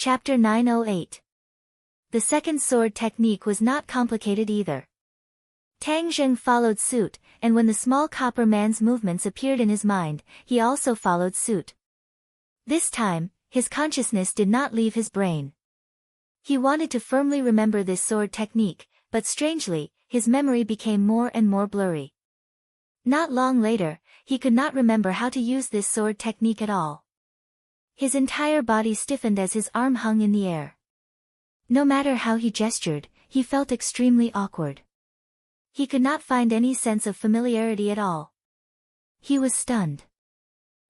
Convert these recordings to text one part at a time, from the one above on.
Chapter 908. The second sword technique was not complicated either. Tang Zheng followed suit, and when the small copper man's movements appeared in his mind, he also followed suit. This time, his consciousness did not leave his brain. He wanted to firmly remember this sword technique, but strangely, his memory became more and more blurry. Not long later, he could not remember how to use this sword technique at all. His entire body stiffened as his arm hung in the air. No matter how he gestured, he felt extremely awkward. He could not find any sense of familiarity at all. He was stunned.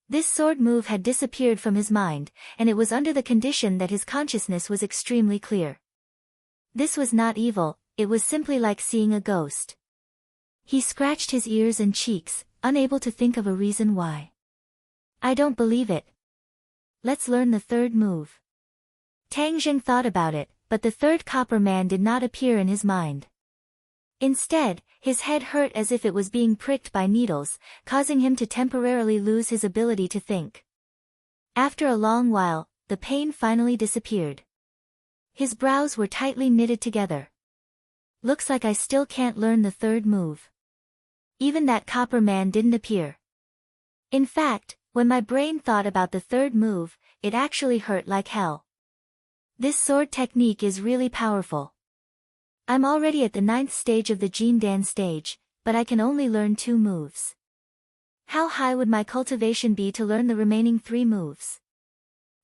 This sword move had disappeared from his mind, and it was under the condition that his consciousness was extremely clear. This was not evil, it was simply like seeing a ghost. He scratched his ears and cheeks, unable to think of a reason why. I don't believe it. Let's learn the third move. Tang Zheng thought about it, but the third copper man did not appear in his mind. Instead, his head hurt as if it was being pricked by needles, causing him to temporarily lose his ability to think. After a long while, the pain finally disappeared. His brows were tightly knitted together. Looks like I still can't learn the third move. Even that copper man didn't appear. In fact, when my brain thought about the third move, it actually hurt like hell. This sword technique is really powerful. I'm already at the 9th stage of the Jin Dan stage, but I can only learn 2 moves. How high would my cultivation be to learn the remaining 3 moves?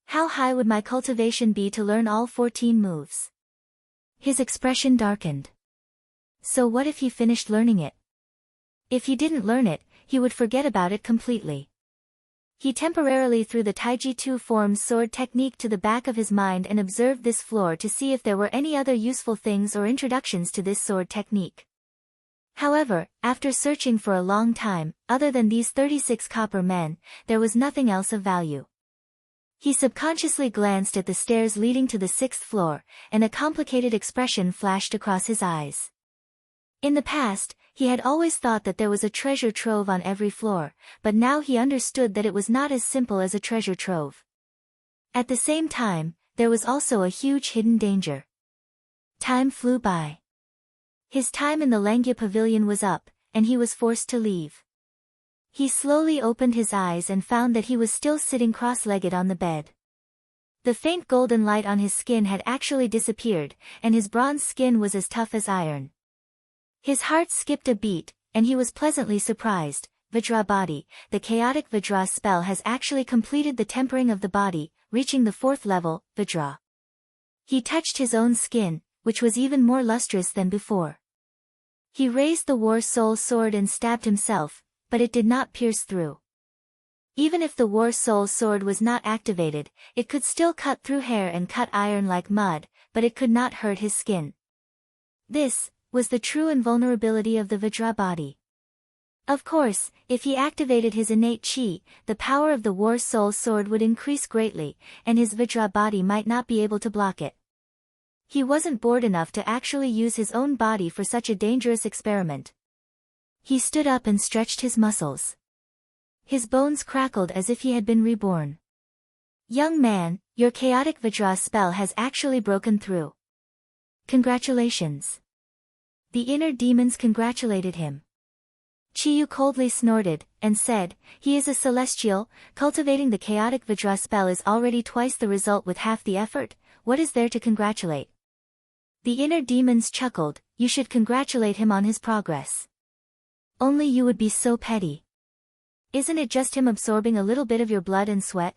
How high would my cultivation be to learn all 14 moves? His expression darkened. So what if he finished learning it? If he didn't learn it, he would forget about it completely. He temporarily threw the Taiji 2 forms sword technique to the back of his mind and observed this floor to see if there were any other useful things or introductions to this sword technique. However, after searching for a long time, other than these 36 copper men, there was nothing else of value. He subconsciously glanced at the stairs leading to the 6th floor, and a complicated expression flashed across his eyes. In the past, he had always thought that there was a treasure trove on every floor, but now he understood that it was not as simple as a treasure trove. At the same time, there was also a huge hidden danger. Time flew by. His time in the Langya Pavilion was up, and he was forced to leave. He slowly opened his eyes and found that he was still sitting cross-legged on the bed. The faint golden light on his skin had actually disappeared, and his bronze skin was as tough as iron. His heart skipped a beat, and he was pleasantly surprised. Vajra body, the chaotic Vajra spell has actually completed the tempering of the body, reaching the 4th level, Vajra. He touched his own skin, which was even more lustrous than before. He raised the War Soul sword and stabbed himself, but it did not pierce through. Even if the War Soul sword was not activated, it could still cut through hair and cut iron like mud, but it could not hurt his skin. This was the true invulnerability of the Vajra body. Of course, if he activated his innate chi, the power of the War Soul sword would increase greatly, and his Vajra body might not be able to block it. He wasn't bored enough to actually use his own body for such a dangerous experiment. He stood up and stretched his muscles. His bones crackled as if he had been reborn. Young man, your chaotic Vajra spell has actually broken through. Congratulations. The inner demons congratulated him. Chiyu coldly snorted, and said, he is a celestial, cultivating the chaotic Vajra spell is already twice the result with half the effort, what is there to congratulate? The inner demons chuckled, you should congratulate him on his progress. Only you would be so petty. Isn't it just him absorbing a little bit of your blood and sweat?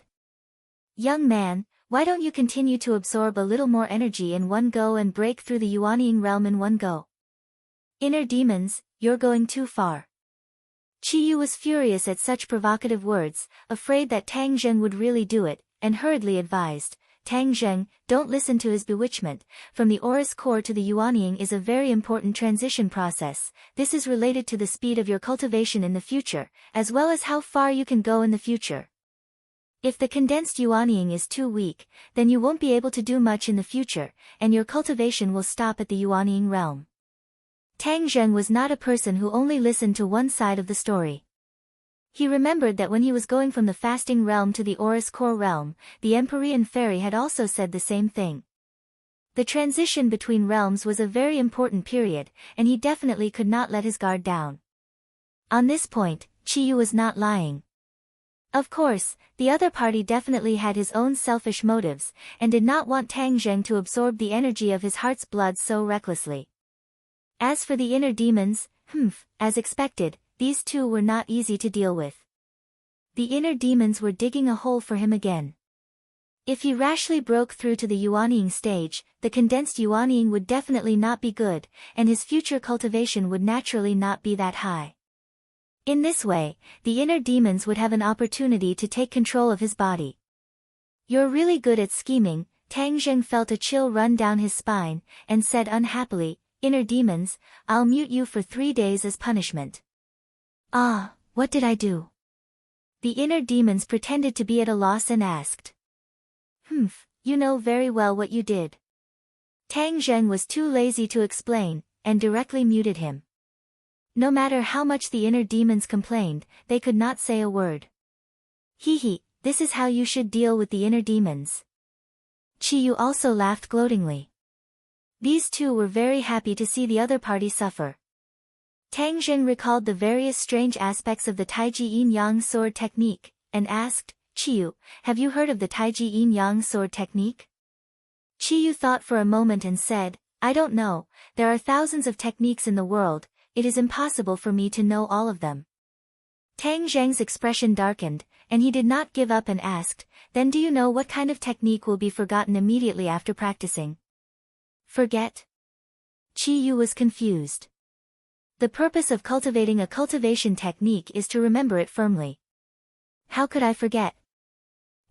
Young man, why don't you continue to absorb a little more energy in one go and break through the Yuanying realm in one go? Inner demons, you're going too far. Chiyu was furious at such provocative words, afraid that Tang Zheng would really do it, and hurriedly advised, Tang Zheng, don't listen to his bewitchment. From the Aurous core to the Yuanying is a very important transition process. This is related to the speed of your cultivation in the future, as well as how far you can go in the future. If the condensed Yuanying is too weak, then you won't be able to do much in the future, and your cultivation will stop at the Yuanying realm. Tang Zheng was not a person who only listened to one side of the story. He remembered that when he was going from the fasting realm to the Oris core realm, the Empyrean fairy had also said the same thing. The transition between realms was a very important period, and he definitely could not let his guard down. On this point, Chiyu was not lying. Of course, the other party definitely had his own selfish motives, and did not want Tang Zheng to absorb the energy of his heart's blood so recklessly. As for the inner demons, as expected, these two were not easy to deal with. The inner demons were digging a hole for him again. If he rashly broke through to the yuanying stage, the condensed yuanying would definitely not be good, and his future cultivation would naturally not be that high. In this way, the inner demons would have an opportunity to take control of his body. "You're really good at scheming." Tang Zheng felt a chill run down his spine, and said unhappily, "Inner demons, I'll mute you for 3 days as punishment." "Ah, what did I do?" The inner demons pretended to be at a loss and asked. You know very well what you did." Tang Zheng was too lazy to explain, and directly muted him. No matter how much the inner demons complained, they could not say a word. "Hee, this is how you should deal with the inner demons." Chiyu also laughed gloatingly. These two were very happy to see the other party suffer. Tang Zheng recalled the various strange aspects of the Taiji Yin-Yang sword technique, and asked, "Chiyu, have you heard of the Taiji Yin-Yang sword technique?" Chiyu thought for a moment and said, "I don't know, there are thousands of techniques in the world, it is impossible for me to know all of them." Tang Zheng's expression darkened, and he did not give up and asked, "Then do you know what kind of technique will be forgotten immediately after practicing?" "Forget?" Chiyu was confused. The purpose of cultivating a cultivation technique is to remember it firmly. "How could I forget?"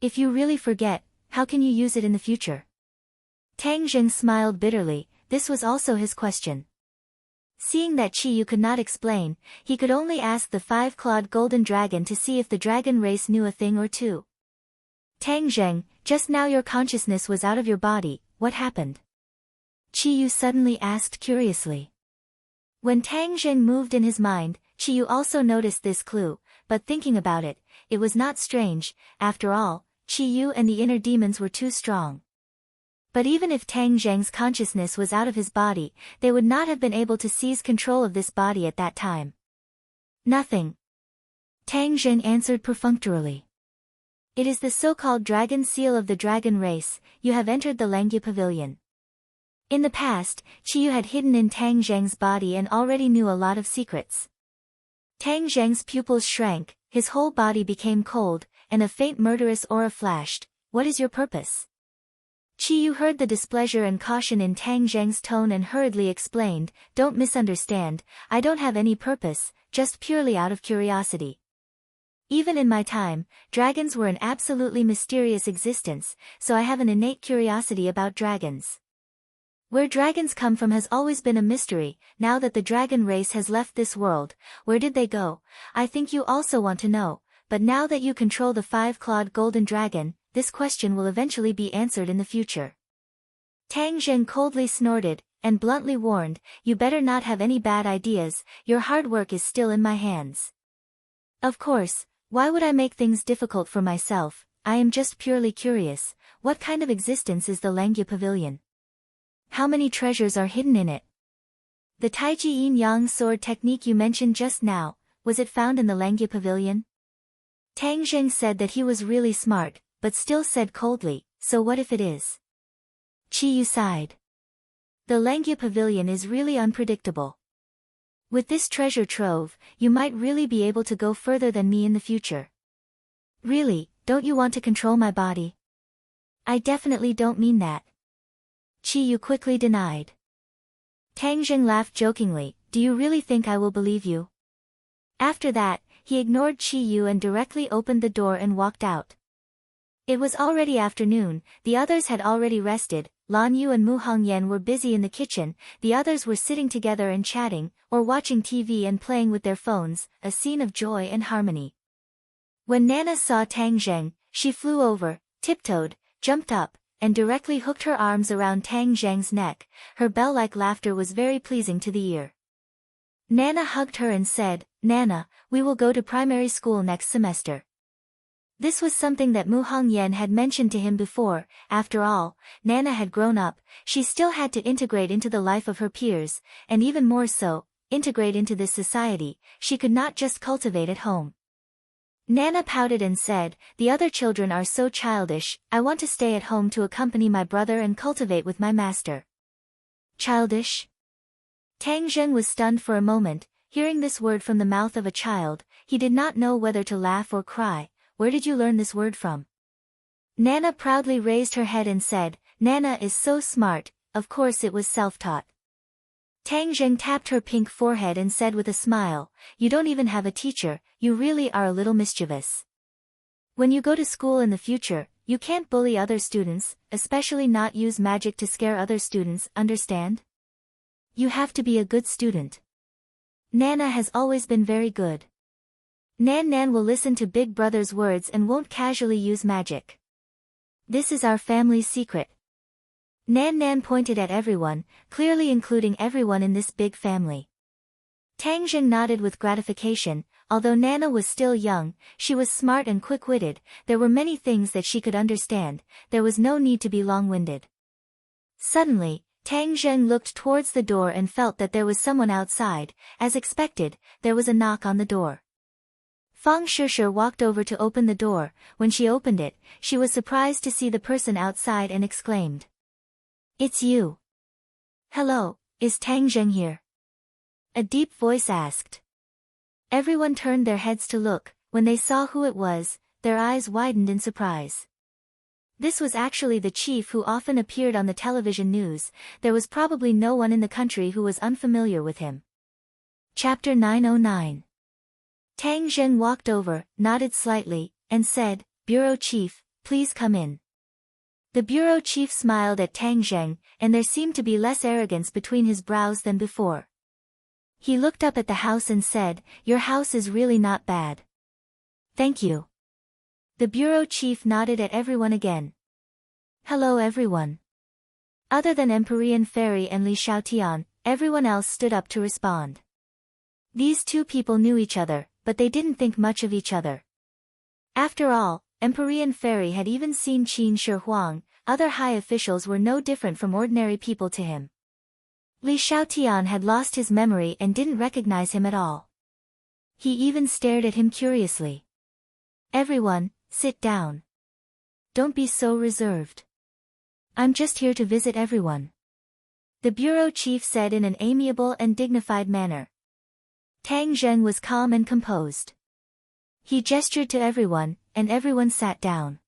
"If you really forget, how can you use it in the future?" Tang Zheng smiled bitterly, this was also his question. Seeing that Chiyu could not explain, he could only ask the 5-clawed golden dragon to see if the dragon race knew a thing or two. "Tang Zheng, just now your consciousness was out of your body, what happened?" Chiyu suddenly asked curiously. When Tang Zheng moved in his mind, Chiyu also noticed this clue, but thinking about it, it was not strange, after all, Chiyu and the inner demons were too strong. But even if Tang Zheng's consciousness was out of his body, they would not have been able to seize control of this body at that time. "Nothing." Tang Zheng answered perfunctorily. "It is the so-called dragon seal of the dragon race, you have entered the Langya Pavilion." In the past, Chiyu had hidden in Tang Zheng's body and already knew a lot of secrets. Tang Zheng's pupils shrank, his whole body became cold, and a faint murderous aura flashed. "What is your purpose?" Chiyu heard the displeasure and caution in Tang Zheng's tone and hurriedly explained, "Don't misunderstand, I don't have any purpose, just purely out of curiosity. Even in my time, dragons were an absolutely mysterious existence, so I have an innate curiosity about dragons. Where dragons come from has always been a mystery. Now that the dragon race has left this world, where did they go? I think you also want to know, but now that you control the 5-clawed golden dragon, this question will eventually be answered in the future." Tang Zheng coldly snorted, and bluntly warned, "You better not have any bad ideas, your hard work is still in my hands." "Of course, why would I make things difficult for myself? I am just purely curious, what kind of existence is the Langya Pavilion? How many treasures are hidden in it? The Taiji Yin-Yang sword technique you mentioned just now, was it found in the Langya Pavilion?" Tang Zheng said that he was really smart, but still said coldly, "So what if it is?" Chiyu sighed. "The Langya Pavilion is really unpredictable. With this treasure trove, you might really be able to go further than me in the future." "Really, don't you want to control my body?" "I definitely don't mean that." Chiyu quickly denied. Tang Zheng laughed jokingly, "Do you really think I will believe you?" After that, he ignored Chiyu and directly opened the door and walked out. It was already afternoon, the others had already rested, Lan Yu and Mu Hongyan were busy in the kitchen, the others were sitting together and chatting, or watching TV and playing with their phones, a scene of joy and harmony. When Nana saw Tang Zheng, she flew over, tiptoed, jumped up, and directly hooked her arms around Tang Zheng's neck. Her bell-like laughter was very pleasing to the ear. Nana hugged her and said, Nana, we will go to primary school next semester. This was something that Mu Hongyan had mentioned to him before. After all, Nana had grown up, she still had to integrate into the life of her peers, and even more so, integrate into this society. She could not just cultivate at home. Nana pouted and said, the other children are so childish, I want to stay at home to accompany my brother and cultivate with my master. Childish? Tang Zheng was stunned for a moment, hearing this word from the mouth of a child. He did not know whether to laugh or cry. Where did you learn this word from? Nana proudly raised her head and said, Nana is so smart, of course it was self-taught. Tang Zheng tapped her pink forehead and said with a smile, you don't even have a teacher, you really are a little mischievous. When you go to school in the future, you can't bully other students, especially not use magic to scare other students, understand? You have to be a good student. Nana has always been very good. Nan will listen to Big Brother's words and won't casually use magic. This is our family's secret. Nan pointed at everyone, clearly including everyone in this big family. Tang Zheng nodded with gratification. Although Nana was still young, she was smart and quick-witted. There were many things that she could understand. There was no need to be long-winded. Suddenly, Tang Zheng looked towards the door and felt that there was someone outside. As expected, there was a knock on the door. Fang Shishir walked over to open the door. When she opened it, she was surprised to see the person outside and exclaimed, It's you. Hello, is Tang Zheng here? A deep voice asked. Everyone turned their heads to look. When they saw who it was, their eyes widened in surprise. This was actually the chief who often appeared on the television news. There was probably no one in the country who was unfamiliar with him. Chapter 909. Tang Zheng walked over, nodded slightly, and said, Bureau Chief, please come in. The bureau chief smiled at Tang Zheng, and there seemed to be less arrogance between his brows than before. He looked up at the house and said, Your house is really not bad. Thank you. The bureau chief nodded at everyone again. Hello everyone. Other than Empyrean Fairy and Li Xiaotian, everyone else stood up to respond. These two people knew each other, but they didn't think much of each other. After all, Empyrean Fairy had even seen Qin Shi Huang. Other high officials were no different from ordinary people to him. Li Xiaotian had lost his memory and didn't recognize him at all. He even stared at him curiously. Everyone, sit down. Don't be so reserved. I'm just here to visit everyone. The bureau chief said in an amiable and dignified manner. Tang Zheng was calm and composed. He gestured to everyone, and everyone sat down.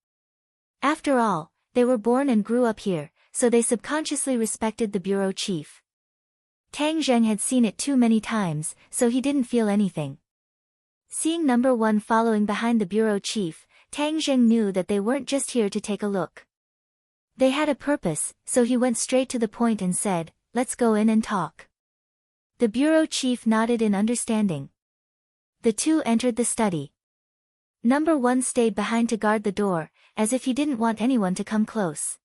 After all, they were born and grew up here, so they subconsciously respected the bureau chief. Tang Zheng had seen it too many times, so he didn't feel anything. Seeing number one following behind the bureau chief, Tang Zheng knew that they weren't just here to take a look. They had a purpose, so he went straight to the point and said, Let's go in and talk. The bureau chief nodded in understanding. The two entered the study. Number one stayed behind to guard the door, as if he didn't want anyone to come close.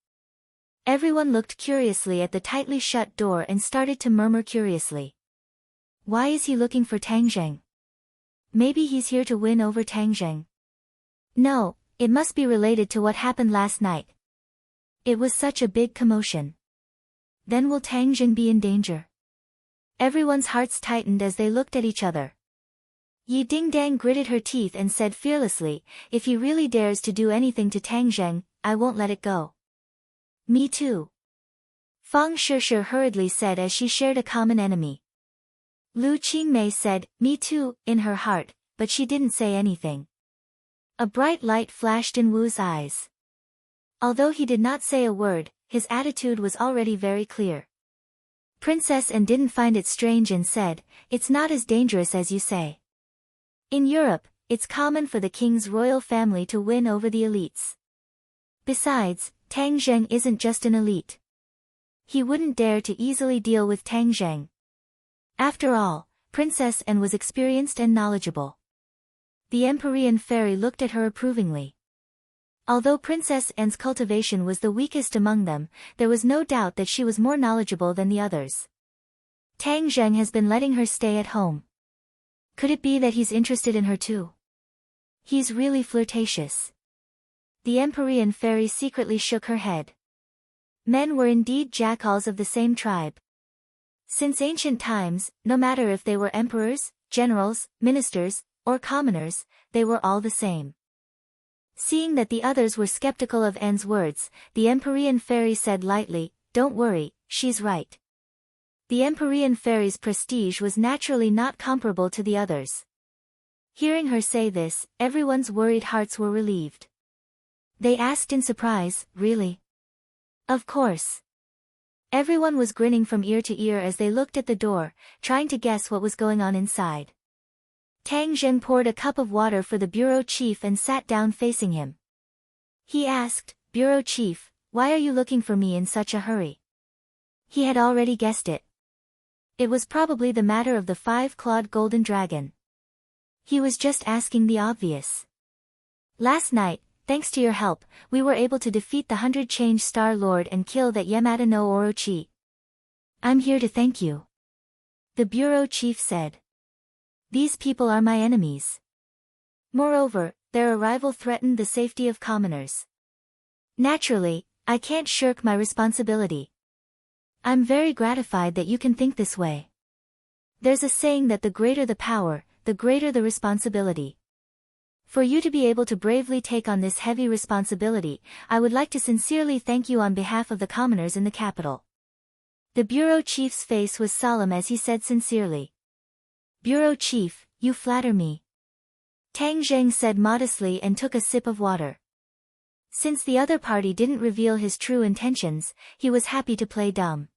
Everyone looked curiously at the tightly shut door and started to murmur curiously. Why is he looking for Tang Zheng? Maybe he's here to win over Tang Zheng. No, it must be related to what happened last night. It was such a big commotion. Then will Tang Zheng be in danger? Everyone's hearts tightened as they looked at each other. Yi Dingdang gritted her teeth and said fearlessly, If he really dares to do anything to Tang Zheng, I won't let it go. Me too. Fang Shishir hurriedly said as she shared a common enemy. Lu Qingmei said, Me too, in her heart, but she didn't say anything. A bright light flashed in Wu's eyes. Although he did not say a word, his attitude was already very clear. Princess Anne didn't find it strange and said, It's not as dangerous as you say. In Europe, it's common for the king's royal family to win over the elites. Besides, Tang Zheng isn't just an elite. He wouldn't dare to easily deal with Tang Zheng. After all, Princess Anne was experienced and knowledgeable. The Empyrean Fairy looked at her approvingly. Although Princess Anne's cultivation was the weakest among them, there was no doubt that she was more knowledgeable than the others. Tang Zheng has been letting her stay at home. Could it be that he's interested in her too? He's really flirtatious. The Empyrean fairy secretly shook her head. Men were indeed jackals of the same tribe. Since ancient times, no matter if they were emperors, generals, ministers, or commoners, they were all the same. Seeing that the others were skeptical of N's words, the Empyrean fairy said lightly, "Don't worry, she's right." The Empyrean fairy's prestige was naturally not comparable to the others. Hearing her say this, everyone's worried hearts were relieved. They asked in surprise, "Really?" "Of course." Everyone was grinning from ear to ear as they looked at the door, trying to guess what was going on inside. Tang Zheng poured a cup of water for the bureau chief and sat down facing him. He asked, "Bureau chief, why are you looking for me in such a hurry?" He had already guessed it. It was probably the matter of the 5-clawed golden dragon. He was just asking the obvious. "Last night, thanks to your help, we were able to defeat the 100 Star Lord and kill that Yamada no Orochi. I'm here to thank you," the bureau chief said. "These people are my enemies. Moreover, their arrival threatened the safety of commoners. Naturally, I can't shirk my responsibility. I'm very gratified that you can think this way. There's a saying that the greater the power, the greater the responsibility. For you to be able to bravely take on this heavy responsibility, I would like to sincerely thank you on behalf of the commoners in the capital." The bureau chief's face was solemn as he said sincerely. "Bureau chief, you flatter me," Tang Zheng said modestly and took a sip of water. Since the other party didn't reveal his true intentions, he was happy to play dumb.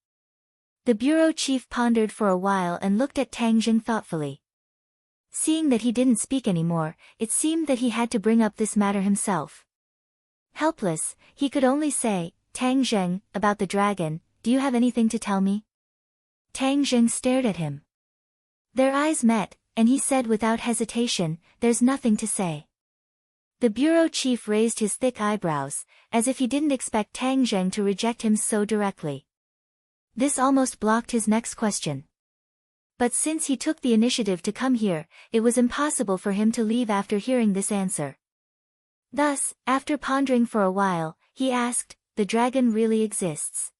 The bureau chief pondered for a while and looked at Tang Zheng thoughtfully. Seeing that he didn't speak anymore, it seemed that he had to bring up this matter himself. Helpless, he could only say, "Tang Zheng, about the dragon, do you have anything to tell me?" Tang Zheng stared at him. Their eyes met, and he said without hesitation, "There's nothing to say." The bureau chief raised his thick eyebrows, as if he didn't expect Tang Zheng to reject him so directly. This almost blocked his next question. But since he took the initiative to come here, it was impossible for him to leave after hearing this answer. Thus, after pondering for a while, he asked, "The dragon really exists?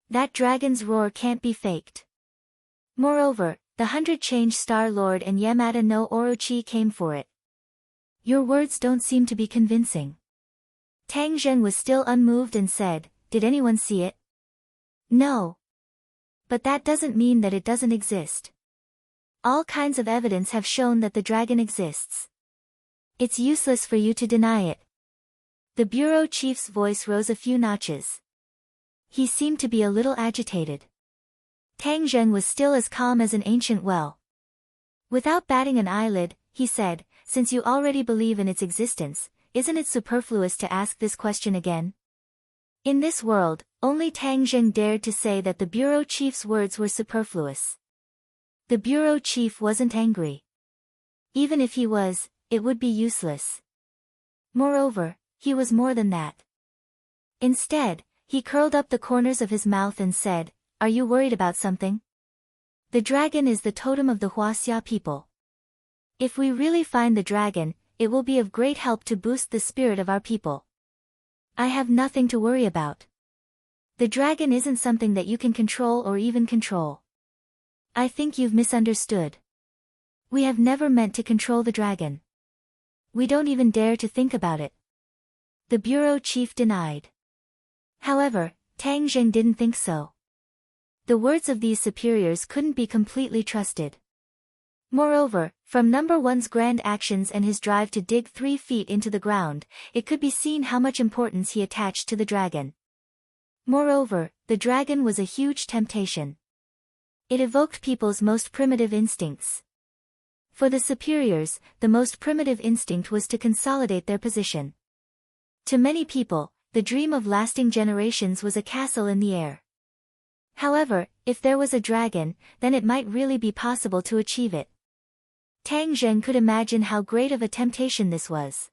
That dragon's roar can't be faked. Moreover, the 100 Star Lord and Yamada no Orochi came for it. Your words don't seem to be convincing." Tang Zheng was still unmoved and said, "Did anyone see it?" "No. But that doesn't mean that it doesn't exist. All kinds of evidence have shown that the dragon exists. It's useless for you to deny it." The bureau chief's voice rose a few notches. He seemed to be a little agitated. Tang Zheng was still as calm as an ancient well. Without batting an eyelid, he said, "Since you already believe in its existence, isn't it superfluous to ask this question again?" In this world, only Tang Zheng dared to say that the bureau chief's words were superfluous. The bureau chief wasn't angry. Even if he was, it would be useless. Moreover, he was more than that. Instead, he curled up the corners of his mouth and said, "Are you worried about something? The dragon is the totem of the Huaxia people. If we really find the dragon, it will be of great help to boost the spirit of our people. I have nothing to worry about. The dragon isn't something that you can control or even control. I think you've misunderstood. We have never meant to control the dragon. We don't even dare to think about it." The bureau chief denied. However, Tang Zheng didn't think so. The words of these superiors couldn't be completely trusted. Moreover, from number one's grand actions and his drive to dig 3 feet into the ground, it could be seen how much importance he attached to the dragon. Moreover, the dragon was a huge temptation. It evoked people's most primitive instincts. For the superiors, the most primitive instinct was to consolidate their position. To many people, the dream of lasting generations was a castle in the air. However, if there was a dragon, then it might really be possible to achieve it. Tang Zheng could imagine how great of a temptation this was.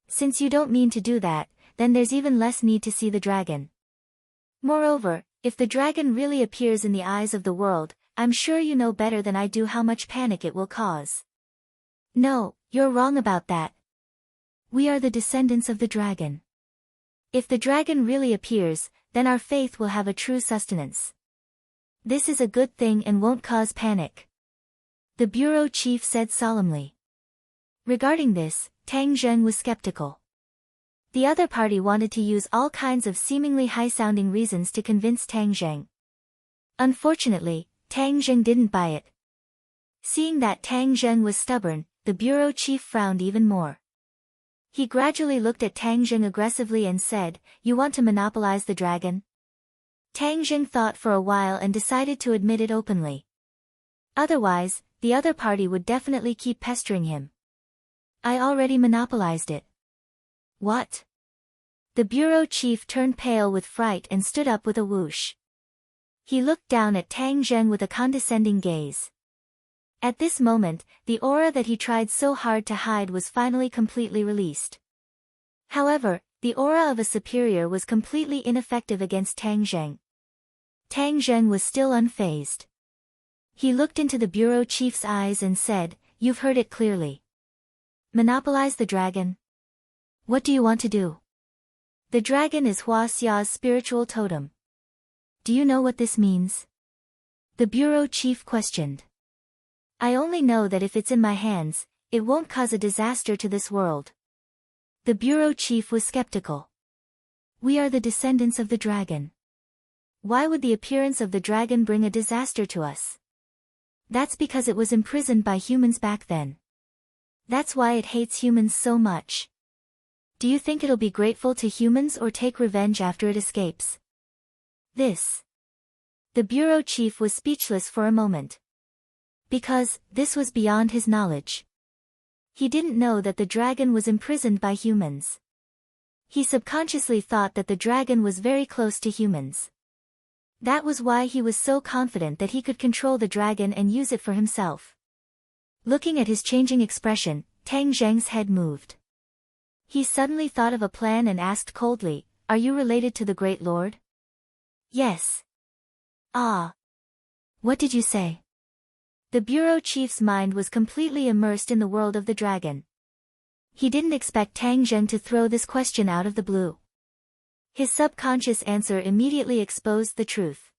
Since you don't mean to do that, then there's even less need to see the dragon. Moreover, if the dragon really appears in the eyes of the world, I'm sure you know better than I do how much panic it will cause. No, you're wrong about that. We are the descendants of the dragon. If the dragon really appears, then our faith will have a true sustenance. This is a good thing and won't cause panic. The bureau chief said solemnly. Regarding this, Tang Zheng was skeptical. The other party wanted to use all kinds of seemingly high-sounding reasons to convince Tang Zheng. Unfortunately, Tang Zheng didn't buy it. Seeing that Tang Zheng was stubborn, the bureau chief frowned even more. He gradually looked at Tang Zheng aggressively and said, "You want to monopolize the dragon?" Tang Zheng thought for a while and decided to admit it openly. Otherwise, the other party would definitely keep pestering him. "I already monopolized it." "What?" The bureau chief turned pale with fright and stood up with a whoosh. He looked down at Tang Zheng with a condescending gaze. At this moment, the aura that he tried so hard to hide was finally completely released. However, the aura of a superior was completely ineffective against Tang Zheng. Tang Zheng was still unfazed. He looked into the bureau chief's eyes and said, "You've heard it clearly. Monopolize the dragon. What do you want to do?" The dragon is Hua Xia's spiritual totem. "Do you know what this means?" The bureau chief questioned. "I only know that if it's in my hands, it won't cause a disaster to this world." The bureau chief was skeptical. "We are the descendants of the dragon. Why would the appearance of the dragon bring a disaster to us?" "That's because it was imprisoned by humans back then. That's why it hates humans so much. Do you think it'll be grateful to humans or take revenge after it escapes?" The bureau chief was speechless for a moment. Because, this was beyond his knowledge. He didn't know that the dragon was imprisoned by humans. He subconsciously thought that the dragon was very close to humans. That was why he was so confident that he could control the dragon and use it for himself. Looking at his changing expression, Tang Zheng's head moved. He suddenly thought of a plan and asked coldly, "Are you related to the Great Lord?" "Yes." "Ah. What did you say?" The bureau chief's mind was completely immersed in the world of the dragon. He didn't expect Tang Zheng to throw this question out of the blue. His subconscious answer immediately exposed the truth.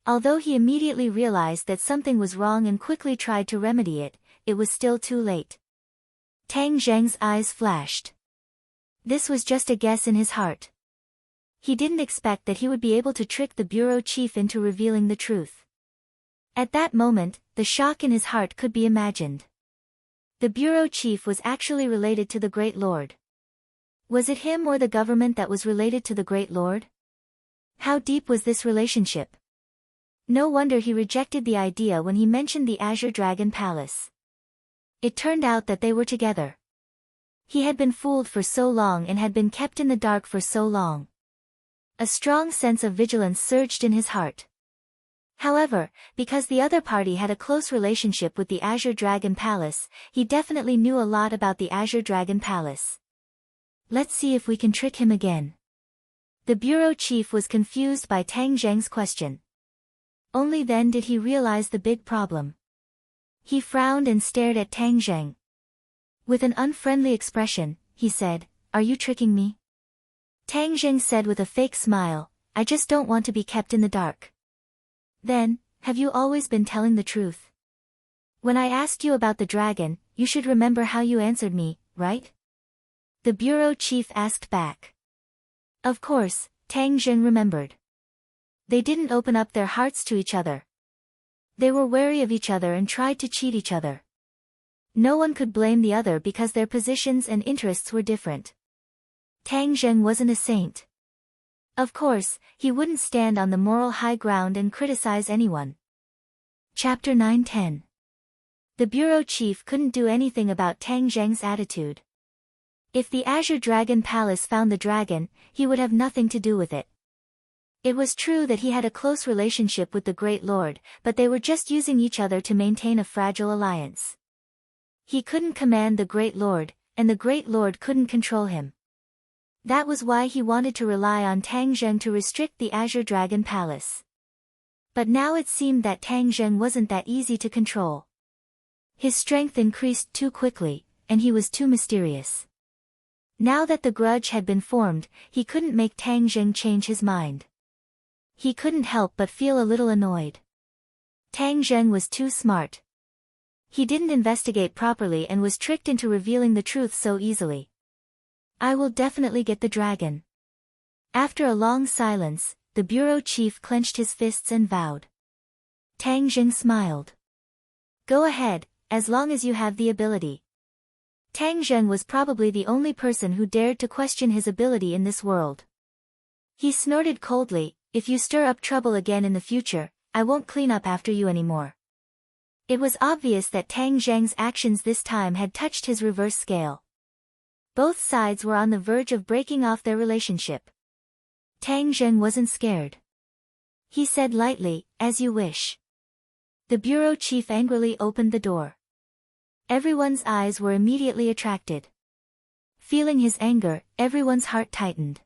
Although he immediately realized that something was wrong and quickly tried to remedy it, it was still too late. Tang Zheng's eyes flashed. This was just a guess in his heart. He didn't expect that he would be able to trick the bureau chief into revealing the truth. At that moment, the shock in his heart could be imagined. The bureau chief was actually related to the Great Lord. Was it him or the government that was related to the Great Lord? How deep was this relationship? No wonder he rejected the idea when he mentioned the Azure Dragon Palace. It turned out that they were together. He had been fooled for so long and had been kept in the dark for so long. A strong sense of vigilance surged in his heart. However, because the other party had a close relationship with the Azure Dragon Palace, he definitely knew a lot about the Azure Dragon Palace. "Let's see if we can trick him again." The bureau chief was confused by Tang Zheng's question. Only then did he realize the big problem. He frowned and stared at Tang Zheng. With an unfriendly expression, he said, "Are you tricking me?" Tang Zheng said with a fake smile, "I just don't want to be kept in the dark." "Then, have you always been telling the truth? When I asked you about the dragon, you should remember how you answered me, right?" The bureau chief asked back. Of course, Tang Zheng remembered. They didn't open up their hearts to each other. They were wary of each other and tried to cheat each other. No one could blame the other because their positions and interests were different. Tang Zheng wasn't a saint. Of course, he wouldn't stand on the moral high ground and criticize anyone. Chapter 9-10. The bureau chief couldn't do anything about Tang Zheng's attitude. If the Azure Dragon Palace found the dragon, he would have nothing to do with it. It was true that he had a close relationship with the Great Lord, but they were just using each other to maintain a fragile alliance. He couldn't command the Great Lord, and the Great Lord couldn't control him. That was why he wanted to rely on Tang Zheng to restrict the Azure Dragon Palace. But now it seemed that Tang Zheng wasn't that easy to control. His strength increased too quickly, and he was too mysterious. Now that the grudge had been formed, he couldn't make Tang Zheng change his mind. He couldn't help but feel a little annoyed. Tang Zheng was too smart. He didn't investigate properly and was tricked into revealing the truth so easily. I will definitely get the dragon. After a long silence, the bureau chief clenched his fists and vowed. Tang Zheng smiled. Go ahead, as long as you have the ability. Tang Zheng was probably the only person who dared to question his ability in this world. He snorted coldly, if you stir up trouble again in the future, I won't clean up after you anymore. It was obvious that Tang Zheng's actions this time had touched his reverse scale. Both sides were on the verge of breaking off their relationship. Tang Zheng wasn't scared. He said lightly, as you wish. The bureau chief angrily opened the door. Everyone's eyes were immediately attracted. Feeling his anger, everyone's heart tightened.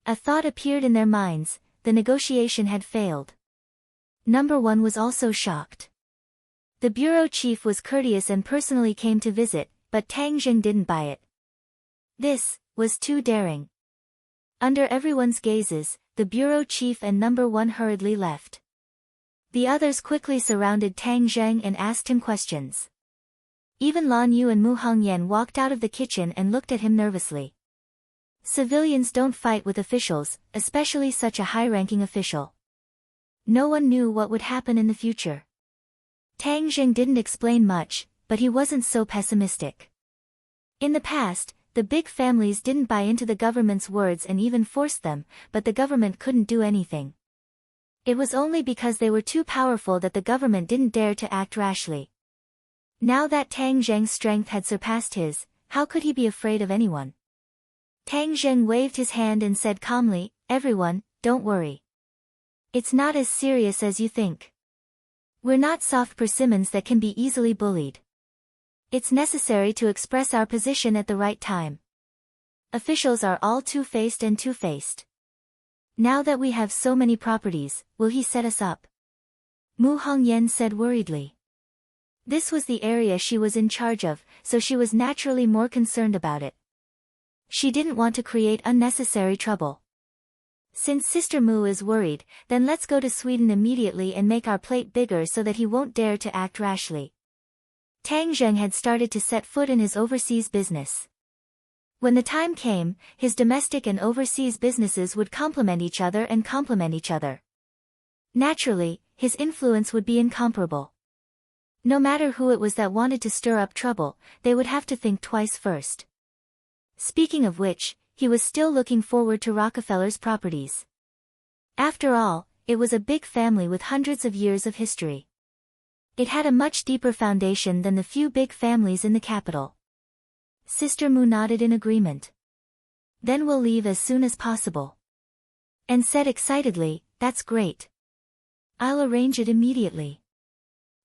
A thought appeared in their minds, the negotiation had failed. Number 1 was also shocked. The bureau chief was courteous and personally came to visit, but Tang Zheng didn't buy it. This was too daring. Under everyone's gazes, the bureau chief and Number 1 hurriedly left. The others quickly surrounded Tang Zheng and asked him questions. Even Lan Yu and Mu Hongyan walked out of the kitchen and looked at him nervously. Civilians don't fight with officials, especially such a high-ranking official. No one knew what would happen in the future. Tang Zheng didn't explain much, but he wasn't so pessimistic. In the past, the big families didn't buy into the government's words and even forced them, but the government couldn't do anything. It was only because they were too powerful that the government didn't dare to act rashly. Now that Tang Zheng's strength had surpassed his, how could he be afraid of anyone? Tang Zheng waved his hand and said calmly, everyone, don't worry. It's not as serious as you think. We're not soft persimmons that can be easily bullied. It's necessary to express our position at the right time. Officials are all two-faced and two-faced. Now that we have so many properties, will he set us up? Mu Hongyan said worriedly. This was the area she was in charge of, so she was naturally more concerned about it. She didn't want to create unnecessary trouble. Since Sister Mu is worried, then let's go to Sweden immediately and make our plate bigger so that he won't dare to act rashly. Tang Zheng had started to set foot in his overseas business. When the time came, his domestic and overseas businesses would complement each other and complement each other. Naturally, his influence would be incomparable. No matter who it was that wanted to stir up trouble, they would have to think twice first. Speaking of which, he was still looking forward to Rockefeller's properties. After all, it was a big family with hundreds of years of history. It had a much deeper foundation than the few big families in the capital. Sister Mu nodded in agreement. Then we'll leave as soon as possible. And said excitedly, that's great. I'll arrange it immediately.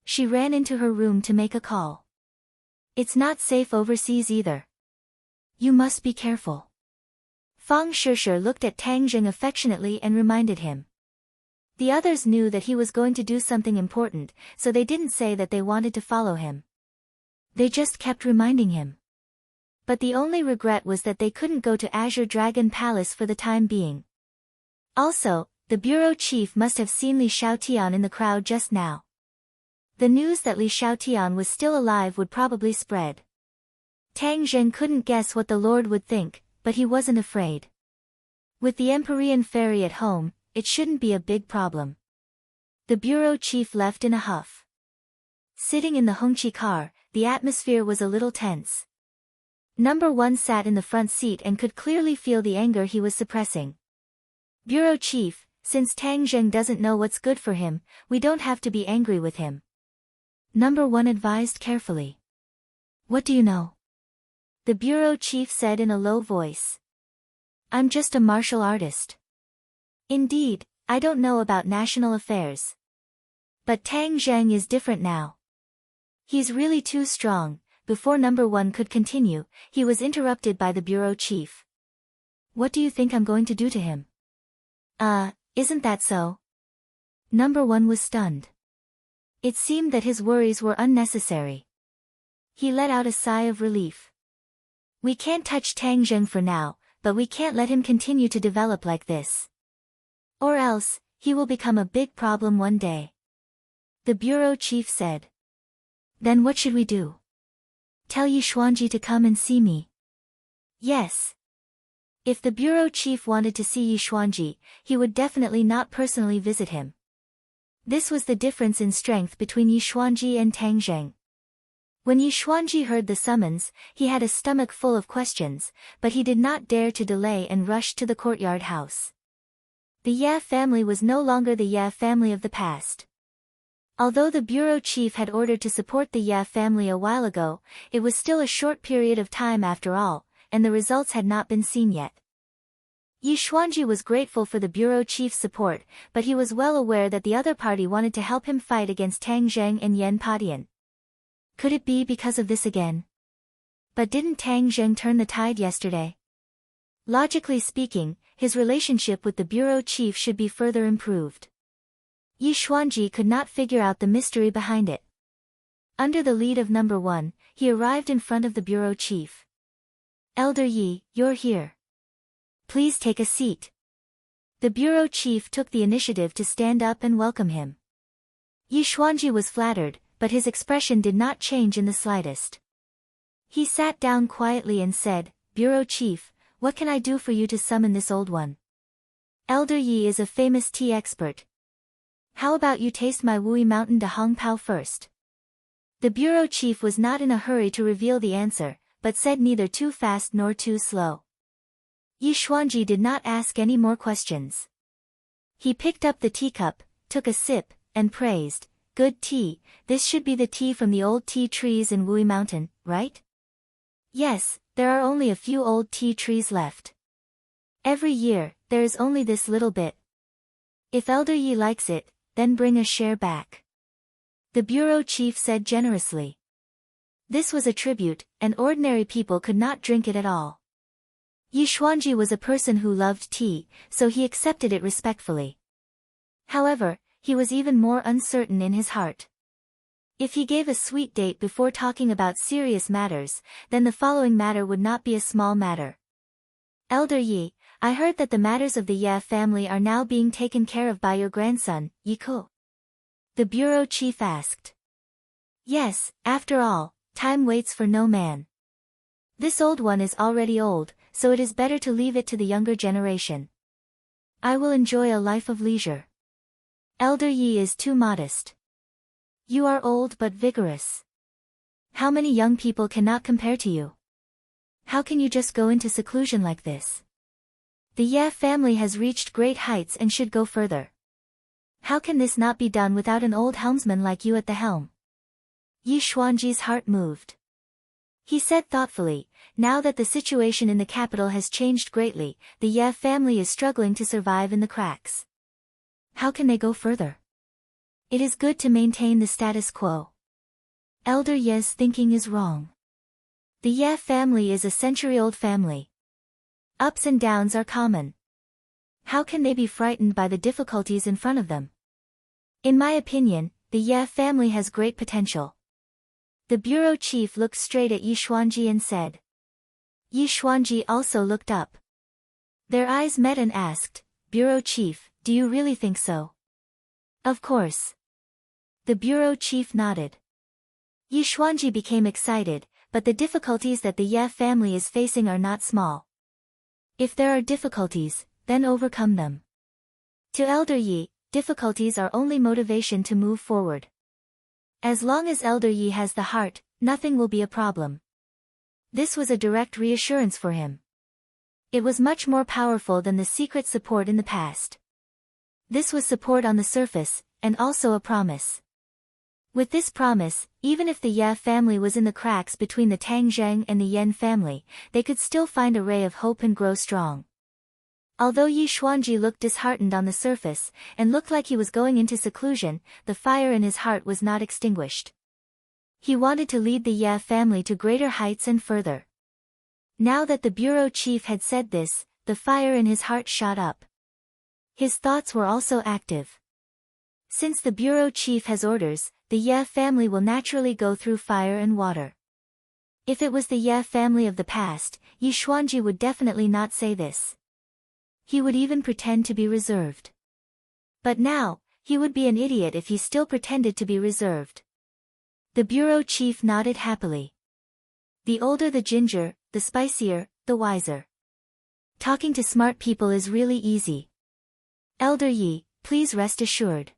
She ran into her room to make a call. It's not safe overseas either. You must be careful. Fang Shishir looked at Tang Zheng affectionately and reminded him. The others knew that he was going to do something important, so they didn't say that they wanted to follow him. They just kept reminding him. But the only regret was that they couldn't go to Azure Dragon Palace for the time being. Also, the bureau chief must have seen Li Xiaotian in the crowd just now. The news that Li Xiaotian was still alive would probably spread. Tang Zheng couldn't guess what the Lord would think, but he wasn't afraid. With the Empyrean fairy at home, it shouldn't be a big problem. The bureau chief left in a huff. Sitting in the Hongqi car, the atmosphere was a little tense. Number 1 sat in the front seat and could clearly feel the anger he was suppressing. Bureau chief, since Tang Zheng doesn't know what's good for him, we don't have to be angry with him. Number 1 advised carefully. What do you know? The bureau chief said in a low voice. I'm just a martial artist. Indeed, I don't know about national affairs. But Tang Zheng is different now. He's really too strong. Before Number 1 could continue, he was interrupted by the bureau chief. What do you think I'm going to do to him? Isn't that so? Number 1 was stunned. It seemed that his worries were unnecessary. He let out a sigh of relief. We can't touch Tang Zheng for now, but we can't let him continue to develop like this. Or else, he will become a big problem one day. The bureau chief said. Then what should we do? Tell Yi Xuanji to come and see me. Yes. If the bureau chief wanted to see Yi Xuanji, he would definitely not personally visit him. This was the difference in strength between Yi Xuanji and Tang Zheng. When Yi Xuanji heard the summons, he had a stomach full of questions, but he did not dare to delay and rushed to the courtyard house. The Ye family was no longer the Ye family of the past. Although the bureau chief had ordered to support the Ye family a while ago, it was still a short period of time after all, and the results had not been seen yet. Yi Xuanji was grateful for the bureau chief's support, but he was well aware that the other party wanted to help him fight against Tang Zheng and Yan Padian. Could it be because of this again? But didn't Tang Zheng turn the tide yesterday? Logically speaking, his relationship with the bureau chief should be further improved. Yi Xuanji could not figure out the mystery behind it. Under the lead of number 1, he arrived in front of the bureau chief. Elder Yi, you're here. Please take a seat. The bureau chief took the initiative to stand up and welcome him. Yi Xuanji was flattered, but his expression did not change in the slightest. He sat down quietly and said, Bureau Chief, what can I do for you to summon this old one? Elder Yi is a famous tea expert. How about you taste my Wui Mountain de Hong Pao first? The bureau chief was not in a hurry to reveal the answer, but said neither too fast nor too slow. Yi Xuanji did not ask any more questions. He picked up the teacup, took a sip, and praised, Good tea, this should be the tea from the old tea trees in Wui Mountain, right? Yes, there are only a few old tea trees left. Every year, there is only this little bit. If Elder Yi likes it, then bring a share back. The bureau chief said generously. This was a tribute, and ordinary people could not drink it at all. Yi Xuanji was a person who loved tea, so he accepted it respectfully. However, he was even more uncertain in his heart. If he gave a sweet date before talking about serious matters, then the following matter would not be a small matter. Elder Yi, I heard that the matters of the Ye family are now being taken care of by your grandson, Yi Ke. The bureau chief asked. Yes, after all, time waits for no man. This old one is already old, so it is better to leave it to the younger generation. I will enjoy a life of leisure. Elder Yi is too modest. You are old but vigorous. How many young people cannot compare to you? How can you just go into seclusion like this? The Ye family has reached great heights and should go further. How can this not be done without an old helmsman like you at the helm? Yi Xuanji's heart moved. He said thoughtfully, now that the situation in the capital has changed greatly, the Ye family is struggling to survive in the cracks. How can they go further? It is good to maintain the status quo. Elder Ye's thinking is wrong. The Ye family is a century-old family. Ups and downs are common. How can they be frightened by the difficulties in front of them? In my opinion, the Ye family has great potential. The bureau chief looked straight at Yi Xuanji and said. Yi Xuanji also looked up. Their eyes met and asked, Bureau chief, do you really think so? Of course. The bureau chief nodded. Yi Xuanji became excited, but the difficulties that the Ye family is facing are not small. If there are difficulties, then overcome them. To Elder Yi, difficulties are only motivation to move forward. As long as Elder Yi has the heart, nothing will be a problem. This was a direct reassurance for him. It was much more powerful than the secret support in the past. This was support on the surface, and also a promise. With this promise, even if the Ye family was in the cracks between the Tang Zheng and the Yan family, they could still find a ray of hope and grow strong. Although Yi Xuanji looked disheartened on the surface, and looked like he was going into seclusion, the fire in his heart was not extinguished. He wanted to lead the Ye family to greater heights and further. Now that the bureau chief had said this, the fire in his heart shot up. His thoughts were also active. Since the bureau chief has orders, the Ye family will naturally go through fire and water. If it was the Ye family of the past, Yi Xuanji would definitely not say this. He would even pretend to be reserved. But now, he would be an idiot if he still pretended to be reserved. The bureau chief nodded happily. The older the ginger, the spicier, the wiser. Talking to smart people is really easy. Elder Yi, please rest assured.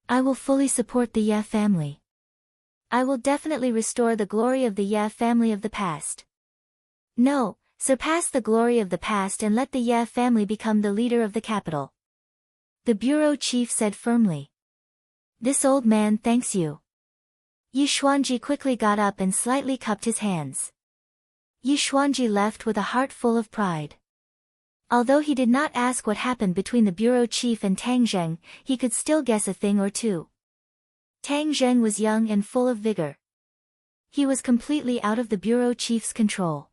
I will fully support the Ye family. I will definitely restore the glory of the Ye family of the past. No, surpass the glory of the past and let the Ye family become the leader of the capital. The bureau chief said firmly. This old man thanks you. Yi Xuanji quickly got up and slightly cupped his hands. Yi Xuanji left with a heart full of pride. Although he did not ask what happened between the bureau chief and Tang Zheng, he could still guess a thing or two. Tang Zheng was young and full of vigor. He was completely out of the bureau chief's control.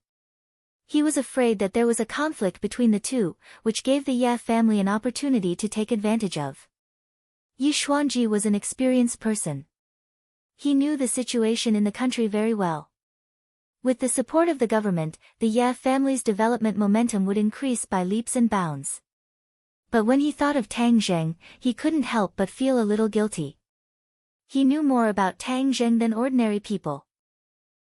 He was afraid that there was a conflict between the two, which gave the Ye family an opportunity to take advantage of. Yi Xuanji was an experienced person. He knew the situation in the country very well. With the support of the government, the Ye family's development momentum would increase by leaps and bounds. But when he thought of Tang Zheng, he couldn't help but feel a little guilty. He knew more about Tang Zheng than ordinary people.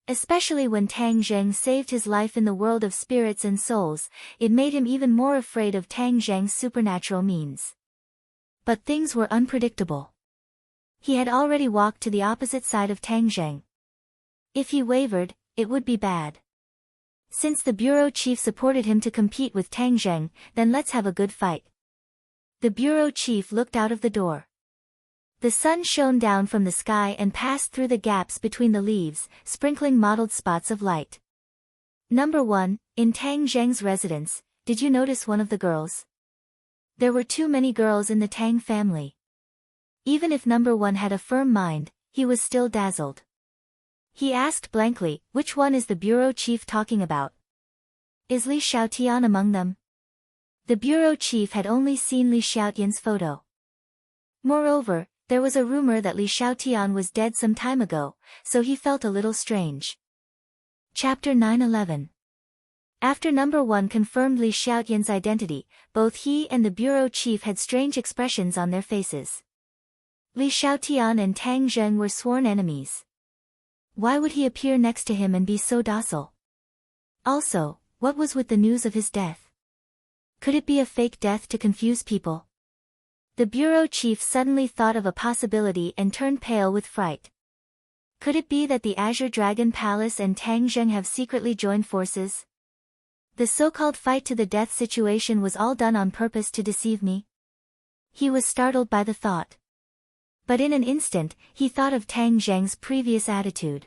Especially when Tang Zheng saved his life in the world of spirits and souls, it made him even more afraid of Tang Zheng's supernatural means. But things were unpredictable. He had already walked to the opposite side of Tang Zheng. If he wavered, it would be bad. Since the bureau chief supported him to compete with Tang Zheng, then let's have a good fight. The bureau chief looked out of the door. The sun shone down from the sky and passed through the gaps between the leaves, sprinkling mottled spots of light. Number 1, in Tang Zheng's residence, did you notice one of the girls? There were too many girls in the Tang family. Even if Number 1 had a firm mind, he was still dazzled. He asked blankly, which one is the bureau chief talking about? Is Li Xiaotian among them? The bureau chief had only seen Li Xiaotian's photo. Moreover, there was a rumor that Li Xiaotian was dead some time ago, so he felt a little strange. Chapter 9:11. After Number 1 confirmed Li Xiaotian's identity, both he and the bureau chief had strange expressions on their faces. Li Xiaotian and Tang Zheng were sworn enemies. Why would he appear next to him and be so docile? Also, what was with the news of his death? Could it be a fake death to confuse people? The bureau chief suddenly thought of a possibility and turned pale with fright. Could it be that the Azure Dragon Palace and Tang Zheng have secretly joined forces? The so-called fight to the death situation was all done on purpose to deceive me? He was startled by the thought. But in an instant, he thought of Tang Zheng's previous attitude.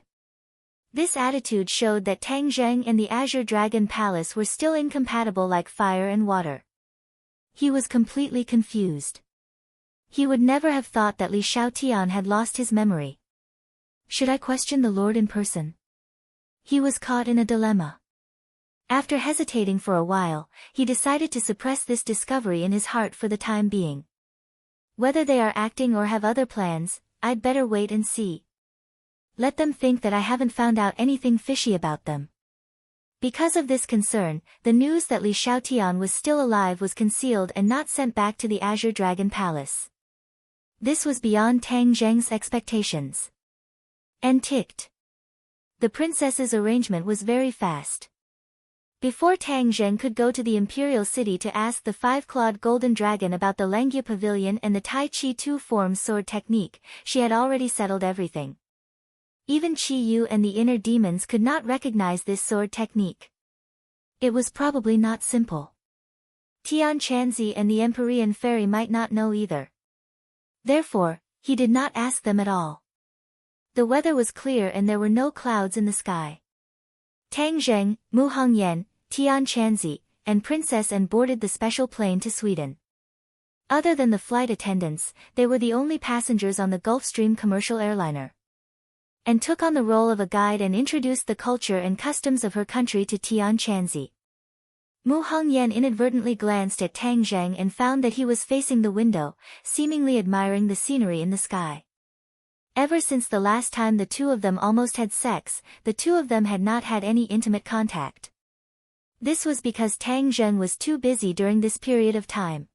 This attitude showed that Tang Zheng and the Azure Dragon Palace were still incompatible like fire and water. He was completely confused. He would never have thought that Li Xiaotian had lost his memory. Should I question the Lord in person? He was caught in a dilemma. After hesitating for a while, he decided to suppress this discovery in his heart for the time being. Whether they are acting or have other plans, I'd better wait and see. Let them think that I haven't found out anything fishy about them. Because of this concern, the news that Li Xiaotian was still alive was concealed and not sent back to the Azure Dragon Palace. This was beyond Tang Zheng's expectations. And ticked. The princess's arrangement was very fast. Before Tang Zheng could go to the imperial city to ask the five-clawed golden dragon about the Lengyu pavilion and the Tai Chi two-form sword technique, she had already settled everything. Even Qi Yu and the inner demons could not recognize this sword technique. It was probably not simple. Tian Chanzi and the Empyrean fairy might not know either. Therefore, he did not ask them at all. The weather was clear and there were no clouds in the sky. Tang Zheng, Mu Hongyan, Tian Chanzi, and Princess and boarded the special plane to Sweden. Other than the flight attendants, they were the only passengers on the Gulfstream commercial airliner. And took on the role of a guide and introduced the culture and customs of her country to Tian Chanzi. Mu Hongyan inadvertently glanced at Tang Zheng and found that he was facing the window, seemingly admiring the scenery in the sky. Ever since the last time the two of them almost had sex, the two of them had not had any intimate contact. This was because Tang Zheng was too busy during this period of time.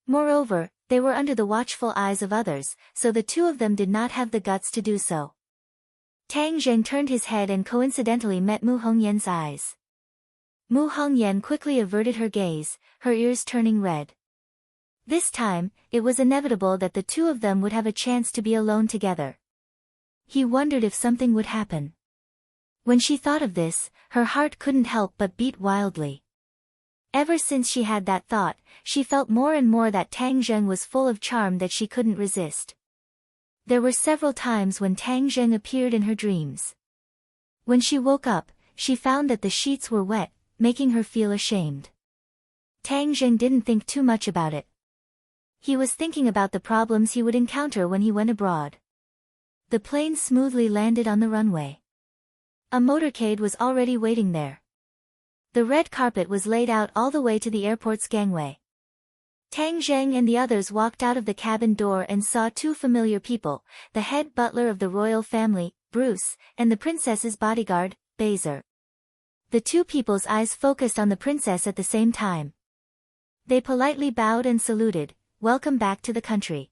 Moreover, they were under the watchful eyes of others, so the two of them did not have the guts to do so. Tang Zheng turned his head and coincidentally met Mu Hongyan's eyes. Mu Hongyan quickly averted her gaze, her ears turning red. This time, it was inevitable that the two of them would have a chance to be alone together. He wondered if something would happen. When she thought of this, her heart couldn't help but beat wildly. Ever since she had that thought, she felt more and more that Tang Zheng was full of charm that she couldn't resist. There were several times when Tang Zheng appeared in her dreams. When she woke up, she found that the sheets were wet, making her feel ashamed. Tang Zheng didn't think too much about it. He was thinking about the problems he would encounter when he went abroad. The plane smoothly landed on the runway. A motorcade was already waiting there. The red carpet was laid out all the way to the airport's gangway. Tang Zheng and the others walked out of the cabin door and saw two familiar people, the head butler of the royal family, Bruce, and the princess's bodyguard, Baser. The two people's eyes focused on the princess at the same time. They politely bowed and saluted. "Welcome back to the country.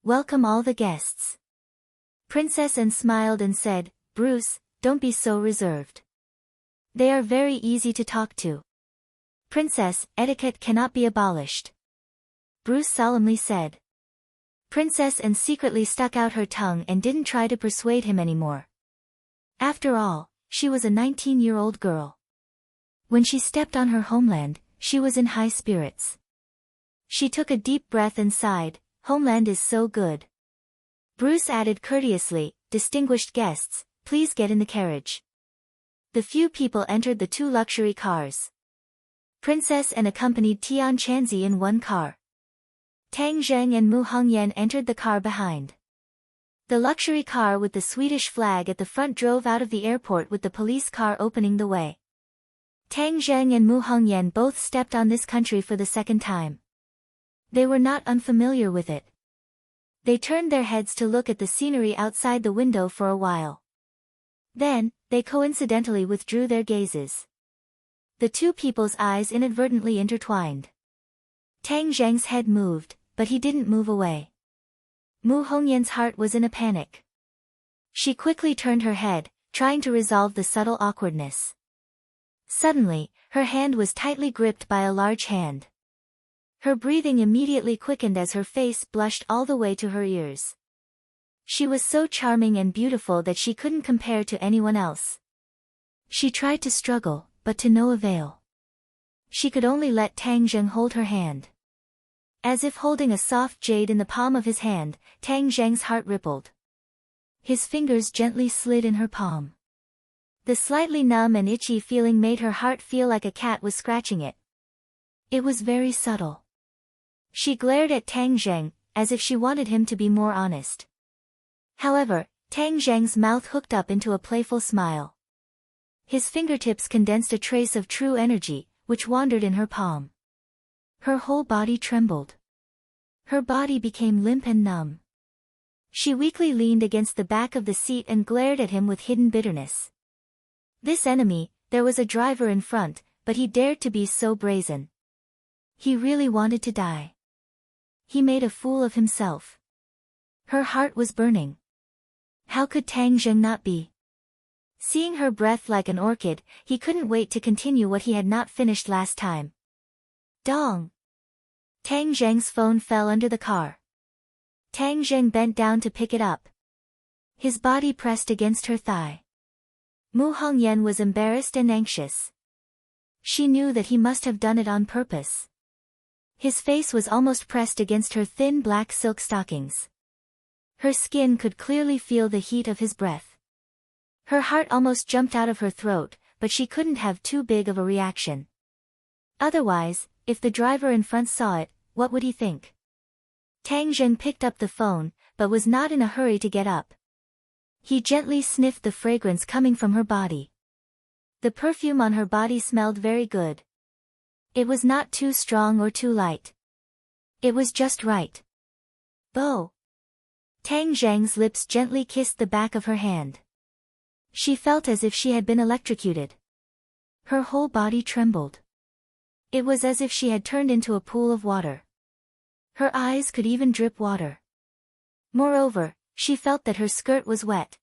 Welcome all the guests." Princess Anne smiled and said, "Bruce, don't be so reserved. They are very easy to talk to." "Princess, etiquette cannot be abolished," Bruce solemnly said. Princess Anne secretly stuck out her tongue and didn't try to persuade him anymore. After all, she was a 19-year-old girl. When she stepped on her homeland, she was in high spirits. She took a deep breath and sighed, "Homeland is so good." Bruce added courteously, "Distinguished guests, please get in the carriage." The few people entered the two luxury cars. Princess Anne accompanied Tian Chanzi in one car. Tang Zheng and Mu Hongyan entered the car behind. The luxury car with the Swedish flag at the front drove out of the airport with the police car opening the way. Tang Zheng and Mu Hongyan both stepped on this country for the second time. They were not unfamiliar with it. They turned their heads to look at the scenery outside the window for a while. Then, they coincidentally withdrew their gazes. The two people's eyes inadvertently intertwined. Tang Zheng's head moved, but he didn't move away. Mu Hongyan's heart was in a panic. She quickly turned her head, trying to resolve the subtle awkwardness. Suddenly, her hand was tightly gripped by a large hand. Her breathing immediately quickened as her face blushed all the way to her ears. She was so charming and beautiful that she couldn't compare to anyone else. She tried to struggle, but to no avail. She could only let Tang Zheng hold her hand. As if holding a soft jade in the palm of his hand, Tang Zheng's heart rippled. His fingers gently slid in her palm. The slightly numb and itchy feeling made her heart feel like a cat was scratching it. It was very subtle. She glared at Tang Zheng, as if she wanted him to be more honest. However, Tang Zheng's mouth hooked up into a playful smile. His fingertips condensed a trace of true energy, which wandered in her palm. Her whole body trembled. Her body became limp and numb. She weakly leaned against the back of the seat and glared at him with hidden bitterness. This enemy, there was a driver in front, but he dared to be so brazen. He really wanted to die. He made a fool of himself. Her heart was burning. How could Tang Zheng not be? Seeing her breath like an orchid, he couldn't wait to continue what he had not finished last time. Dong! Tang Zheng's phone fell under the car. Tang Zheng bent down to pick it up. His body pressed against her thigh. Mu Hongyan was embarrassed and anxious. She knew that he must have done it on purpose. His face was almost pressed against her thin black silk stockings. Her skin could clearly feel the heat of his breath. Her heart almost jumped out of her throat, but she couldn't have too big of a reaction. Otherwise, if the driver in front saw it, what would he think? Tang Zheng picked up the phone, but was not in a hurry to get up. He gently sniffed the fragrance coming from her body. The perfume on her body smelled very good. It was not too strong or too light. It was just right. Bo. Tang Zheng's lips gently kissed the back of her hand. She felt as if she had been electrocuted. Her whole body trembled. It was as if she had turned into a pool of water. Her eyes could even drip water. Moreover, she felt that her skirt was wet.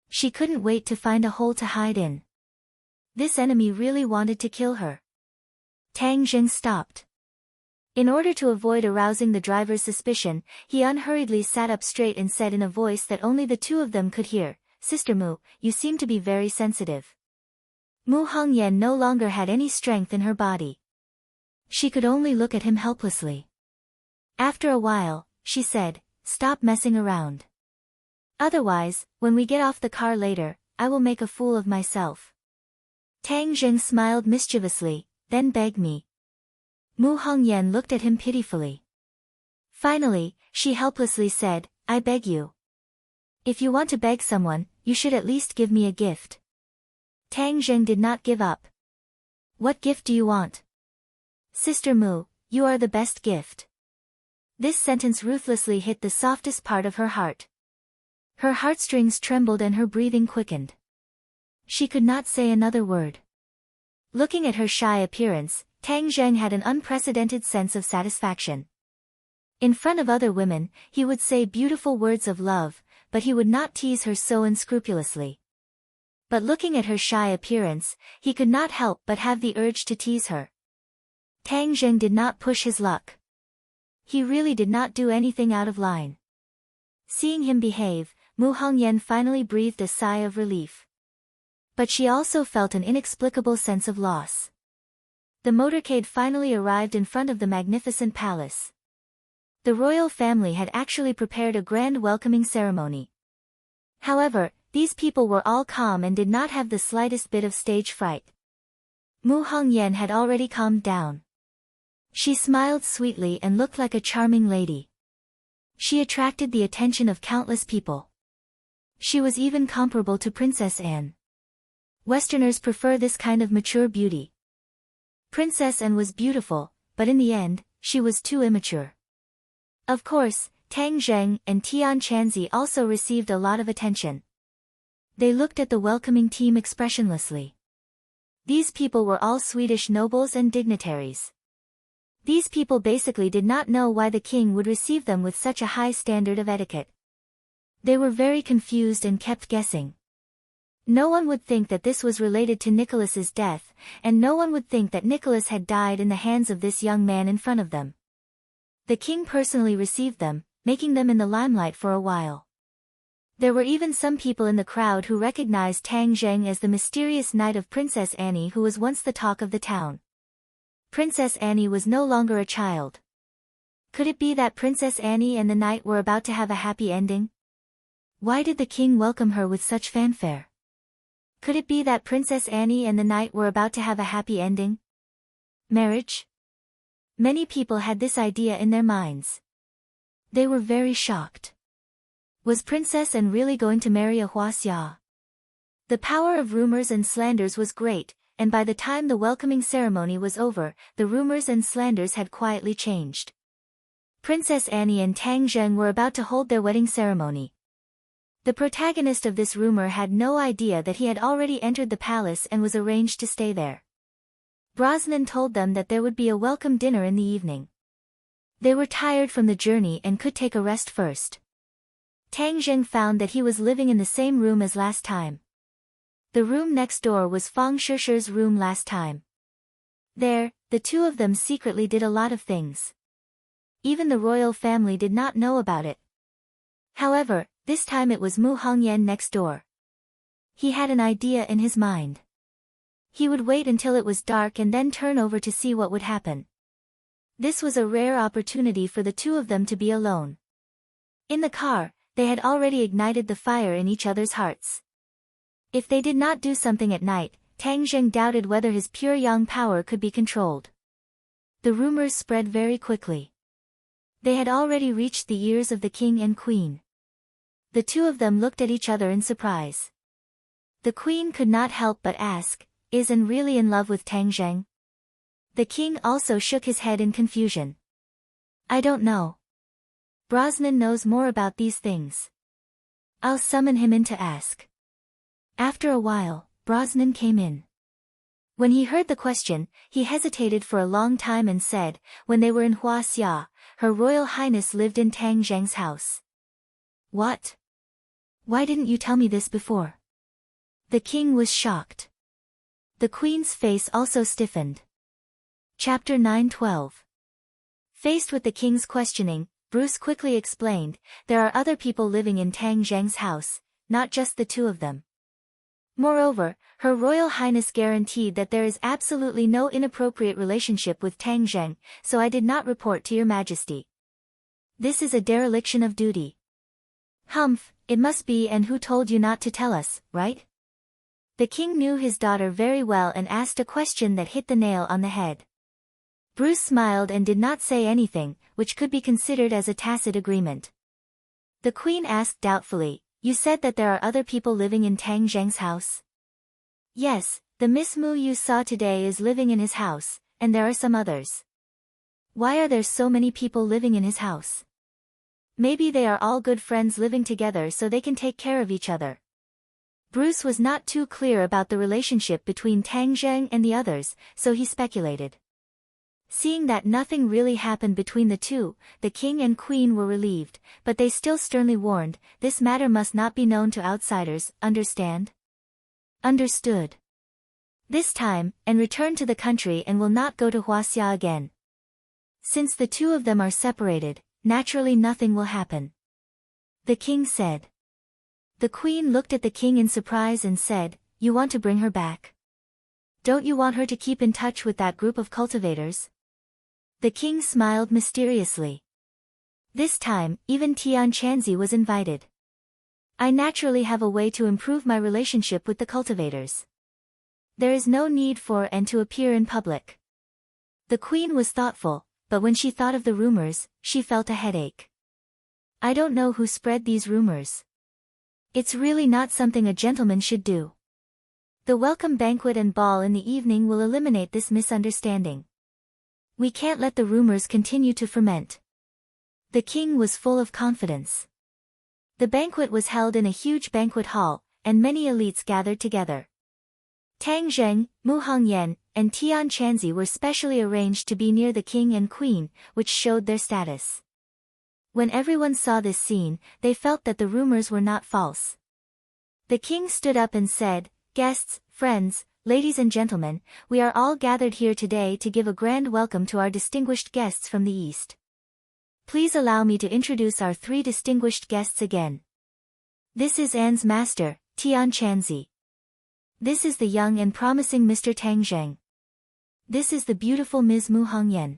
She couldn't wait to find a hole to hide in. This enemy really wanted to kill her. Tang Zheng stopped. In order to avoid arousing the driver's suspicion, he unhurriedly sat up straight and said in a voice that only the two of them could hear, "Sister Mu, you seem to be very sensitive." Mu Hongyan no longer had any strength in her body. She could only look at him helplessly. After a while, she said, "Stop messing around. Otherwise, when we get off the car later, I will make a fool of myself." Tang Zheng smiled mischievously, then begged me. Mu Hongyan looked at him pitifully. Finally, she helplessly said, "I beg you. If you want to beg someone, you should at least give me a gift." Tang Zheng did not give up. "What gift do you want?" "Sister Mu, you are the best gift." This sentence ruthlessly hit the softest part of her heart. Her heartstrings trembled and her breathing quickened. She could not say another word. Looking at her shy appearance, Tang Zheng had an unprecedented sense of satisfaction. In front of other women, he would say beautiful words of love, but he would not tease her so unscrupulously. But looking at her shy appearance, he could not help but have the urge to tease her. Tang Zheng did not push his luck. He really did not do anything out of line. Seeing him behave, Mu Hongyan finally breathed a sigh of relief. But she also felt an inexplicable sense of loss. The motorcade finally arrived in front of the magnificent palace. The royal family had actually prepared a grand welcoming ceremony. However, these people were all calm and did not have the slightest bit of stage fright. Mu Hongyan had already calmed down. She smiled sweetly and looked like a charming lady. She attracted the attention of countless people. She was even comparable to Princess Anne. Westerners prefer this kind of mature beauty. Princess Anne was beautiful, but in the end, she was too immature. Of course, Tang Zheng and Tian Chanzi also received a lot of attention. They looked at the welcoming team expressionlessly. These people were all Swedish nobles and dignitaries. These people basically did not know why the king would receive them with such a high standard of etiquette. They were very confused and kept guessing. No one would think that this was related to Nicholas's death, and no one would think that Nicholas had died in the hands of this young man in front of them. The king personally received them, making them in the limelight for a while. There were even some people in the crowd who recognized Tang Zheng as the mysterious knight of Princess Annie who was once the talk of the town. Princess Annie was no longer a child. Could it be that Princess Annie and the knight were about to have a happy ending? Why did the king welcome her with such fanfare? Could it be that Princess Annie and the knight were about to have a happy ending? Marriage? Many people had this idea in their minds. They were very shocked. Was Princess Anne really going to marry a Huaxia? The power of rumors and slanders was great, and by the time the welcoming ceremony was over, the rumors and slanders had quietly changed. Princess Annie and Tang Zheng were about to hold their wedding ceremony. The protagonist of this rumor had no idea that he had already entered the palace and was arranged to stay there. Brosnan told them that there would be a welcome dinner in the evening. They were tired from the journey and could take a rest first. Tang Zheng found that he was living in the same room as last time. The room next door was Fang Shishi's room last time. There, the two of them secretly did a lot of things. Even the royal family did not know about it. However, this time it was Mu Hongyan next door. He had an idea in his mind. He would wait until it was dark and then turn over to see what would happen. This was a rare opportunity for the two of them to be alone. In the car, they had already ignited the fire in each other's hearts. If they did not do something at night, Tang Zheng doubted whether his pure yang power could be controlled. The rumors spread very quickly. They had already reached the ears of the king and queen. The two of them looked at each other in surprise. The queen could not help but ask, "Is Anne really in love with Tang Zheng?" The king also shook his head in confusion. I don't know. Brosnan knows more about these things. I'll summon him in to ask. After a while, Brosnan came in. When he heard the question, he hesitated for a long time and said, when they were in Huaxia, Her Royal Highness lived in Tang Zheng's house. What? Why didn't you tell me this before? The king was shocked. The queen's face also stiffened. Chapter 9:12. Faced with the king's questioning, Bruce quickly explained, there are other people living in Tang Zheng's house, not just the two of them. Moreover, Her Royal Highness guaranteed that there is absolutely no inappropriate relationship with Tang Zheng, so I did not report to your majesty. This is a dereliction of duty. Humph, it must be, and who told you not to tell us, right? The king knew his daughter very well and asked a question that hit the nail on the head. Bruce smiled and did not say anything, which could be considered as a tacit agreement. The queen asked doubtfully, you said that there are other people living in Tang Zheng's house? Yes, the Miss Mu you saw today is living in his house, and there are some others. Why are there so many people living in his house? Maybe they are all good friends living together so they can take care of each other. Bruce was not too clear about the relationship between Tang Zheng and the others, so he speculated. Seeing that nothing really happened between the two, the king and queen were relieved, but they still sternly warned, this matter must not be known to outsiders, understand? Understood. This time, and return to the country and will not go to Huaxia again. Since the two of them are separated, naturally nothing will happen. The king said. The queen looked at the king in surprise and said, you want to bring her back? Don't you want her to keep in touch with that group of cultivators? The king smiled mysteriously. This time, even Tian Chanzi was invited. I naturally have a way to improve my relationship with the cultivators. There is no need for and to appear in public. The queen was thoughtful, but when she thought of the rumors, she felt a headache. I don't know who spread these rumors. It's really not something a gentleman should do. The welcome banquet and ball in the evening will eliminate this misunderstanding. We can't let the rumors continue to ferment. The king was full of confidence. The banquet was held in a huge banquet hall, and many elites gathered together. Tang Zheng, Mu Hongyan, and Tian Chanzi were specially arranged to be near the king and queen, which showed their status. When everyone saw this scene, they felt that the rumors were not false. The king stood up and said, guests, friends, ladies and gentlemen, we are all gathered here today to give a grand welcome to our distinguished guests from the East. Please allow me to introduce our three distinguished guests again. This is Anne's master, Tian Chanzi. This is the young and promising Mr. Tang Zheng. This is the beautiful Ms. Mu Hongyan.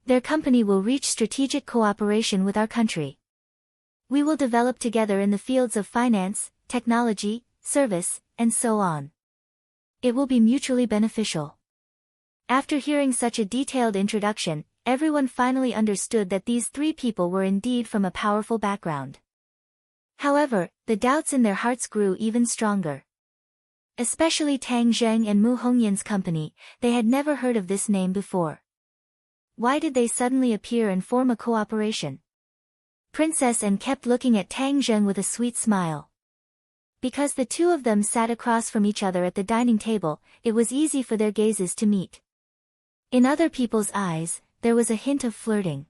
Their company will reach strategic cooperation with our country. We will develop together in the fields of finance, technology, service, and so on. It will be mutually beneficial. After hearing such a detailed introduction, everyone finally understood that these three people were indeed from a powerful background. However, the doubts in their hearts grew even stronger. Especially Tang Zheng and Mu Hongyan's company, they had never heard of this name before. Why did they suddenly appear and form a cooperation? Princess Anne kept looking at Tang Zheng with a sweet smile. Because the two of them sat across from each other at the dining table, it was easy for their gazes to meet. In other people's eyes, there was a hint of flirting.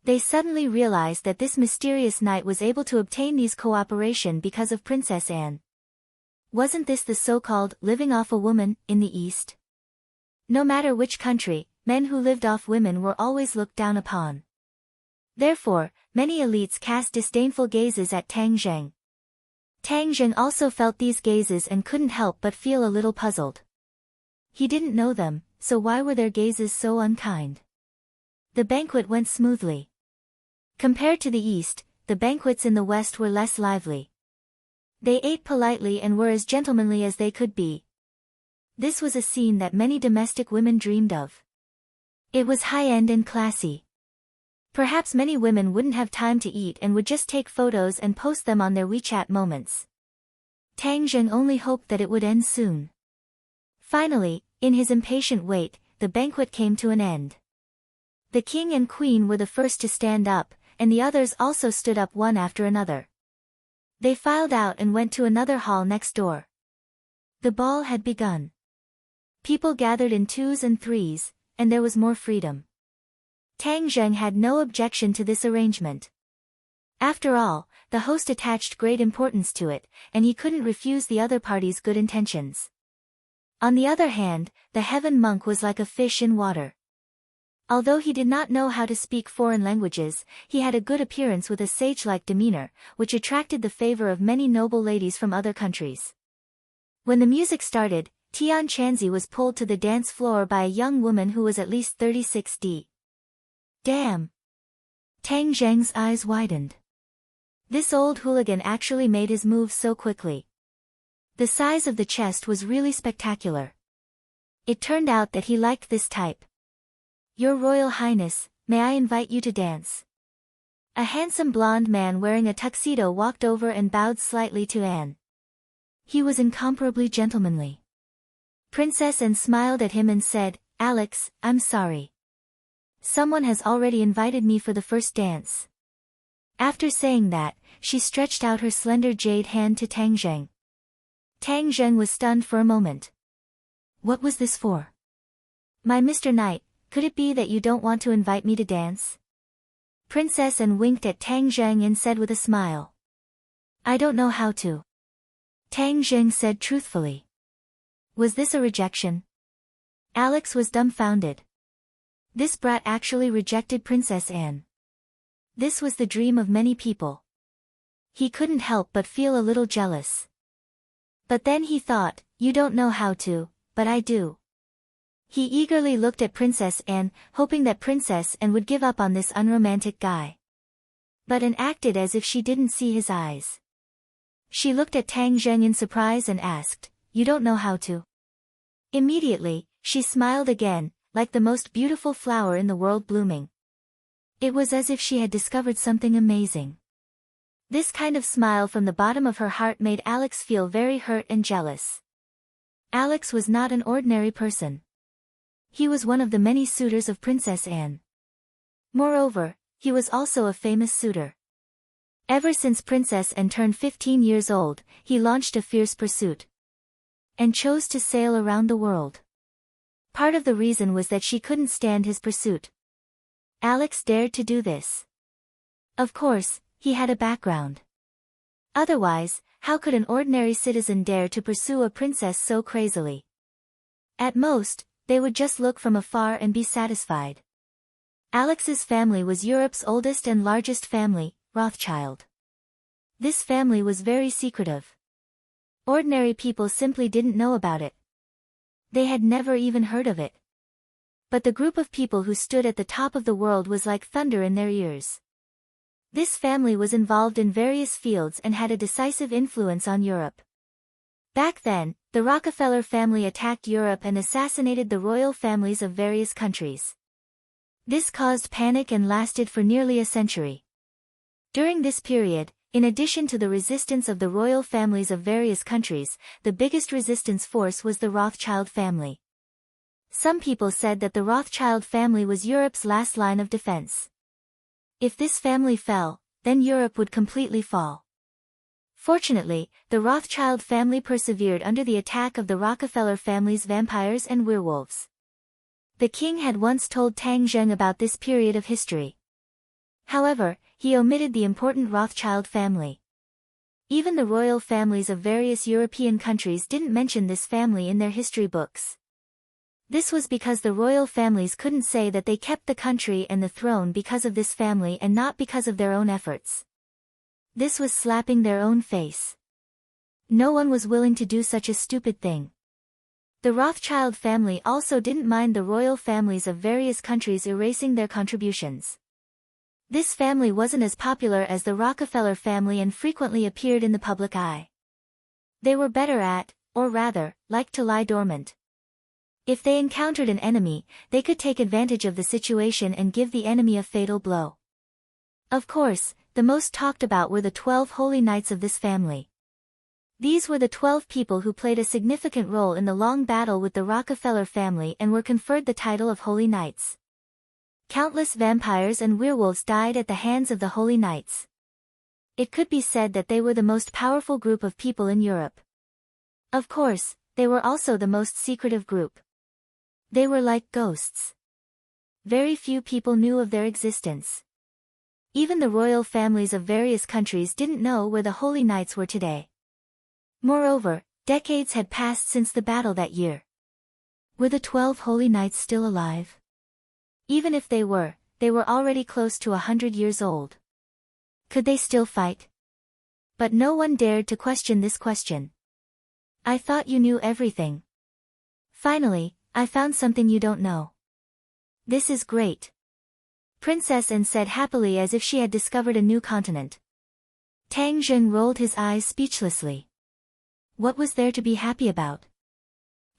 They suddenly realized that this mysterious knight was able to obtain these cooperation because of Princess Anne. Wasn't this the so-called living off a woman in the East? No matter which country, men who lived off women were always looked down upon. Therefore, many elites cast disdainful gazes at Tang Zheng. Tang Zheng also felt these gazes and couldn't help but feel a little puzzled. He didn't know them, so why were their gazes so unkind? The banquet went smoothly. Compared to the East, the banquets in the West were less lively. They ate politely and were as gentlemanly as they could be. This was a scene that many domestic women dreamed of. It was high-end and classy. Perhaps many women wouldn't have time to eat and would just take photos and post them on their WeChat moments. Tang Zheng only hoped that it would end soon. Finally, in his impatient wait, the banquet came to an end. The king and queen were the first to stand up, and the others also stood up one after another. They filed out and went to another hall next door. The ball had begun. People gathered in twos and threes, and there was more freedom. Tang Zheng had no objection to this arrangement. After all, the host attached great importance to it, and he couldn't refuse the other party's good intentions. On the other hand, the heaven monk was like a fish in water. Although he did not know how to speak foreign languages, he had a good appearance with a sage-like demeanor, which attracted the favor of many noble ladies from other countries. When the music started, Tian Chanzi was pulled to the dance floor by a young woman who was at least 36D. Damn! Tang Zheng's eyes widened. This old hooligan actually made his moves so quickly. The size of the chest was really spectacular. It turned out that he liked this type. Your Royal Highness, may I invite you to dance? A handsome blonde man wearing a tuxedo walked over and bowed slightly to Anne. He was incomparably gentlemanly. Princess Anne smiled at him and said, Alex, I'm sorry. Someone has already invited me for the first dance. After saying that, she stretched out her slender jade hand to Tang Zheng. Tang Zheng was stunned for a moment. What was this for? My Mr. Knight, could it be that you don't want to invite me to dance? Princess Anne winked at Tang Zheng and said with a smile. I don't know how to. Tang Zheng said truthfully. Was this a rejection? Alex was dumbfounded. This brat actually rejected Princess Anne. This was the dream of many people. He couldn't help but feel a little jealous. But then he thought, you don't know how to, but I do. He eagerly looked at Princess Anne, hoping that Princess Anne would give up on this unromantic guy. But Anne acted as if she didn't see his eyes. She looked at Tang Zheng in surprise and asked, you don't know how to? Immediately, she smiled again, like the most beautiful flower in the world blooming. It was as if she had discovered something amazing. This kind of smile from the bottom of her heart made Alex feel very hurt and jealous. Alex was not an ordinary person. He was one of the many suitors of Princess Anne. Moreover, he was also a famous suitor. Ever since Princess Anne turned 15 years old, he launched a fierce pursuit. And chose to sail around the world. Part of the reason was that she couldn't stand his pursuit. Alex dared to do this. Of course, he had a background. Otherwise, how could an ordinary citizen dare to pursue a princess so crazily? At most, they would just look from afar and be satisfied. Alex's family was Europe's oldest and largest family, Rothschild. This family was very secretive. Ordinary people simply didn't know about it. They had never even heard of it. But the group of people who stood at the top of the world was like thunder in their ears. This family was involved in various fields and had a decisive influence on Europe. Back then, the Rockefeller family attacked Europe and assassinated the royal families of various countries. This caused panic and lasted for nearly a century. During this period, in addition to the resistance of the royal families of various countries, the biggest resistance force was the Rothschild family. Some people said that the Rothschild family was Europe's last line of defense. If this family fell, then Europe would completely fall. Fortunately, the Rothschild family persevered under the attack of the Rockefeller family's vampires and werewolves. The king had once told Tang Zheng about this period of history. However, he omitted the important Rothschild family. Even the royal families of various European countries didn't mention this family in their history books. This was because the royal families couldn't say that they kept the country and the throne because of this family and not because of their own efforts. This was slapping their own face. No one was willing to do such a stupid thing. The Rothschild family also didn't mind the royal families of various countries erasing their contributions. This family wasn't as popular as the Rockefeller family and frequently appeared in the public eye. They were better at, or rather, liked to lie dormant. If they encountered an enemy, they could take advantage of the situation and give the enemy a fatal blow. Of course, the most talked about were the 12 holy knights of this family. These were the 12 people who played a significant role in the long battle with the Rockefeller family and were conferred the title of Holy Knights. Countless vampires and werewolves died at the hands of the Holy Knights. It could be said that they were the most powerful group of people in Europe. Of course, they were also the most secretive group. They were like ghosts. Very few people knew of their existence. Even the royal families of various countries didn't know where the Holy Knights were today. Moreover, decades had passed since the battle that year. Were the 12 Holy Knights still alive? Even if they were already close to 100 years old. Could they still fight? But no one dared to question this question. I thought you knew everything. Finally, I found something you don't know. This is great. Princess Anne said happily as if she had discovered a new continent. Tang Zheng rolled his eyes speechlessly. What was there to be happy about?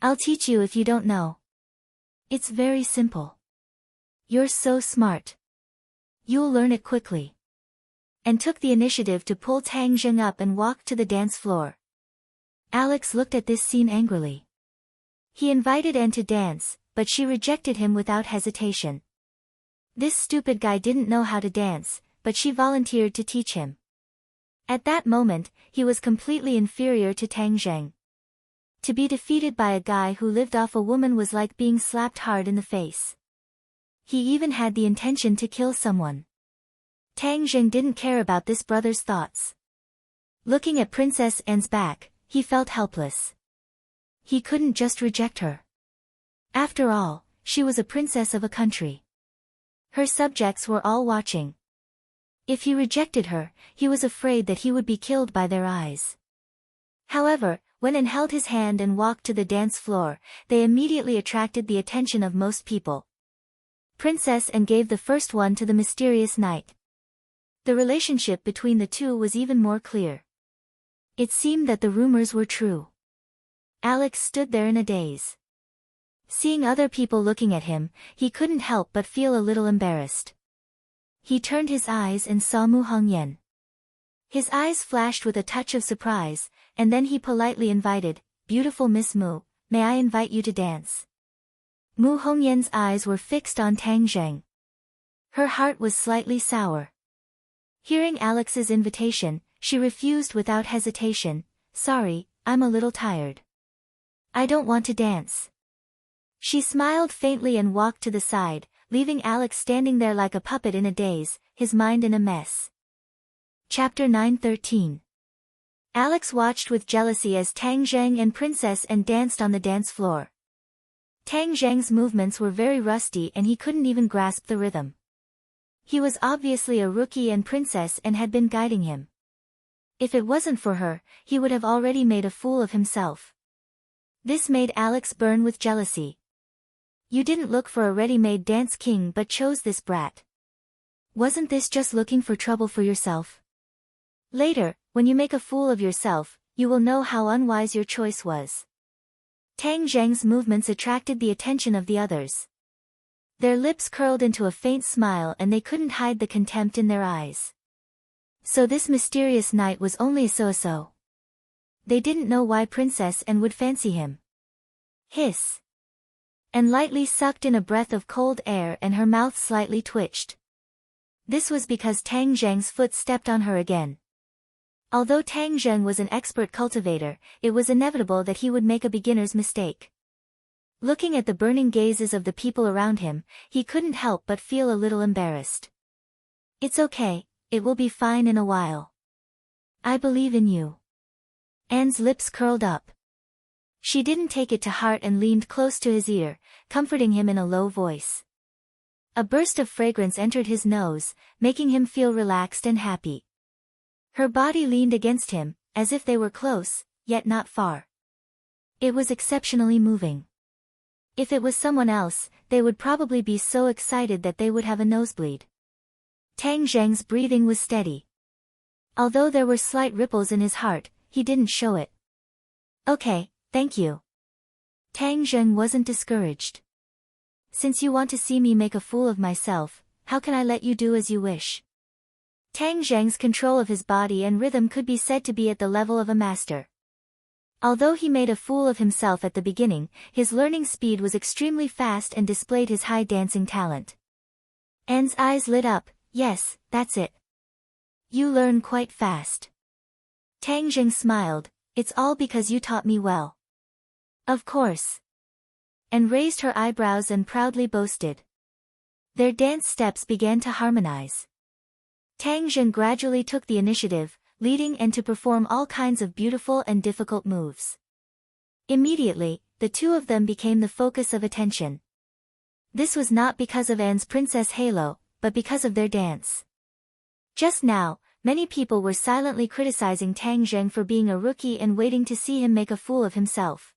I'll teach you if you don't know. It's very simple. You're so smart. You'll learn it quickly. And took the initiative to pull Tang Zheng up and walk to the dance floor. Alex looked at this scene angrily. He invited Anne to dance, but she rejected him without hesitation. This stupid guy didn't know how to dance, but she volunteered to teach him. At that moment, he was completely inferior to Tang Zheng. To be defeated by a guy who lived off a woman was like being slapped hard in the face. He even had the intention to kill someone. Tang Zheng didn't care about this brother's thoughts. Looking at Princess Anne's back, he felt helpless. He couldn't just reject her. After all, she was a princess of a country. Her subjects were all watching. If he rejected her, he was afraid that he would be killed by their eyes. However, when Anne held his hand and walked to the dance floor, they immediately attracted the attention of most people. Princess Anne gave the first one to the mysterious knight. The relationship between the two was even more clear. It seemed that the rumors were true. Alex stood there in a daze. Seeing other people looking at him, he couldn't help but feel a little embarrassed. He turned his eyes and saw Mu Hongyan. His eyes flashed with a touch of surprise, and then he politely invited, "Beautiful Miss Mu, may I invite you to dance?" Mu Hongyan's eyes were fixed on Tang Zheng. Her heart was slightly sour. Hearing Alex's invitation, she refused without hesitation. "Sorry, I'm a little tired. I don't want to dance." She smiled faintly and walked to the side, leaving Alex standing there like a puppet in a daze, his mind in a mess. Chapter 9:13. Alex watched with jealousy as Tang Zheng and Princess Anne danced on the dance floor. Tang Zheng's movements were very rusty and he couldn't even grasp the rhythm. He was obviously a rookie and Princess Anne had been guiding him. If it wasn't for her, he would have already made a fool of himself. This made Alex burn with jealousy. You didn't look for a ready-made dance king but chose this brat. Wasn't this just looking for trouble for yourself? Later, when you make a fool of yourself, you will know how unwise your choice was. Tang Zheng's movements attracted the attention of the others. Their lips curled into a faint smile and they couldn't hide the contempt in their eyes. So this mysterious knight was only a so-so. They didn't know why Princess Anne would fancy him. Hiss. And lightly sucked in a breath of cold air and her mouth slightly twitched. This was because Tang Zheng's foot stepped on her again. Although Tang Zheng was an expert cultivator, it was inevitable that he would make a beginner's mistake. Looking at the burning gazes of the people around him, he couldn't help but feel a little embarrassed. "It's okay, it will be fine in a while. I believe in you." Anne's lips curled up. She didn't take it to heart and leaned close to his ear, comforting him in a low voice. A burst of fragrance entered his nose, making him feel relaxed and happy. Her body leaned against him, as if they were close, yet not far. It was exceptionally moving. If it was someone else, they would probably be so excited that they would have a nosebleed. Tang Zheng's breathing was steady. Although there were slight ripples in his heart, he didn't show it. "Okay, thank you." Tang Zheng wasn't discouraged. "Since you want to see me make a fool of myself, how can I let you do as you wish?" Tang Zheng's control of his body and rhythm could be said to be at the level of a master. Although he made a fool of himself at the beginning, his learning speed was extremely fast and displayed his high dancing talent. Anne's eyes lit up. Yes, that's it. You learn quite fast. Tang Jing smiled. It's all because you taught me well. Of course. Anne raised her eyebrows and proudly boasted. Their dance steps began to harmonize. Tang Jing gradually took the initiative, leading Anne to perform all kinds of beautiful and difficult moves. Immediately, the two of them became the focus of attention. This was not because of Anne's princess halo, but because of their dance. Just now, many people were silently criticizing Tang Jing for being a rookie and waiting to see him make a fool of himself.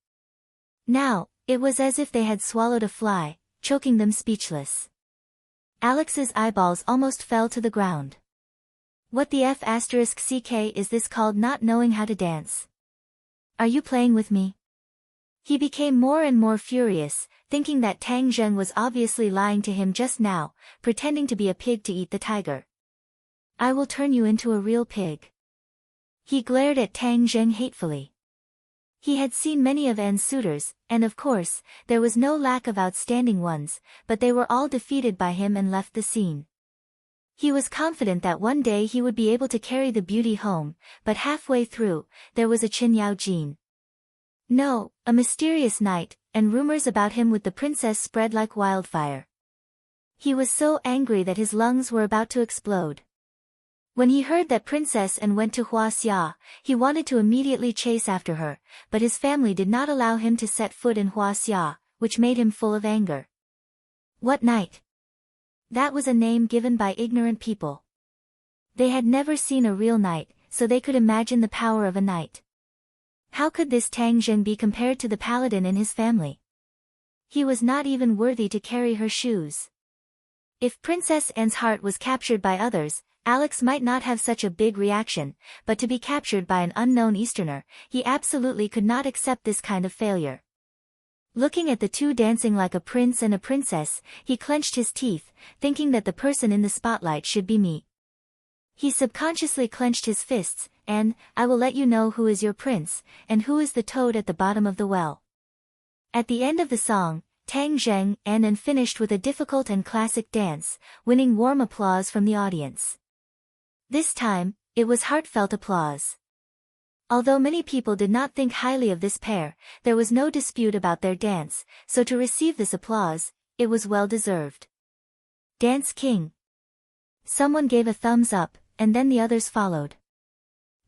Now, it was as if they had swallowed a fly, choking them speechless. Alex's eyeballs almost fell to the ground. What the F***ck is this called not knowing how to dance? Are you playing with me? He became more and more furious, thinking that Tang Jing was obviously lying to him just now, pretending to be a pig to eat the tiger. I will turn you into a real pig. He glared at Tang Jing hatefully. He had seen many of Anne's suitors, and of course, there was no lack of outstanding ones, but they were all defeated by him and left the scene. He was confident that one day he would be able to carry the beauty home, but halfway through, there was a Chen Yao Jin. No, a mysterious night, and rumors about him with the princess spread like wildfire. He was so angry that his lungs were about to explode. When he heard that Princess Anne went to Huaxia, he wanted to immediately chase after her, but his family did not allow him to set foot in Huaxia, which made him full of anger. What night? That was a name given by ignorant people. They had never seen a real knight, so they could imagine the power of a knight. How could this Tang Jing be compared to the paladin in his family? He was not even worthy to carry her shoes. If Princess Anne's heart was captured by others, Alex might not have such a big reaction, but to be captured by an unknown Easterner, he absolutely could not accept this kind of failure. Looking at the two dancing like a prince and a princess, he clenched his teeth, thinking that the person in the spotlight should be me. He subconsciously clenched his fists, and, I will let you know who is your prince, and who is the toad at the bottom of the well. At the end of the song, Tang Jing and finished with a difficult and classic dance, winning warm applause from the audience. This time, it was heartfelt applause. Although many people did not think highly of this pair, there was no dispute about their dance, so to receive this applause, it was well deserved. Dance King. Someone gave a thumbs up, and then the others followed.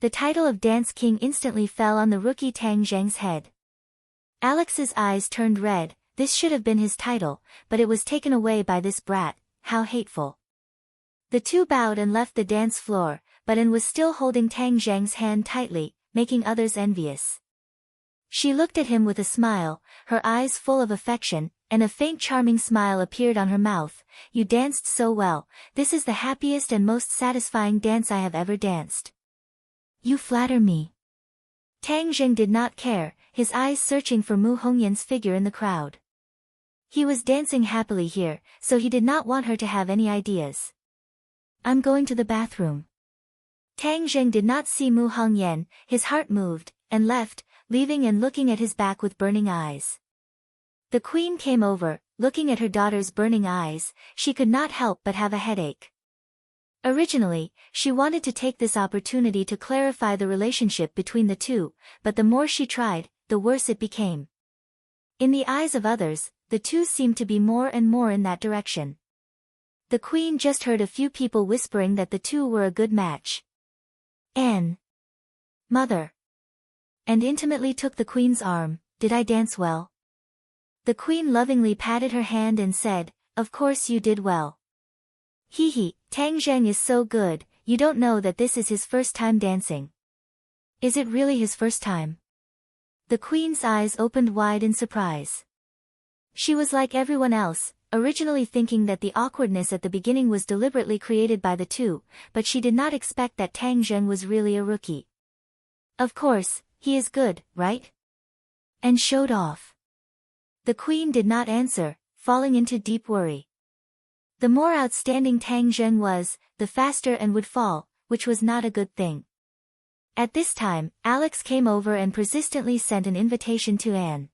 The title of Dance King instantly fell on the rookie Tang Jing's head. Alex's eyes turned red. This should have been his title, but it was taken away by this brat. How hateful. The two bowed and left the dance floor, but Anne was still holding Tang Jing's hand tightly, making others envious. She looked at him with a smile, her eyes full of affection, and a faint charming smile appeared on her mouth. You danced so well, this is the happiest and most satisfying dance I have ever danced. You flatter me. Tang Jing did not care, his eyes searching for Mu Hongyan's figure in the crowd. He was dancing happily here, so he did not want her to have any ideas. I'm going to the bathroom. Tang Jing did not see Mu Hongyan, his heart moved, and left, leaving and looking at his back with burning eyes. The queen came over, looking at her daughter's burning eyes, she could not help but have a headache. Originally, she wanted to take this opportunity to clarify the relationship between the two, but the more she tried, the worse it became. In the eyes of others, the two seemed to be more and more in that direction. The queen just heard a few people whispering that the two were a good match. Anne. Mother. And intimately took the queen's arm. Did I dance well? The queen lovingly patted her hand and said, of course you did well. Hee hee, Tang Jing is so good, you don't know that this is his first time dancing. Is it really his first time? The queen's eyes opened wide in surprise. She was like everyone else, originally thinking that the awkwardness at the beginning was deliberately created by the two, but she did not expect that Tang Jing was really a rookie. Of course, he is good, right? And showed off. The queen did not answer, falling into deep worry. The more outstanding Tang Jing was, the faster Anne would fall, which was not a good thing. At this time, Alex came over and persistently sent an invitation to Anne.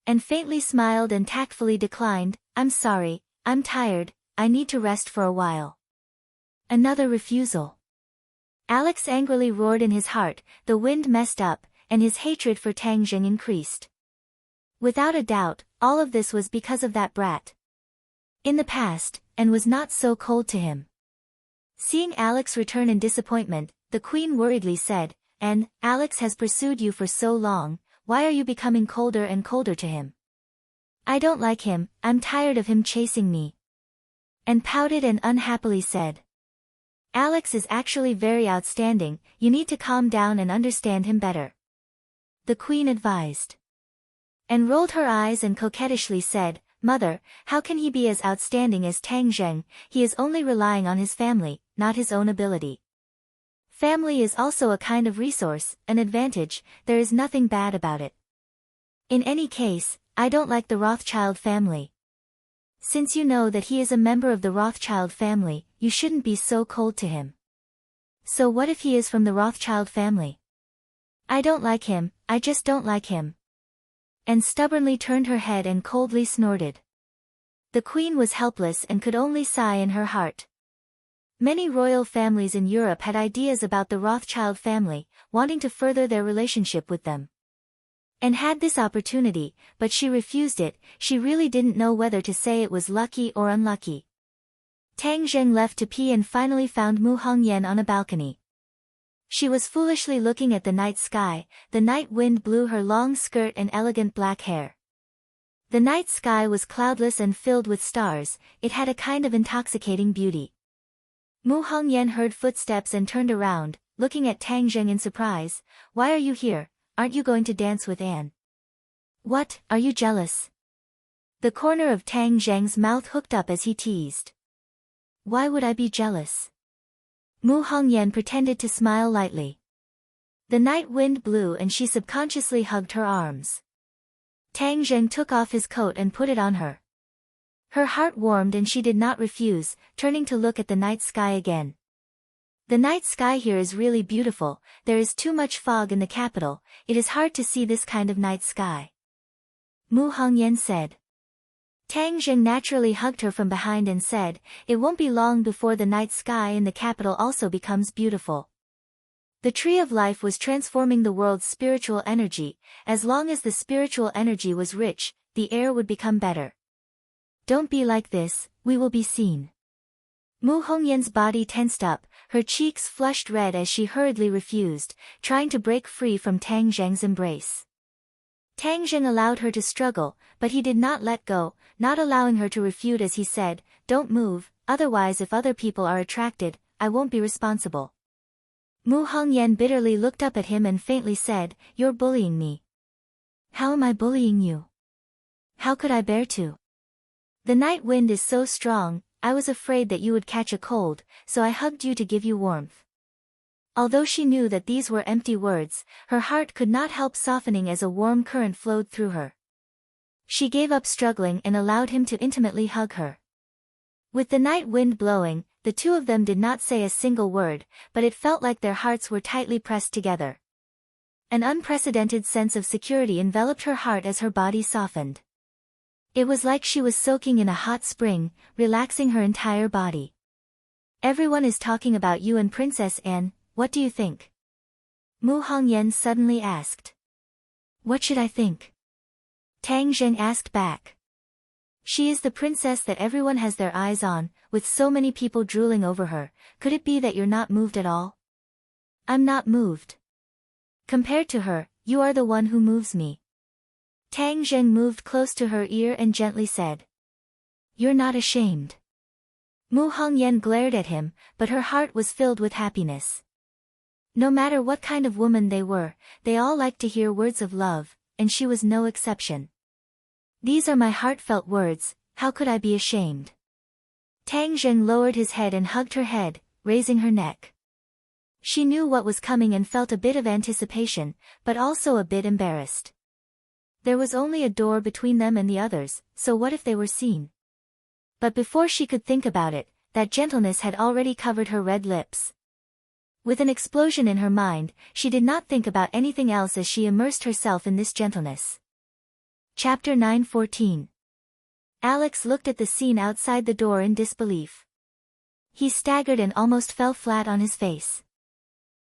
Anne faintly smiled and tactfully declined, "I'm sorry, I'm tired, I need to rest for a while." Another refusal. Alex angrily roared in his heart, the wind messed up, and his hatred for Tang Jing increased. Without a doubt, all of this was because of that brat. In the past, Anne was not so cold to him. Seeing Alex return in disappointment, the queen worriedly said, "Anne, Alex has pursued you for so long, why are you becoming colder and colder to him?" "I don't like him, I'm tired of him chasing me." Anne pouted and unhappily said, "Alex is actually very outstanding, you need to calm down and understand him better," the queen advised. Anne rolled her eyes and coquettishly said, "Mother, how can he be as outstanding as Tang Zheng? He is only relying on his family, not his own ability. Family is also a kind of resource, an advantage, there is nothing bad about it. In any case, I don't like the Rothschild family. Since you know that he is a member of the Rothschild family, you shouldn't be so cold to him." "So what if he is from the Rothschild family?" "I don't like him, I just don't like him." And stubbornly turned her head and coldly snorted. The queen was helpless and could only sigh in her heart. Many royal families in Europe had ideas about the Rothschild family, wanting to further their relationship with them. And had this opportunity, but she refused it, she really didn't know whether to say it was lucky or unlucky. Tang Zheng left to pee and finally found Mu Hongyan on a balcony. She was foolishly looking at the night sky, the night wind blew her long skirt and elegant black hair. The night sky was cloudless and filled with stars, it had a kind of intoxicating beauty. Mu Hongyan heard footsteps and turned around, looking at Tang Zheng in surprise. "Why are you here? Aren't you going to dance with Anne?" "What, are you jealous?" The corner of Tang Zheng's mouth hooked up as he teased. "Why would I be jealous?" Mu Hongyan pretended to smile lightly. The night wind blew and she subconsciously hugged her arms. Tang Zheng took off his coat and put it on her. Her heart warmed and she did not refuse, turning to look at the night sky again. "The night sky here is really beautiful, there is too much fog in the capital, it is hard to see this kind of night sky," Mu Hongyan said. Tang Zheng naturally hugged her from behind and said, "It won't be long before the night sky in the capital also becomes beautiful." The tree of life was transforming the world's spiritual energy, as long as the spiritual energy was rich, the air would become better. "Don't be like this, we will be seen." Mu Hongyan's body tensed up, her cheeks flushed red as she hurriedly refused, trying to break free from Tang Zheng's embrace. Tang Zheng allowed her to struggle, but he did not let go, not allowing her to refute as he said, "Don't move, otherwise if other people are attracted, I won't be responsible." Mu Hongyan bitterly looked up at him and faintly said, "You're bullying me." "How am I bullying you? How could I bear to? The night wind is so strong, I was afraid that you would catch a cold, so I hugged you to give you warmth." Although she knew that these were empty words, her heart could not help softening as a warm current flowed through her. She gave up struggling and allowed him to intimately hug her. With the night wind blowing, the two of them did not say a single word, but it felt like their hearts were tightly pressed together. An unprecedented sense of security enveloped her heart as her body softened. It was like she was soaking in a hot spring, relaxing her entire body. "Everyone is talking about you and Princess Anne, what do you think?" Mu Hongyan suddenly asked. "What should I think?" Tang Zheng asked back. "She is the princess that everyone has their eyes on, with so many people drooling over her, could it be that you're not moved at all?" "I'm not moved. Compared to her, you are the one who moves me." Tang Zheng moved close to her ear and gently said, "You're not ashamed." Mu Hongyan glared at him, but her heart was filled with happiness. No matter what kind of woman they were, they all liked to hear words of love, and she was no exception. "These are my heartfelt words, how could I be ashamed?" Tang Zheng lowered his head and hugged her head, raising her neck. She knew what was coming and felt a bit of anticipation, but also a bit embarrassed. There was only a door between them and the others, so what if they were seen? But before she could think about it, that gentleness had already covered her red lips. With an explosion in her mind, she did not think about anything else as she immersed herself in this gentleness. Chapter 9:14. Alex looked at the scene outside the door in disbelief. He staggered and almost fell flat on his face.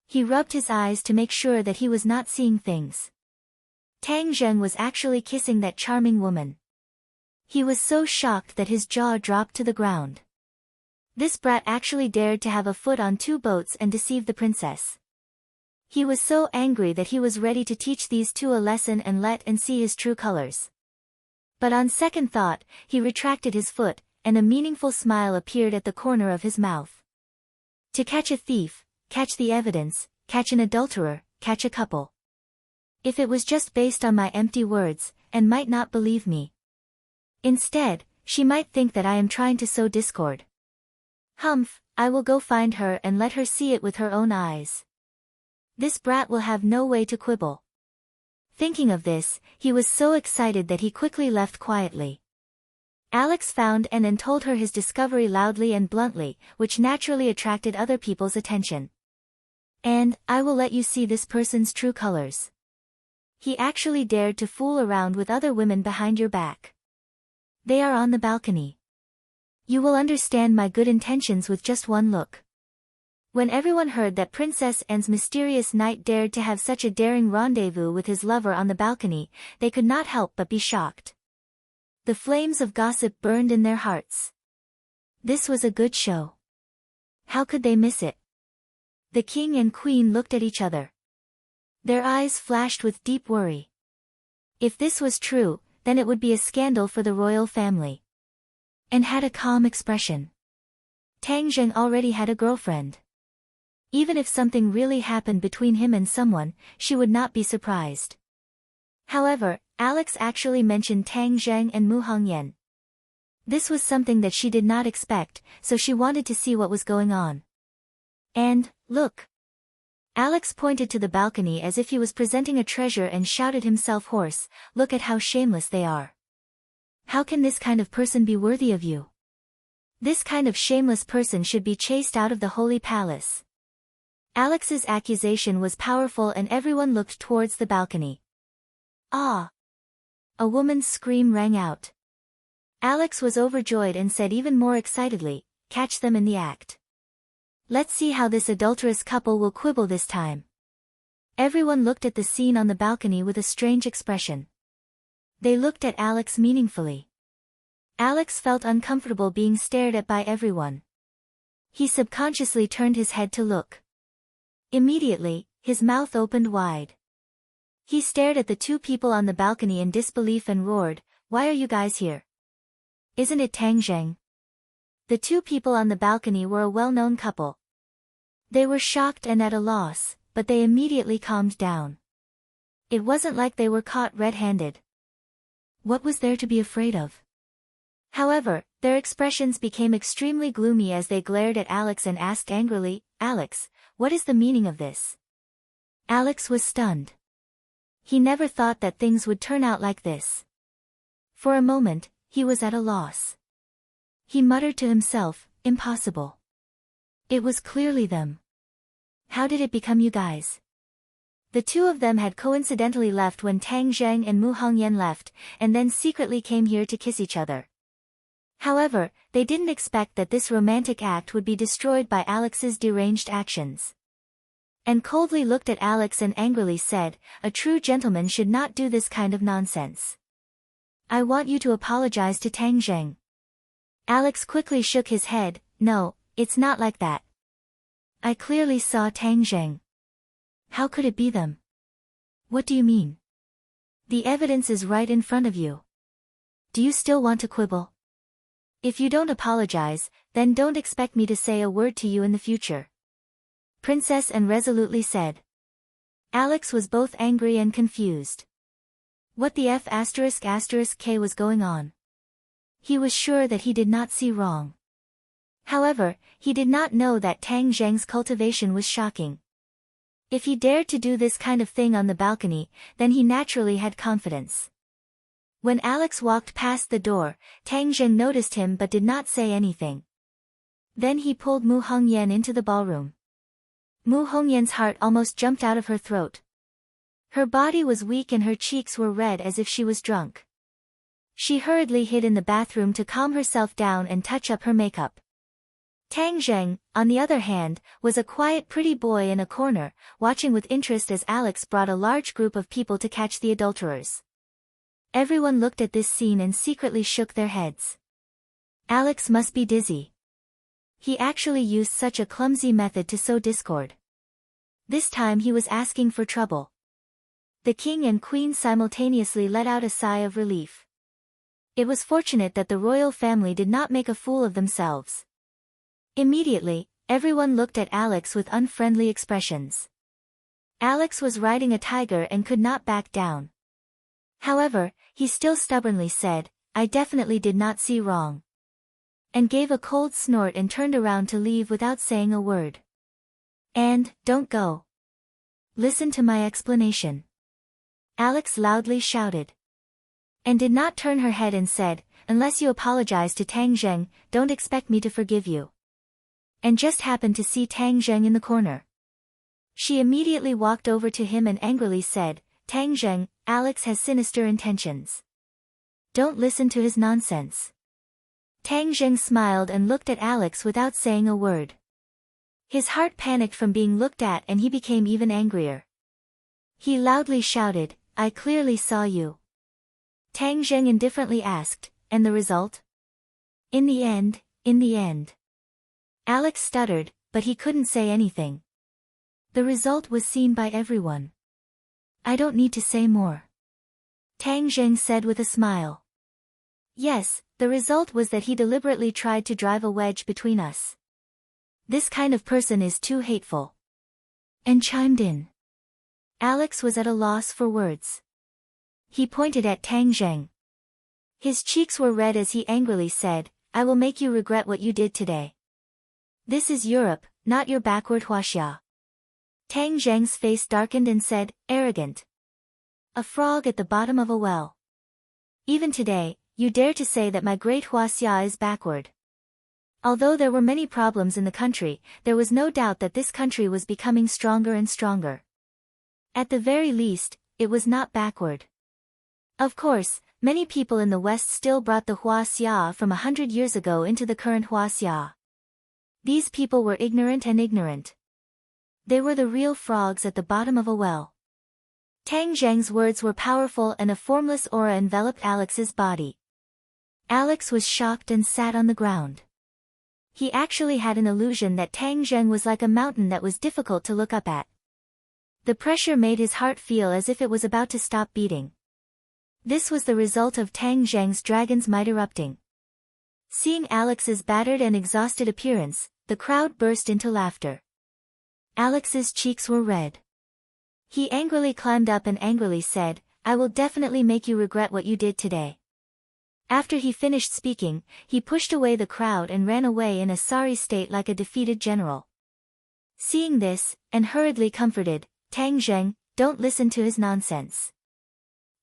He rubbed his eyes to make sure that he was not seeing things. Tang Zheng was actually kissing that charming woman. He was so shocked that his jaw dropped to the ground. This brat actually dared to have a foot on 2 boats and deceive the princess. He was so angry that he was ready to teach these two a lesson and let and see his true colors. But on second thought, he retracted his foot, and a meaningful smile appeared at the corner of his mouth. To catch a thief, catch the evidence, catch an adulterer, catch a couple. If it was just based on my empty words, and might not believe me. Instead, she might think that I am trying to sow discord. Humph, I will go find her and let her see it with her own eyes. This brat will have no way to quibble. Thinking of this, he was so excited that he quickly left quietly. Alex found and told her his discovery loudly and bluntly, which naturally attracted other people's attention. And, I will let you see this person's true colors. He actually dared to fool around with other women behind your back. They are on the balcony. You will understand my good intentions with just one look. When everyone heard that Princess Anne's mysterious knight dared to have such a daring rendezvous with his lover on the balcony, they could not help but be shocked. The flames of gossip burned in their hearts. This was a good show. How could they miss it? The king and queen looked at each other. Their eyes flashed with deep worry. If this was true, then it would be a scandal for the royal family. Anne had a calm expression. Tang Zheng already had a girlfriend. Even if something really happened between him and someone, she would not be surprised. However, Alex actually mentioned Tang Zheng and Mu Hongyan. This was something that she did not expect, so she wanted to see what was going on. And, look! Alex pointed to the balcony as if he was presenting a treasure and shouted himself hoarse, look at how shameless they are. How can this kind of person be worthy of you? This kind of shameless person should be chased out of the holy palace. Alex's accusation was powerful and everyone looked towards the balcony. Ah! A woman's scream rang out. Alex was overjoyed and said even more excitedly, catch them in the act. Let's see how this adulterous couple will quibble this time. Everyone looked at the scene on the balcony with a strange expression. They looked at Alex meaningfully. Alex felt uncomfortable being stared at by everyone. He subconsciously turned his head to look. Immediately, his mouth opened wide. He stared at the two people on the balcony in disbelief and roared, why are you guys here? Isn't it Tang Zheng? The two people on the balcony were a well-known couple. They were shocked and at a loss, but they immediately calmed down. It wasn't like they were caught red-handed. What was there to be afraid of? However, their expressions became extremely gloomy as they glared at Alex and asked angrily, Alex, what is the meaning of this? Alex was stunned. He never thought that things would turn out like this. For a moment, he was at a loss. He muttered to himself, impossible. It was clearly them. How did it become you guys? The two of them had coincidentally left when Tang Zheng and Mu Hongyan left, and then secretly came here to kiss each other. However, they didn't expect that this romantic act would be destroyed by Alex's deranged actions. And coldly looked at Alex and angrily said, a true gentleman should not do this kind of nonsense. I want you to apologize to Tang Zheng. Alex quickly shook his head, no, it's not like that. I clearly saw Tang Zheng. How could it be them? What do you mean? The evidence is right in front of you. Do you still want to quibble? If you don't apologize, then don't expect me to say a word to you in the future. Princess Anne resolutely said. Alex was both angry and confused. What the F***K was going on? He was sure that he did not see wrong. However, he did not know that Tang Zheng's cultivation was shocking. If he dared to do this kind of thing on the balcony, then he naturally had confidence. When Alex walked past the door, Tang Zheng noticed him but did not say anything. Then he pulled Mu Hongyan into the ballroom. Mu Hongyan's heart almost jumped out of her throat. Her body was weak and her cheeks were red as if she was drunk. She hurriedly hid in the bathroom to calm herself down and touch up her makeup. Tang Zheng, on the other hand, was a quiet pretty boy in a corner, watching with interest as Alex brought a large group of people to catch the adulterers. Everyone looked at this scene and secretly shook their heads. Alex must be dizzy. He actually used such a clumsy method to sow discord. This time he was asking for trouble. The king and queen simultaneously let out a sigh of relief. It was fortunate that the royal family did not make a fool of themselves. Immediately, everyone looked at Alex with unfriendly expressions. Alex was riding a tiger and could not back down. However, he still stubbornly said, "I definitely did not see wrong," and gave a cold snort and turned around to leave without saying a word. "And, don't go. Listen to my explanation," Alex loudly shouted. And did not turn her head and said, "Unless you apologize to Tang Zheng, don't expect me to forgive you." And just happened to see Tang Zheng in the corner. She immediately walked over to him and angrily said, "Tang Zheng, Alex has sinister intentions. Don't listen to his nonsense." Tang Zheng smiled and looked at Alex without saying a word. His heart panicked from being looked at and he became even angrier. He loudly shouted, "I clearly saw you." Tang Zheng indifferently asked, "And the result?" In the end. Alex stuttered, but he couldn't say anything. The result was seen by everyone. "I don't need to say more," Tang Zheng said with a smile. "Yes, the result was that he deliberately tried to drive a wedge between us. This kind of person is too hateful." And chimed in. Alex was at a loss for words. He pointed at Tang Zheng. His cheeks were red as he angrily said, "I will make you regret what you did today. This is Europe, not your backward Huaxia." Tang Zheng's face darkened and said, "Arrogant. A frog at the bottom of a well. Even today, you dare to say that my great Huaxia is backward." Although there were many problems in the country, there was no doubt that this country was becoming stronger and stronger. At the very least, it was not backward. Of course, many people in the West still brought the Huaxia from 100 years ago into the current Huaxia. These people were ignorant. They were the real frogs at the bottom of a well. Tang Zheng's words were powerful and a formless aura enveloped Alex's body. Alex was shocked and sat on the ground. He actually had an illusion that Tang Zheng was like a mountain that was difficult to look up at. The pressure made his heart feel as if it was about to stop beating. This was the result of Tang Zheng's dragon's might erupting. Seeing Alex's battered and exhausted appearance, the crowd burst into laughter. Alex's cheeks were red. He angrily climbed up and angrily said, "I will definitely make you regret what you did today." After he finished speaking, he pushed away the crowd and ran away in a sorry state like a defeated general. Seeing this, and hurriedly comforted, "Tang Zheng, don't listen to his nonsense.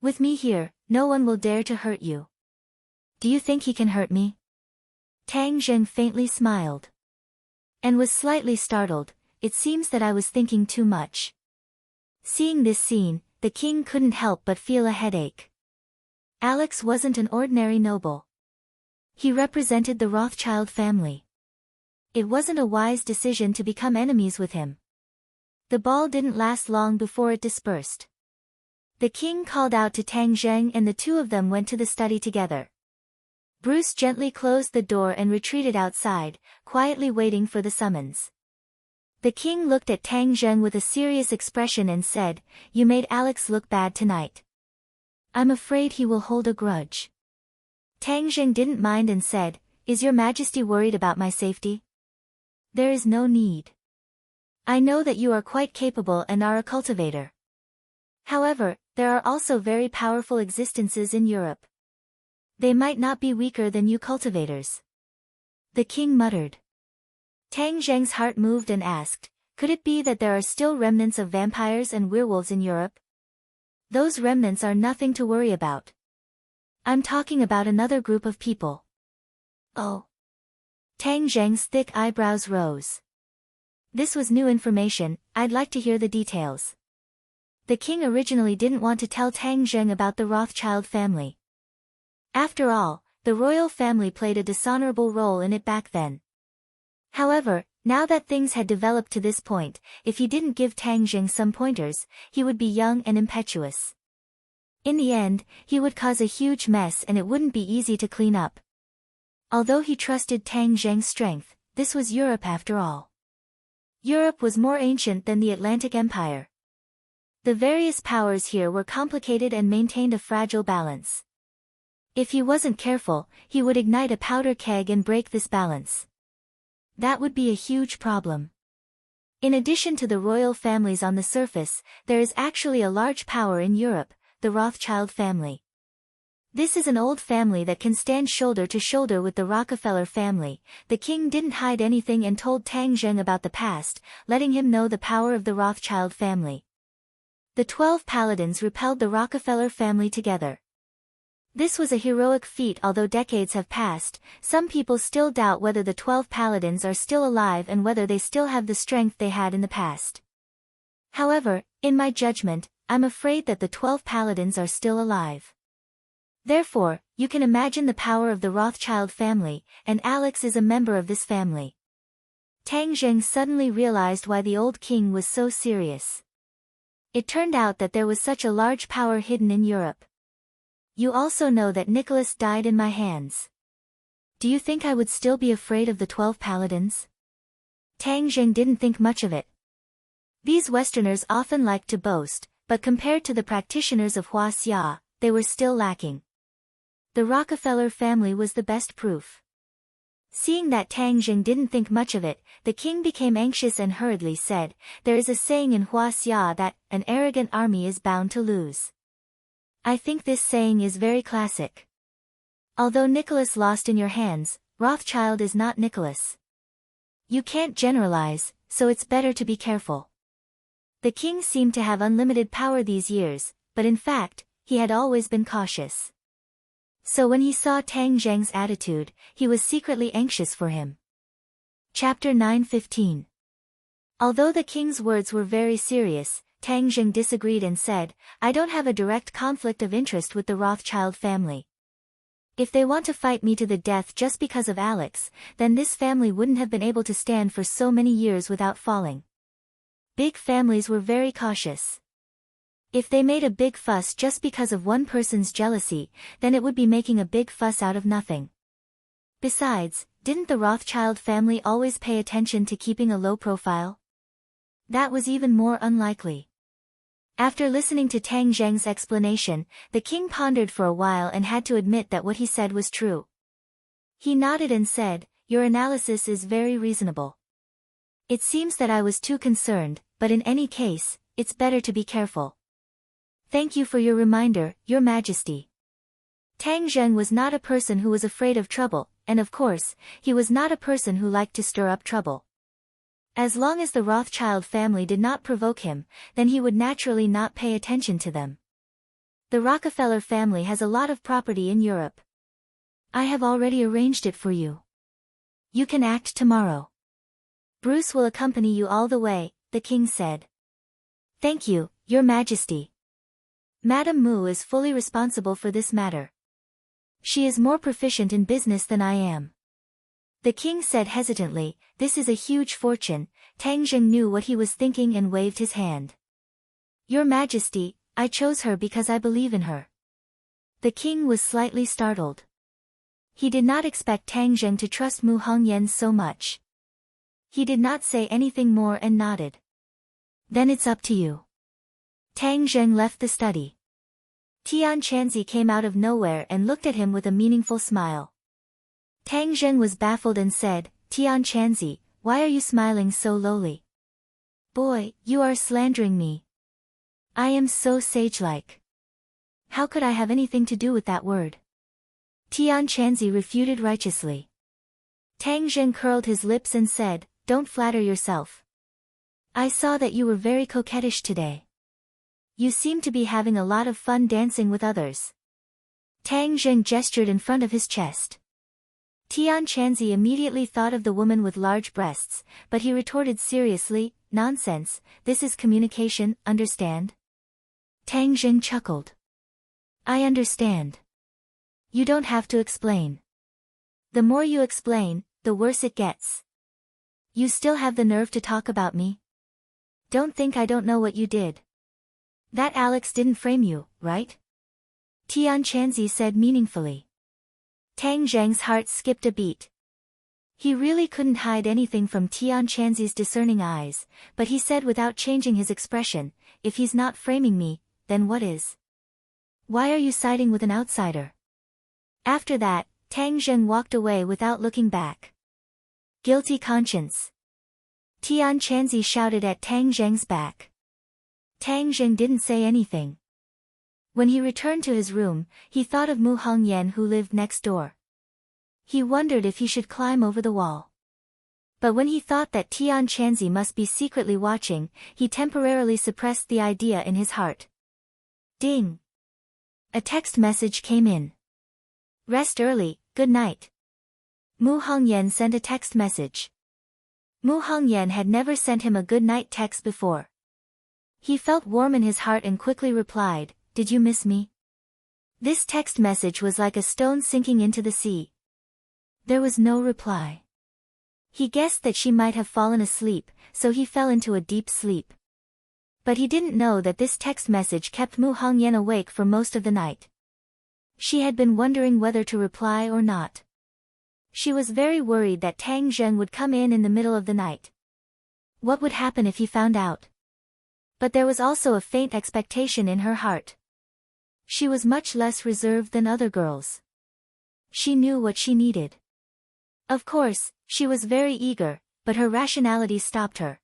With me here, no one will dare to hurt you." "Do you think he can hurt me?" Tang Zheng faintly smiled. And was slightly startled, "It seems that I was thinking too much." Seeing this scene, the king couldn't help but feel a headache. Alex wasn't an ordinary noble. He represented the Rothschild family. It wasn't a wise decision to become enemies with him. The ball didn't last long before it dispersed. The king called out to Tang Zheng and the two of them went to the study together. Bruce gently closed the door and retreated outside, quietly waiting for the summons. The king looked at Tang Zheng with a serious expression and said, "You made Alex look bad tonight. I'm afraid he will hold a grudge." Tang Zheng didn't mind and said, "Is your majesty worried about my safety?" "There is no need. I know that you are quite capable and are a cultivator. However, there are also very powerful existences in Europe. They might not be weaker than you cultivators." The king muttered. Tang Zheng's heart moved and asked, "Could it be that there are still remnants of vampires and werewolves in Europe?" "Those remnants are nothing to worry about. I'm talking about another group of people." "Oh." Tang Zheng's thick eyebrows rose. This was new information, I'd like to hear the details. The king originally didn't want to tell Tang Zheng about the Rothschild family. After all, the royal family played a dishonorable role in it back then. However, now that things had developed to this point, if he didn't give Tang Zheng some pointers, he would be young and impetuous. In the end, he would cause a huge mess and it wouldn't be easy to clean up. Although he trusted Tang Zheng's strength, this was Europe after all. Europe was more ancient than the Atlantic Empire. The various powers here were complicated and maintained a fragile balance. If he wasn't careful, he would ignite a powder keg and break this balance. That would be a huge problem. In addition to the royal families on the surface, there is actually a large power in Europe, the Rothschild family. This is an old family that can stand shoulder to shoulder with the Rockefeller family. The king didn't hide anything and told Tang Zheng about the past, letting him know the power of the Rothschild family. The 12 paladins repelled the Rockefeller family together. This was a heroic feat. Although decades have passed, some people still doubt whether the 12 paladins are still alive and whether they still have the strength they had in the past. However, in my judgment, I'm afraid that the 12 paladins are still alive. Therefore, you can imagine the power of the Rothschild family, and Alex is a member of this family. Tang Zheng suddenly realized why the old king was so serious. It turned out that there was such a large power hidden in Europe. You also know that Nicholas died in my hands. Do you think I would still be afraid of the 12 paladins? Tang Zheng didn't think much of it. These Westerners often liked to boast, but compared to the practitioners of Hua Xia, they were still lacking. The Rockefeller family was the best proof. Seeing that Tang Zheng didn't think much of it, the king became anxious and hurriedly said, "There is a saying in Hua Xia that, an arrogant army is bound to lose." I think this saying is very classic. Although Nicholas lost in your hands, Rothschild is not Nicholas. You can't generalize, so it's better to be careful. The king seemed to have unlimited power these years, but in fact, he had always been cautious. So when he saw Tang Zheng's attitude, he was secretly anxious for him. Chapter 9:15. Although the king's words were very serious, Tang Zheng disagreed and said, "I don't have a direct conflict of interest with the Rothschild family. If they want to fight me to the death just because of Alex, then this family wouldn't have been able to stand for so many years without falling." Big families were very cautious. If they made a big fuss just because of one person's jealousy, then it would be making a big fuss out of nothing. Besides, didn't the Rothschild family always pay attention to keeping a low profile? That was even more unlikely. After listening to Tang Zheng's explanation, the king pondered for a while and had to admit that what he said was true. He nodded and said, "Your analysis is very reasonable. It seems that I was too concerned, but in any case, it's better to be careful. Thank you for your reminder, Your Majesty." Tang Zheng was not a person who was afraid of trouble, and of course, he was not a person who liked to stir up trouble. As long as the Rothschild family did not provoke him, then he would naturally not pay attention to them. The Rockefeller family has a lot of property in Europe. I have already arranged it for you. You can act tomorrow. Bruce will accompany you all the way, the king said. Thank you, Your Majesty. Madame Mu is fully responsible for this matter. She is more proficient in business than I am. The king said hesitantly, "This is a huge fortune." Tang Zheng knew what he was thinking and waved his hand. "Your Majesty, I chose her because I believe in her." The king was slightly startled. He did not expect Tang Zheng to trust Mu Hongyan so much. He did not say anything more and nodded. "Then it's up to you." Tang Zheng left the study. Tian Chanzi came out of nowhere and looked at him with a meaningful smile. Tang Zheng was baffled and said, "Tian Chanzi, why are you smiling so lowly? Boy, you are slandering me. I am so sage-like. How could I have anything to do with that word?" Tian Chanzi refuted righteously. Tang Zheng curled his lips and said, "Don't flatter yourself. I saw that you were very coquettish today. You seem to be having a lot of fun dancing with others." Tang Zheng gestured in front of his chest. Tian Chanzi immediately thought of the woman with large breasts, but he retorted seriously, nonsense, this is communication, understand? Tang Jing chuckled. I understand. You don't have to explain. The more you explain, the worse it gets. You still have the nerve to talk about me? Don't think I don't know what you did. That Alex didn't frame you, right? Tian Chanzi said meaningfully. Tang Zheng's heart skipped a beat. He really couldn't hide anything from Tian Chanzi's discerning eyes, but he said without changing his expression, if he's not framing me, then what is? Why are you siding with an outsider? After that, Tang Zheng walked away without looking back. Guilty conscience. Tian Chanzi shouted at Tang Zheng's back. Tang Zheng didn't say anything. When he returned to his room, he thought of Mu Hongyan who lived next door. He wondered if he should climb over the wall. But when he thought that Tian Chanzi must be secretly watching, he temporarily suppressed the idea in his heart. Ding! A text message came in. Rest early, good night. Mu Hongyan sent a text message. Mu Hongyan had never sent him a good night text before. He felt warm in his heart and quickly replied, Did you miss me? This text message was like a stone sinking into the sea. There was no reply. He guessed that she might have fallen asleep, so he fell into a deep sleep. But he didn't know that this text message kept Mu Hongyan awake for most of the night. She had been wondering whether to reply or not. She was very worried that Tang Zheng would come in the middle of the night. What would happen if he found out? But there was also a faint expectation in her heart. She was much less reserved than other girls. She knew what she needed. Of course, she was very eager, but her rationality stopped her.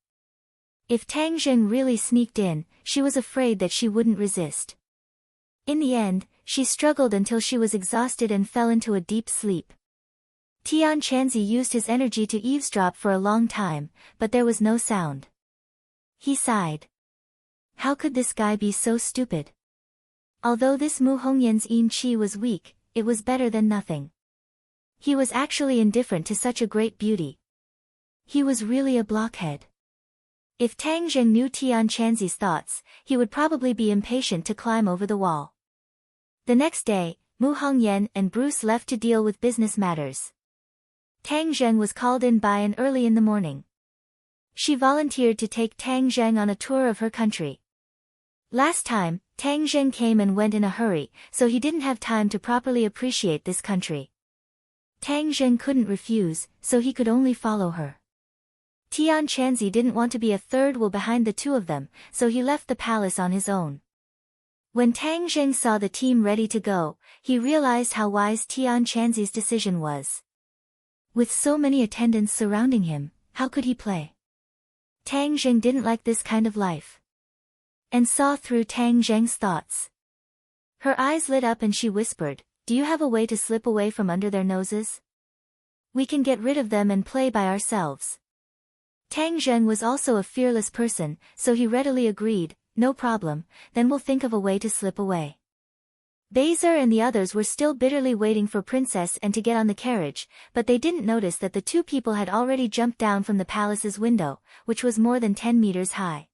If Tang Zheng really sneaked in, she was afraid that she wouldn't resist. In the end, she struggled until she was exhausted and fell into a deep sleep. Tian Chanzi used his energy to eavesdrop for a long time, but there was no sound. He sighed. How could this guy be so stupid? Although this Mu Hongyan's yin qi was weak, it was better than nothing. He was actually indifferent to such a great beauty. He was really a blockhead. If Tang Zheng knew Tian Chanzi's thoughts, he would probably be impatient to climb over the wall. The next day, Mu Hongyan and Bruce left to deal with business matters. Tang Zheng was called in by An early in the morning. She volunteered to take Tang Zheng on a tour of her country. Last time, Tang Zheng came and went in a hurry, so he didn't have time to properly appreciate this country. Tang Zheng couldn't refuse, so he could only follow her. Tian Chanzi didn't want to be a third wheel behind the two of them, so he left the palace on his own. When Tang Zheng saw the team ready to go, he realized how wise Tian Chanzi's decision was. With so many attendants surrounding him, how could he play? Tang Zheng didn't like this kind of life. And saw through Tang Zheng's thoughts. Her eyes lit up and she whispered, Do you have a way to slip away from under their noses? We can get rid of them and play by ourselves. Tang Zheng was also a fearless person, so he readily agreed, No problem, then we'll think of a way to slip away. Baser and the others were still bitterly waiting for Princess and to get on the carriage, but they didn't notice that the two people had already jumped down from the palace's window, which was more than 10 meters high.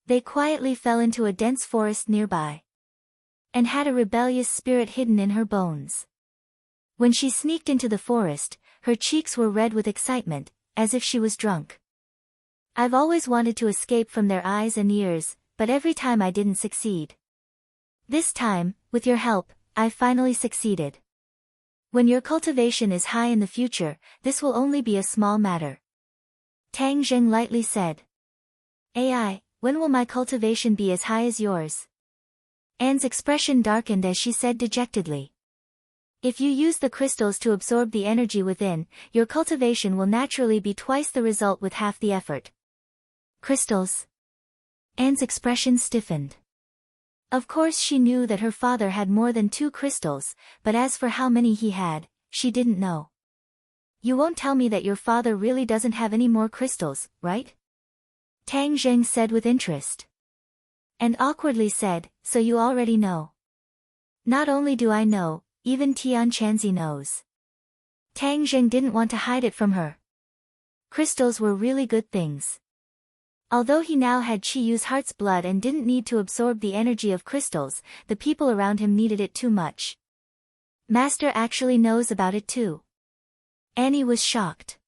They quietly fell into a dense forest nearby. And had a rebellious spirit hidden in her bones. When she sneaked into the forest, her cheeks were red with excitement, as if she was drunk. I've always wanted to escape from their eyes and ears, but every time I didn't succeed. This time, with your help, I finally succeeded. When your cultivation is high in the future, this will only be a small matter. Tang Zheng lightly said. AI, when will my cultivation be as high as yours? Anne's expression darkened as she said dejectedly. If you use the crystals to absorb the energy within, your cultivation will naturally be twice the result with half the effort. Crystals? Anne's expression stiffened. Of course she knew that her father had more than 2 crystals, but as for how many he had, she didn't know. You won't tell me that your father really doesn't have any more crystals, right? Tang Zheng said with interest. And awkwardly said, So you already know. Not only do I know, even Tian Chanzi knows. Tang Zheng didn't want to hide it from her. Crystals were really good things. Although he now had Qi Yu's heart's blood and didn't need to absorb the energy of crystals, the people around him needed it too much. Master actually knows about it too. Annie was shocked.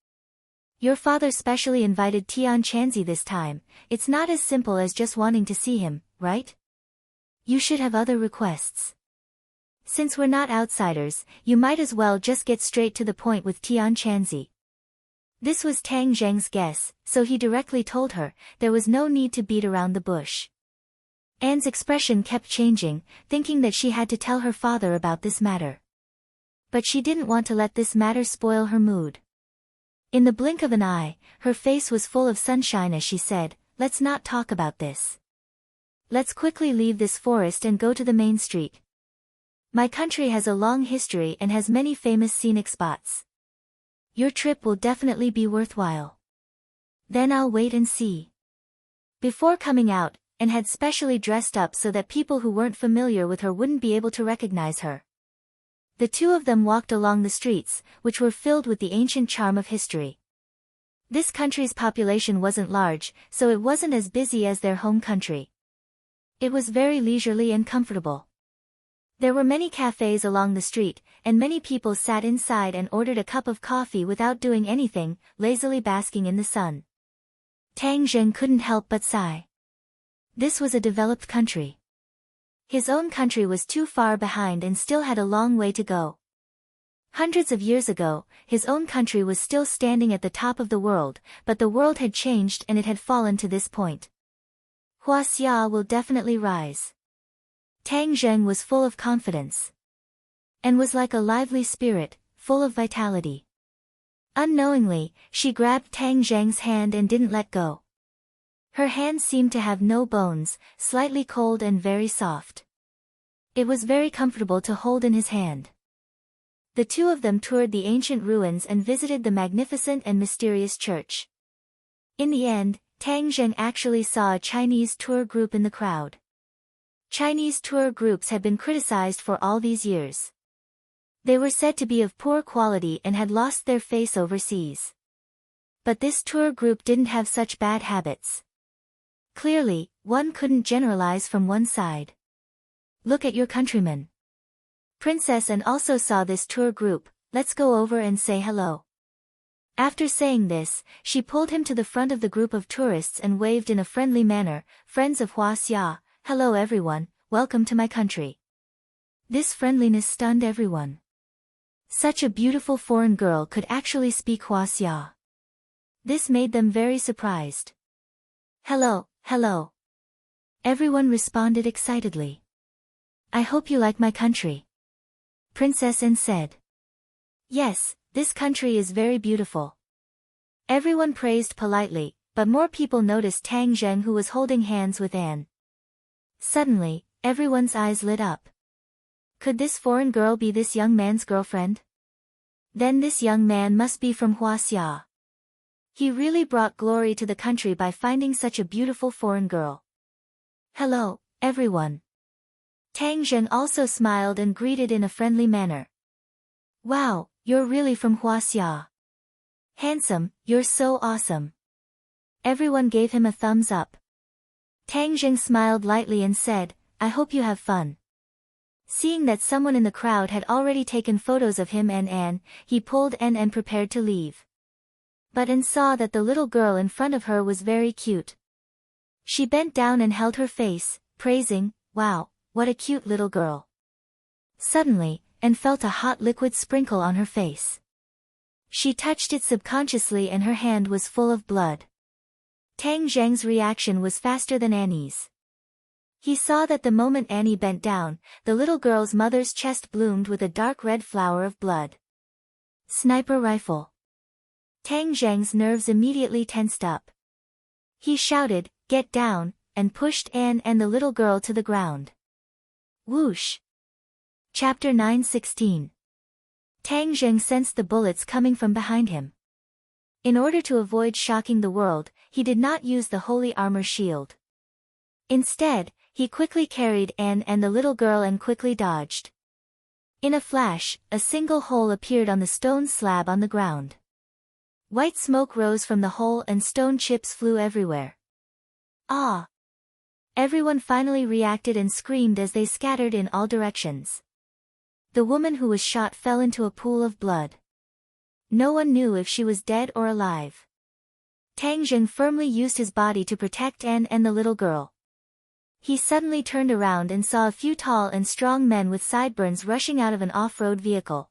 Your father specially invited Tian Chanzi this time. It's not as simple as just wanting to see him, right? You should have other requests. Since we're not outsiders, you might as well just get straight to the point with Tian Chanzi. This was Tang Zheng's guess, so he directly told her, there was no need to beat around the bush. Anne's expression kept changing, thinking that she had to tell her father about this matter. But she didn't want to let this matter spoil her mood. In the blink of an eye, her face was full of sunshine as she said, let's not talk about this. Let's quickly leave this forest and go to the main street. My country has a long history and has many famous scenic spots. Your trip will definitely be worthwhile. Then I'll wait and see. Before coming out, Anne had specially dressed up so that people who weren't familiar with her wouldn't be able to recognize her. The two of them walked along the streets, which were filled with the ancient charm of history. This country's population wasn't large, so it wasn't as busy as their home country. It was very leisurely and comfortable. There were many cafes along the street, and many people sat inside and ordered a cup of coffee without doing anything, lazily basking in the sun. Tang Zheng couldn't help but sigh. This was a developed country. His own country was too far behind and still had a long way to go. Hundreds of years ago, his own country was still standing at the top of the world, but the world had changed and it had fallen to this point. Huaxia will definitely rise. Tang Zheng was full of confidence. And was like a lively spirit, full of vitality. Unknowingly, she grabbed Tang Zheng's hand and didn't let go. Her hand seemed to have no bones, slightly cold and very soft. It was very comfortable to hold in his hand. The two of them toured the ancient ruins and visited the magnificent and mysterious church. In the end, Tang Zheng actually saw a Chinese tour group in the crowd. Chinese tour groups had been criticized for all these years. They were said to be of poor quality and had lost their face overseas. But this tour group didn't have such bad habits. Clearly, one couldn't generalize from one side. Look at your countrymen. Princess Anne also saw this tour group. Let's go over and say hello. After saying this, she pulled him to the front of the group of tourists and waved in a friendly manner, friends of Huaxia. Hello everyone, welcome to my country. This friendliness stunned everyone. Such a beautiful foreign girl could actually speak Huaxia. This made them very surprised. Hello, hello. Everyone responded excitedly. I hope you like my country. Princess Anne said. Yes, this country is very beautiful. Everyone praised politely, but more people noticed Tang Zheng, who was holding hands with Anne. Suddenly, everyone's eyes lit up. Could this foreign girl be this young man's girlfriend? Then this young man must be from Huaxia. He really brought glory to the country by finding such a beautiful foreign girl. Hello, everyone. Tang Zheng also smiled and greeted in a friendly manner. Wow, you're really from Huaxia. Handsome, you're so awesome. Everyone gave him a thumbs up. Tang Zheng smiled lightly and said, I hope you have fun. Seeing that someone in the crowd had already taken photos of him and Anne, he pulled Anne and prepared to leave. But Anne saw that the little girl in front of her was very cute. She bent down and held her face, praising, wow, what a cute little girl. Suddenly, Anne felt a hot liquid sprinkle on her face. She touched it subconsciously and her hand was full of blood. Tang Zheng's reaction was faster than Annie's. He saw that the moment Annie bent down, the little girl's mother's chest bloomed with a dark red flower of blood. Sniper rifle. Tang Zheng's nerves immediately tensed up. He shouted, get down, and pushed Anne and the little girl to the ground. Whoosh! Chapter 9:16. Tang Zheng sensed the bullets coming from behind him. In order to avoid shocking the world, he did not use the holy armor shield. Instead, he quickly carried Anne and the little girl and quickly dodged. In a flash, a single hole appeared on the stone slab on the ground. White smoke rose from the hole and stone chips flew everywhere. Ah! Everyone finally reacted and screamed as they scattered in all directions. The woman who was shot fell into a pool of blood. No one knew if she was dead or alive. Tang Zheng firmly used his body to protect Anne and the little girl. He suddenly turned around and saw a few tall and strong men with sideburns rushing out of an off-road vehicle.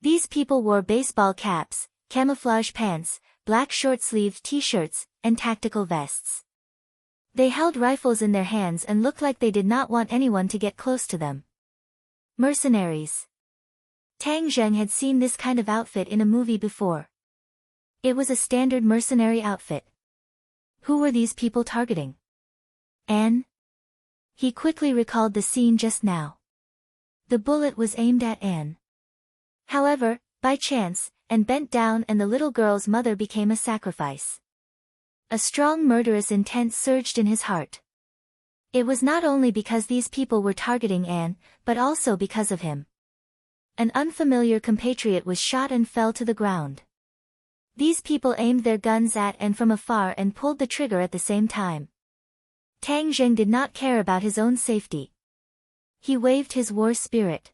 These people wore baseball caps, camouflage pants, black short-sleeved t-shirts, and tactical vests. They held rifles in their hands and looked like they did not want anyone to get close to them. Mercenaries. Tang Zheng had seen this kind of outfit in a movie before. It was a standard mercenary outfit. Who were these people targeting? Anne? He quickly recalled the scene just now. The bullet was aimed at Anne. However, by chance, Anne bent down and the little girl's mother became a sacrifice. A strong murderous intent surged in his heart. It was not only because these people were targeting Anne, but also because of him. An unfamiliar compatriot was shot and fell to the ground. These people aimed their guns at Anne from afar and pulled the trigger at the same time. Tang Zheng did not care about his own safety. He waved his war spirit.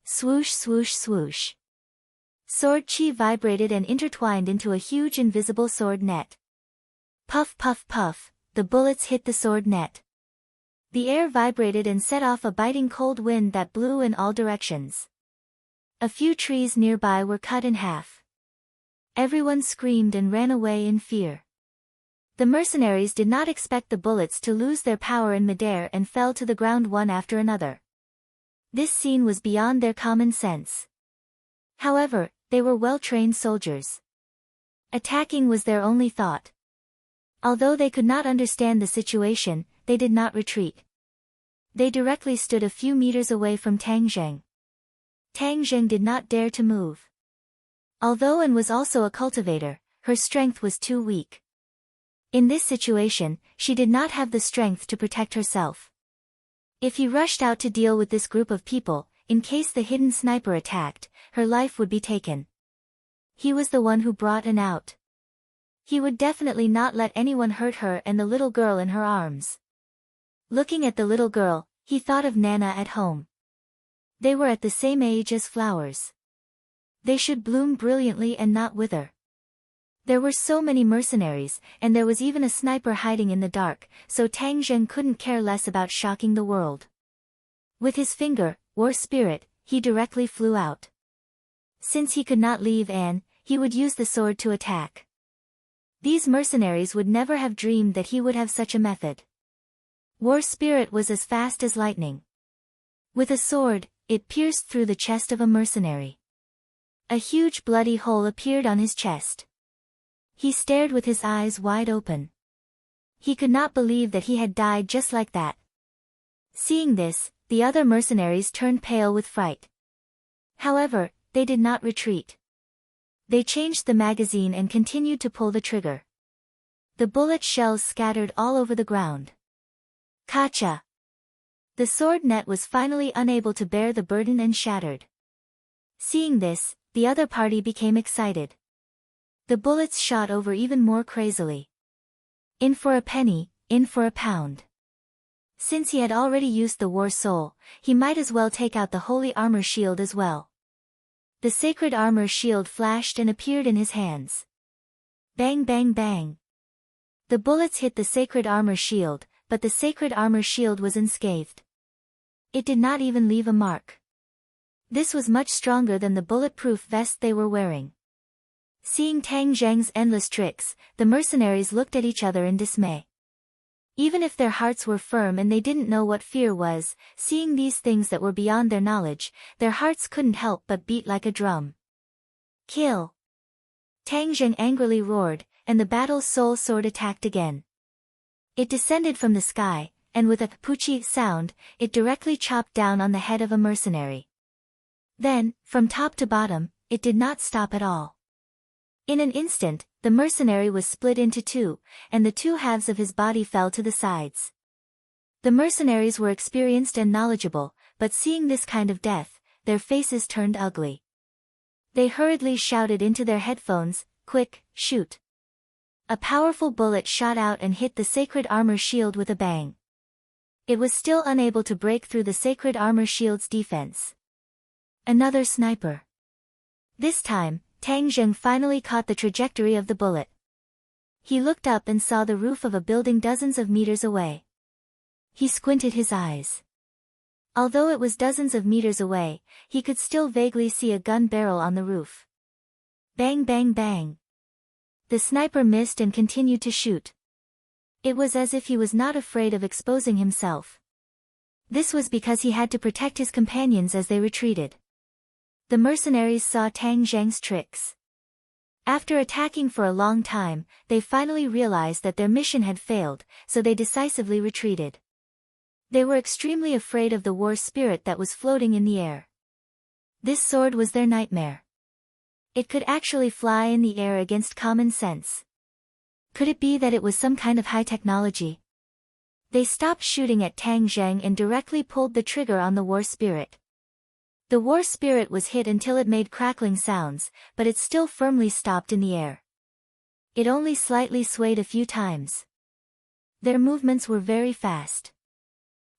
Swoosh swoosh swoosh. Sword chi vibrated and intertwined into a huge invisible sword net. Puff puff puff, the bullets hit the sword net. The air vibrated and set off a biting cold wind that blew in all directions. A few trees nearby were cut in half. Everyone screamed and ran away in fear. The mercenaries did not expect the bullets to lose their power in midair and fell to the ground one after another. This scene was beyond their common sense. However, they were well-trained soldiers. Attacking was their only thought. Although they could not understand the situation, they did not retreat. They directly stood a few meters away from Tang Zheng. Tang Zheng did not dare to move. Although Anne was also a cultivator, her strength was too weak. In this situation, she did not have the strength to protect herself. If he rushed out to deal with this group of people, in case the hidden sniper attacked, her life would be taken. He was the one who brought Anne out. He would definitely not let anyone hurt her and the little girl in her arms. Looking at the little girl, he thought of Nana at home. They were at the same age as flowers. They should bloom brilliantly and not wither. There were so many mercenaries, and there was even a sniper hiding in the dark, so Tang Zheng couldn't care less about shocking the world. With his finger, war spirit, he directly flew out. Since he could not leave Anne, he would use the sword to attack. These mercenaries would never have dreamed that he would have such a method. War spirit was as fast as lightning. With a sword, it pierced through the chest of a mercenary. A huge bloody hole appeared on his chest. He stared with his eyes wide open. He could not believe that he had died just like that. Seeing this, the other mercenaries turned pale with fright. However, they did not retreat. They changed the magazine and continued to pull the trigger. The bullet shells scattered all over the ground. Kacha! The sword net was finally unable to bear the burden and shattered. Seeing this, the other party became excited. The bullets shot over even more crazily. In for a penny, in for a pound. Since he had already used the war soul, he might as well take out the holy armor shield as well. The sacred armor shield flashed and appeared in his hands. Bang bang bang. The bullets hit the sacred armor shield, but the sacred armor shield was unscathed. It did not even leave a mark. This was much stronger than the bulletproof vest they were wearing. Seeing Tang Zheng's endless tricks, the mercenaries looked at each other in dismay. Even if their hearts were firm and they didn't know what fear was, seeing these things that were beyond their knowledge, their hearts couldn't help but beat like a drum. Kill! Tang Zheng angrily roared, and the battle's soul sword attacked again. It descended from the sky, and with a poochie sound, it directly chopped down on the head of a mercenary. Then, from top to bottom, it did not stop at all. In an instant, the mercenary was split into two, and the two halves of his body fell to the sides. The mercenaries were experienced and knowledgeable, but seeing this kind of death, their faces turned ugly. They hurriedly shouted into their headphones, "Quick, shoot!" A powerful bullet shot out and hit the sacred armor shield with a bang. It was still unable to break through the sacred armor shield's defense. Another sniper. This time, Tang Zheng finally caught the trajectory of the bullet. He looked up and saw the roof of a building dozens of meters away. He squinted his eyes. Although it was dozens of meters away, he could still vaguely see a gun barrel on the roof. Bang bang bang. The sniper missed and continued to shoot. It was as if he was not afraid of exposing himself. This was because he had to protect his companions as they retreated. The mercenaries saw Tang Zheng's tricks. After attacking for a long time, they finally realized that their mission had failed, so they decisively retreated. They were extremely afraid of the war spirit that was floating in the air. This sword was their nightmare. It could actually fly in the air against common sense. Could it be that it was some kind of high technology? They stopped shooting at Tang Zheng and directly pulled the trigger on the war spirit. The war spirit was hit until it made crackling sounds, but it still firmly stopped in the air. It only slightly swayed a few times. Their movements were very fast.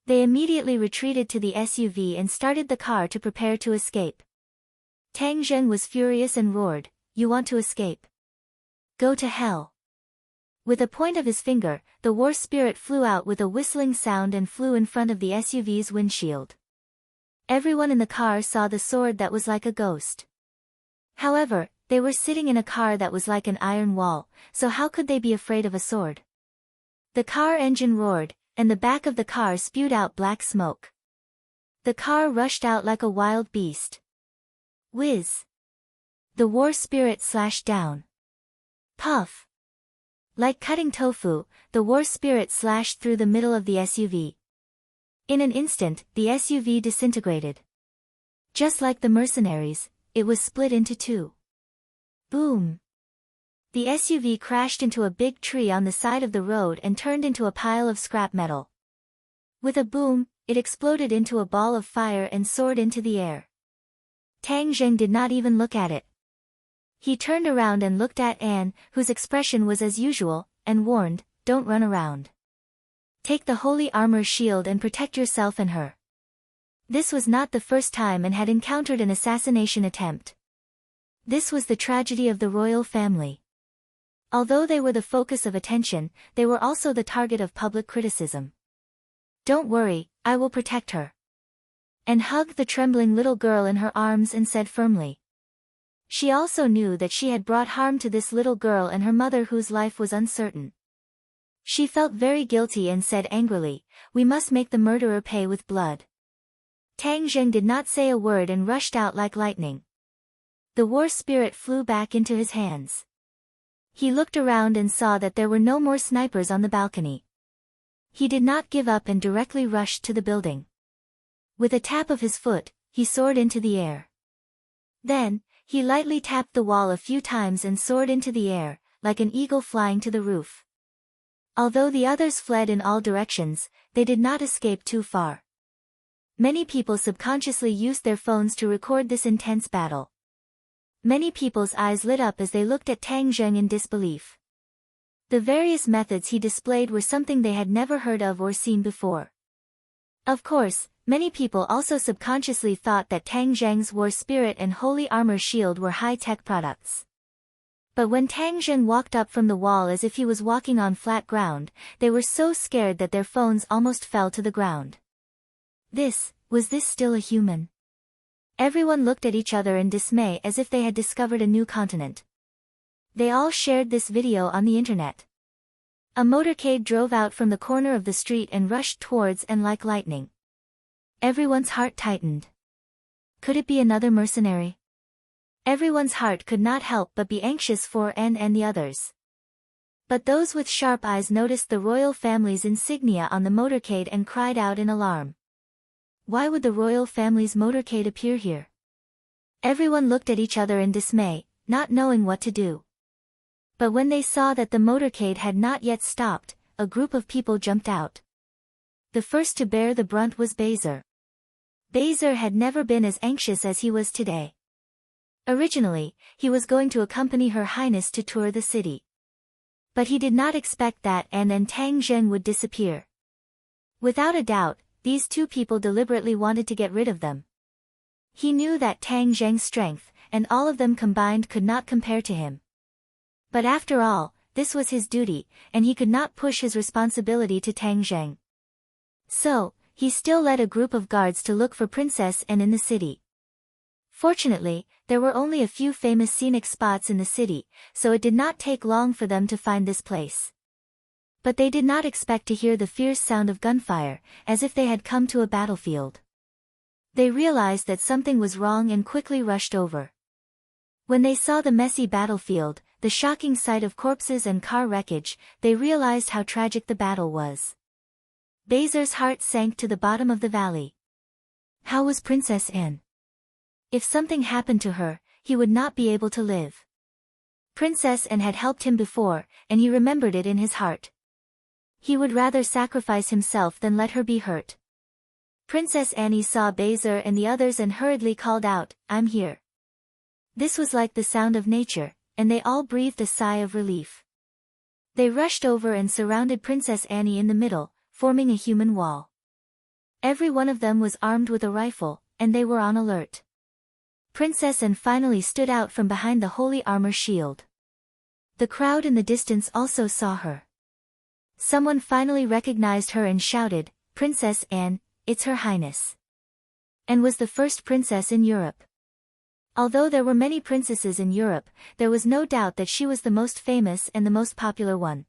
They immediately retreated to the SUV and started the car to prepare to escape. Tang Zheng was furious and roared, "You want to escape? Go to hell." With a point of his finger, the war spirit flew out with a whistling sound and flew in front of the SUV's windshield. Everyone in the car saw the sword that was like a ghost. However, they were sitting in a car that was like an iron wall, so how could they be afraid of a sword? The car engine roared, and the back of the car spewed out black smoke. The car rushed out like a wild beast. Whiz! The war spirit slashed down. Puff! Like cutting tofu, the war spirit slashed through the middle of the SUV. In an instant, the SUV disintegrated. Just like the mercenaries, it was split into two. Boom! The SUV crashed into a big tree on the side of the road and turned into a pile of scrap metal. With a boom, it exploded into a ball of fire and soared into the air. Tang Zheng did not even look at it. He turned around and looked at Anne, whose expression was as usual, and warned, "Don't run around. Take the holy armor shield and protect yourself and her." This was not the first time Anne had encountered an assassination attempt. This was the tragedy of the royal family. Although they were the focus of attention, they were also the target of public criticism. "Don't worry, I will protect her." Anne hugged the trembling little girl in her arms and said firmly. She also knew that she had brought harm to this little girl and her mother whose life was uncertain. She felt very guilty and said angrily, "We must make the murderer pay with blood." Tang Zheng did not say a word and rushed out like lightning. The war spirit flew back into his hands. He looked around and saw that there were no more snipers on the balcony. He did not give up and directly rushed to the building. With a tap of his foot, he soared into the air. Then, he lightly tapped the wall a few times and soared into the air, like an eagle flying to the roof. Although the others fled in all directions, they did not escape too far. Many people subconsciously used their phones to record this intense battle. Many people's eyes lit up as they looked at Tang Zheng in disbelief. The various methods he displayed were something they had never heard of or seen before. Of course, many people also subconsciously thought that Tang Zheng's war spirit and holy armor shield were high-tech products. But when Tang Zheng walked up from the wall as if he was walking on flat ground, they were so scared that their phones almost fell to the ground. Was this still a human? Everyone looked at each other in dismay as if they had discovered a new continent. They all shared this video on the internet. A motorcade drove out from the corner of the street and rushed towards and like lightning. Everyone's heart tightened. Could it be another mercenary? Everyone's heart could not help but be anxious for Anne and the others. But those with sharp eyes noticed the royal family's insignia on the motorcade and cried out in alarm. Why would the royal family's motorcade appear here? Everyone looked at each other in dismay, not knowing what to do. But when they saw that the motorcade had not yet stopped, a group of people jumped out. The first to bear the brunt was Bezer. Bezer had never been as anxious as he was today. Originally, he was going to accompany Her Highness to tour the city. But he did not expect that An and Tang Zheng would disappear. Without a doubt, these two people deliberately wanted to get rid of them. He knew that Tang Zheng's strength, and all of them combined could not compare to him. But after all, this was his duty, and he could not push his responsibility to Tang Zheng. So, he still led a group of guards to look for Princess An in the city. Fortunately, there were only a few famous scenic spots in the city, so it did not take long for them to find this place. But they did not expect to hear the fierce sound of gunfire, as if they had come to a battlefield. They realized that something was wrong and quickly rushed over. When they saw the messy battlefield, the shocking sight of corpses and car wreckage, they realized how tragic the battle was. Bezer's heart sank to the bottom of the valley. How was Princess An? If something happened to her, he would not be able to live. Princess An had helped him before, and he remembered it in his heart. He would rather sacrifice himself than let her be hurt. Princess Annie saw Bezer and the others and hurriedly called out, "I'm here." This was like the sound of nature, and they all breathed a sigh of relief. They rushed over and surrounded Princess Annie in the middle, forming a human wall. Every one of them was armed with a rifle, and they were on alert. Princess Anne finally stood out from behind the holy armor shield. The crowd in the distance also saw her. Someone finally recognized her and shouted, "Princess Anne, it's Her Highness." Anne was the first princess in Europe. Although there were many princesses in Europe, there was no doubt that she was the most famous and the most popular one.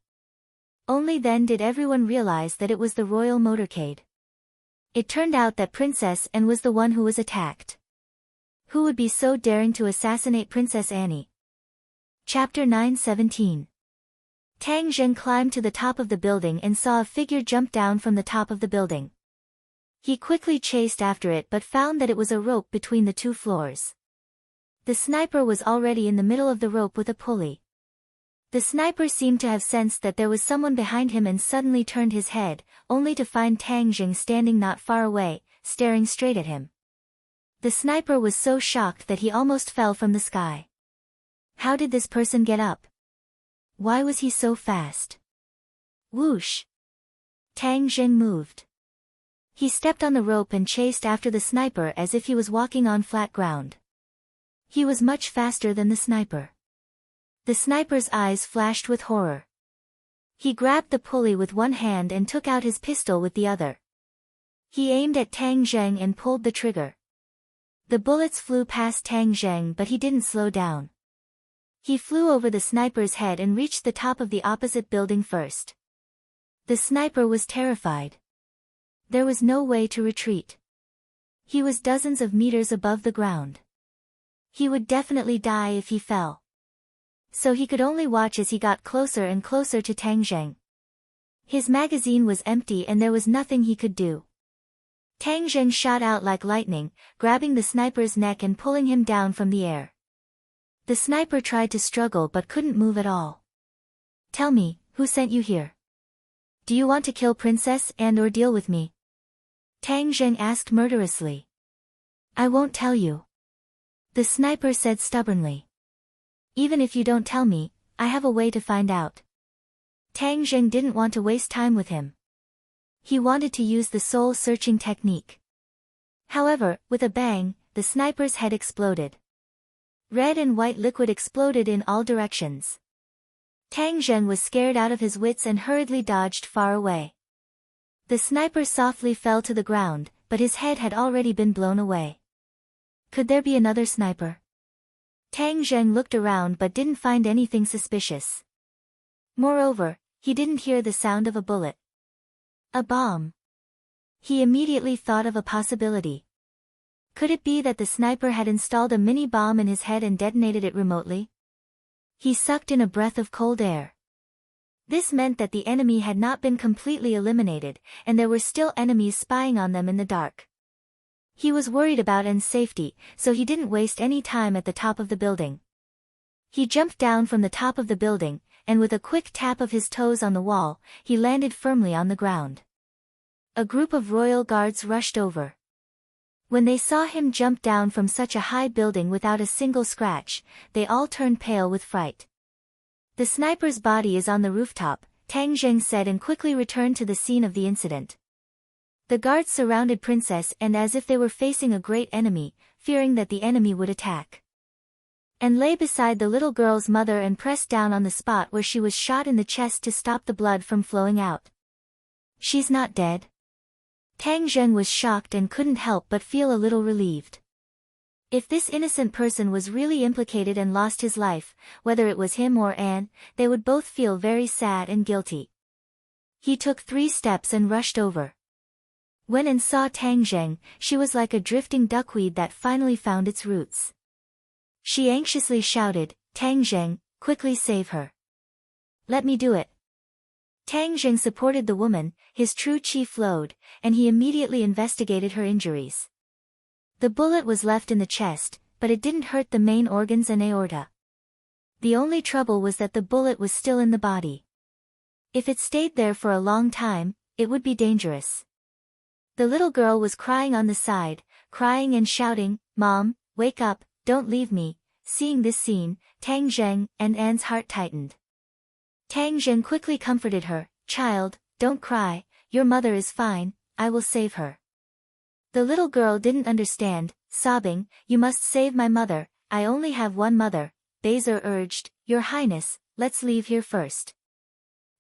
Only then did everyone realize that it was the royal motorcade. It turned out that Princess Anne was the one who was attacked. Who would be so daring to assassinate Princess Annie? Chapter 9:17. Tang Zheng climbed to the top of the building and saw a figure jump down from the top of the building. He quickly chased after it but found that it was a rope between the two floors. The sniper was already in the middle of the rope with a pulley. The sniper seemed to have sensed that there was someone behind him and suddenly turned his head, only to find Tang Zheng standing not far away, staring straight at him. The sniper was so shocked that he almost fell from the sky. How did this person get up? Why was he so fast? Whoosh! Tang Zheng moved. He stepped on the rope and chased after the sniper as if he was walking on flat ground. He was much faster than the sniper. The sniper's eyes flashed with horror. He grabbed the pulley with one hand and took out his pistol with the other. He aimed at Tang Zheng and pulled the trigger. The bullets flew past Tang Zheng but he didn't slow down. He flew over the sniper's head and reached the top of the opposite building first. The sniper was terrified. There was no way to retreat. He was dozens of meters above the ground. He would definitely die if he fell. So he could only watch as he got closer and closer to Tang Zheng. His magazine was empty and there was nothing he could do. Tang Zheng shot out like lightning, grabbing the sniper's neck and pulling him down from the air. The sniper tried to struggle but couldn't move at all. "Tell me, who sent you here? Do you want to kill Princess Anne or deal with me?" Tang Zheng asked murderously. "I won't tell you," the sniper said stubbornly. "Even if you don't tell me, I have a way to find out." Tang Zheng didn't want to waste time with him. He wanted to use the soul-searching technique. However, with a bang, the sniper's head exploded. Red and white liquid exploded in all directions. Tang Zheng was scared out of his wits and hurriedly dodged far away. The sniper softly fell to the ground, but his head had already been blown away. Could there be another sniper? Tang Zheng looked around but didn't find anything suspicious. Moreover, he didn't hear the sound of a bullet. A bomb. He immediately thought of a possibility. Could it be that the sniper had installed a mini bomb in his head and detonated it remotely? He sucked in a breath of cold air. This meant that the enemy had not been completely eliminated, and there were still enemies spying on them in the dark. He was worried about Anne's safety, so he didn't waste any time at the top of the building. He jumped down from the top of the building, and with a quick tap of his toes on the wall, he landed firmly on the ground. A group of royal guards rushed over. When they saw him jump down from such a high building without a single scratch, they all turned pale with fright. The sniper's body is on the rooftop, Tang Zheng said, and quickly returned to the scene of the incident. The guards surrounded Princess and as if they were facing a great enemy, fearing that the enemy would attack. And lay beside the little girl's mother and pressed down on the spot where she was shot in the chest to stop the blood from flowing out. She's not dead? Tang Zheng was shocked and couldn't help but feel a little relieved. If this innocent person was really implicated and lost his life, whether it was him or Anne, they would both feel very sad and guilty. He took 3 steps and rushed over. When Anne saw Tang Zheng, she was like a drifting duckweed that finally found its roots. She anxiously shouted, "Tang Zheng, quickly save her. Let me do it." Tang Zheng supported the woman, his true chi flowed, and he immediately investigated her injuries. The bullet was left in the chest, but it didn't hurt the main organs and aorta. The only trouble was that the bullet was still in the body. If it stayed there for a long time, it would be dangerous. The little girl was crying on the side, crying and shouting, "Mom, wake up, don't leave me." Seeing this scene, Tang Zheng and Anne's heart tightened. Tang Zheng quickly comforted her, "Child, don't cry, your mother is fine, I will save her." The little girl didn't understand, sobbing, "You must save my mother, I only have one mother." Bezer urged, "Your Highness, let's leave here first.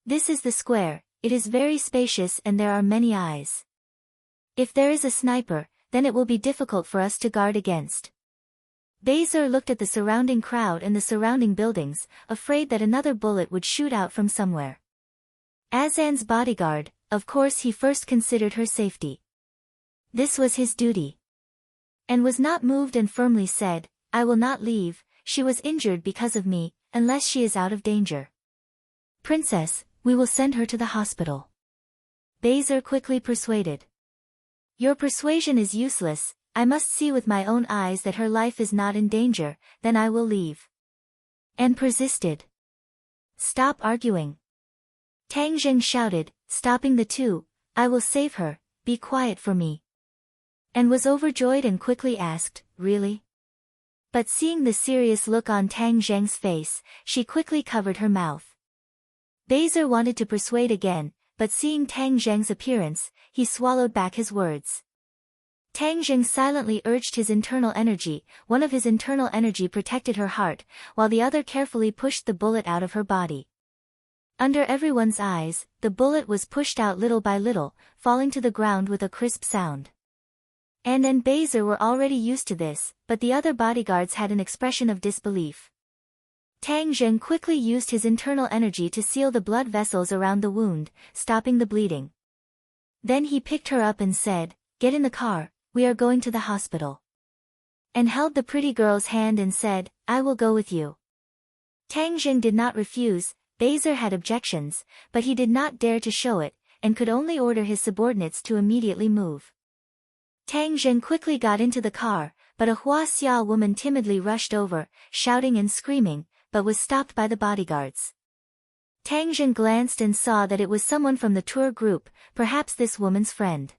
This is the square, it is very spacious and there are many eyes. If there is a sniper, then it will be difficult for us to guard against." Bezer looked at the surrounding crowd and the surrounding buildings, afraid that another bullet would shoot out from somewhere. As Anne's bodyguard, of course he first considered her safety. This was his duty. Anne was not moved and firmly said, "I will not leave, she was injured because of me, unless she is out of danger." "Princess, we will send her to the hospital." Bezer quickly persuaded. "Your persuasion is useless, I must see with my own eyes that her life is not in danger, then I will leave." Anne persisted. "Stop arguing." Tang Zheng shouted, stopping the two, "I will save her, be quiet for me." Anne was overjoyed and quickly asked, "Really?" But seeing the serious look on Tang Zheng's face, she quickly covered her mouth. Bezer wanted to persuade again, but seeing Tang Zheng's appearance, he swallowed back his words. Tang Zheng silently urged his internal energy, one of his internal energy protected her heart, while the other carefully pushed the bullet out of her body. Under everyone's eyes, the bullet was pushed out little by little, falling to the ground with a crisp sound. Anne and Bezer were already used to this, but the other bodyguards had an expression of disbelief. Tang Zheng quickly used his internal energy to seal the blood vessels around the wound, stopping the bleeding. Then he picked her up and said, "Get in the car, we are going to the hospital." And held the pretty girl's hand and said, "I will go with you." Tang Zheng did not refuse, Bezer had objections, but he did not dare to show it, and could only order his subordinates to immediately move. Tang Zheng quickly got into the car, but a Hua Xia woman timidly rushed over, shouting and screaming, but was stopped by the bodyguards. Tang Zheng glanced and saw that it was someone from the tour group, perhaps this woman's friend.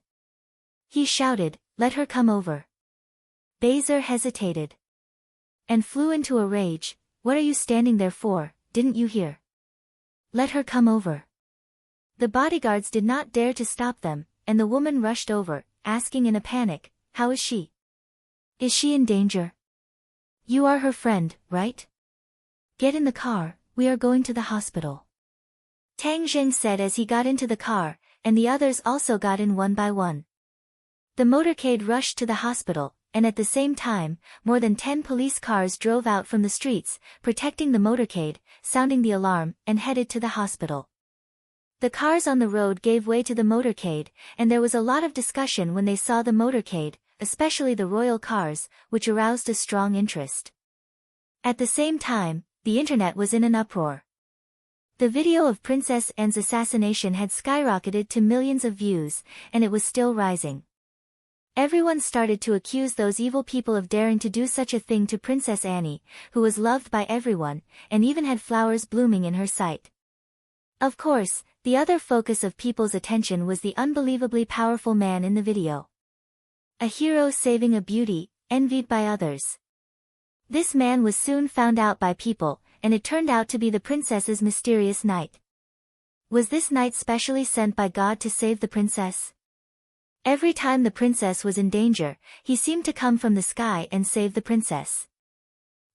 He shouted, "Let her come over." Bezer hesitated and flew into a rage, "What are you standing there for, didn't you hear? Let her come over." The bodyguards did not dare to stop them, and the woman rushed over, asking in a panic, "How is she? Is she in danger? You are her friend, right? Get in the car, we are going to the hospital." Tang Zheng said as he got into the car, and the others also got in one by one. The motorcade rushed to the hospital, and at the same time, more than 10 police cars drove out from the streets, protecting the motorcade, sounding the alarm, and headed to the hospital. The cars on the road gave way to the motorcade, and there was a lot of discussion when they saw the motorcade, especially the royal cars, which aroused a strong interest. At the same time, the internet was in an uproar. The video of Princess Anne's assassination had skyrocketed to millions of views, and it was still rising. Everyone started to accuse those evil people of daring to do such a thing to Princess Annie, who was loved by everyone, and even had flowers blooming in her sight. Of course, the other focus of people's attention was the unbelievably powerful man in the video. a hero saving a beauty, envied by others. This man was soon found out by people, and it turned out to be the princess's mysterious knight. Was this knight specially sent by God to save the princess? Every time the princess was in danger, he seemed to come from the sky and save the princess.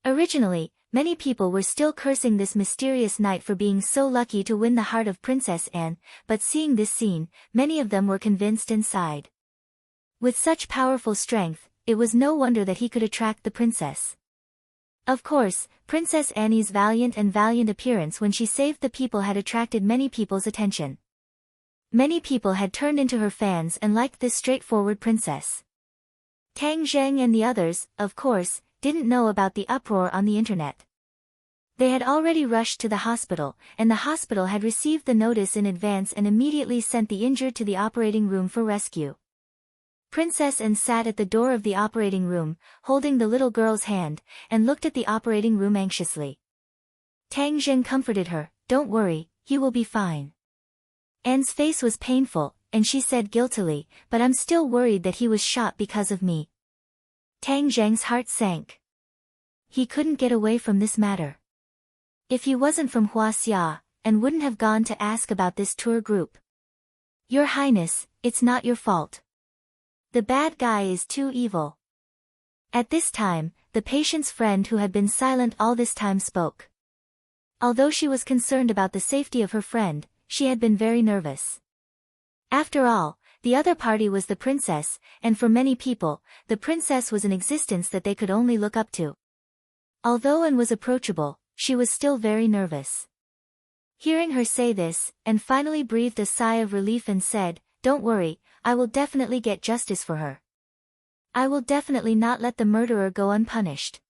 Originally, many people were still cursing this mysterious knight for being so lucky to win the heart of Princess Anne, but seeing this scene, many of them were convinced and sighed. With such powerful strength, it was no wonder that he could attract the princess. Of course, Princess Annie's valiant appearance when she saved the people had attracted many people's attention. Many people had turned into her fans and liked this straightforward princess. Tang Zheng and the others, of course, didn't know about the uproar on the internet. They had already rushed to the hospital, and the hospital had received the notice in advance and immediately sent the injured to the operating room for rescue. Princess Anne sat at the door of the operating room, holding the little girl's hand, and looked at the operating room anxiously. Tang Zheng comforted her, "Don't worry, he will be fine." Anne's face was painful, and she said guiltily, "But I'm still worried that he was shot because of me." Tang Zheng's heart sank. He couldn't get away from this matter. If he wasn't from Huaxia, and wouldn't have gone to ask about this tour group. "Your Highness, it's not your fault. The bad guy is too evil." At this time, the patient's friend who had been silent all this time spoke. Although she was concerned about the safety of her friend, she had been very nervous. After all, the other party was the princess, and for many people, the princess was an existence that they could only look up to. Although Anne was approachable, she was still very nervous. Hearing her say this, Anne finally breathed a sigh of relief and said, "Don't worry, I will definitely get justice for her. I will definitely not let the murderer go unpunished."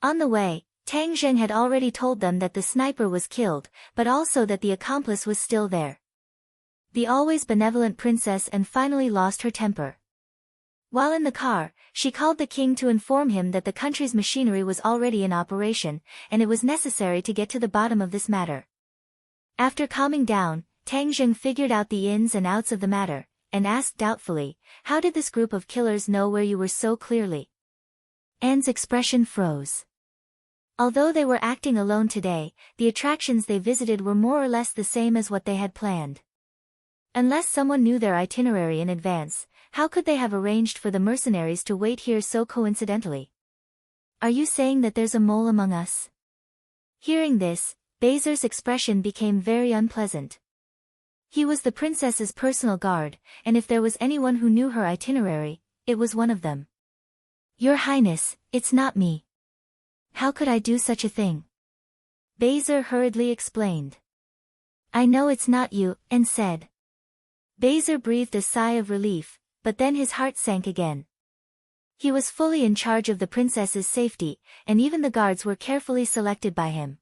On the way, Tang Zheng had already told them that the sniper was killed, but also that the accomplice was still there. The always benevolent princess and finally lost her temper. While in the car, she called the king to inform him that the country's machinery was already in operation, and it was necessary to get to the bottom of this matter. After calming down, Tang Zheng figured out the ins and outs of the matter, and asked doubtfully, "How did this group of killers know where you were so clearly?" Anne's expression froze. Although they were acting alone today, the attractions they visited were more or less the same as what they had planned. Unless someone knew their itinerary in advance, how could they have arranged for the mercenaries to wait here so coincidentally? "Are you saying that there's a mole among us?" Hearing this, Beizer's expression became very unpleasant. He was the princess's personal guard, and if there was anyone who knew her itinerary, it was one of them. "Your Highness, it's not me. How could I do such a thing?" Beizer hurriedly explained. "I know it's not you," Anne said. Beizer breathed a sigh of relief, but then his heart sank again. He was fully in charge of the princess's safety, and even the guards were carefully selected by him.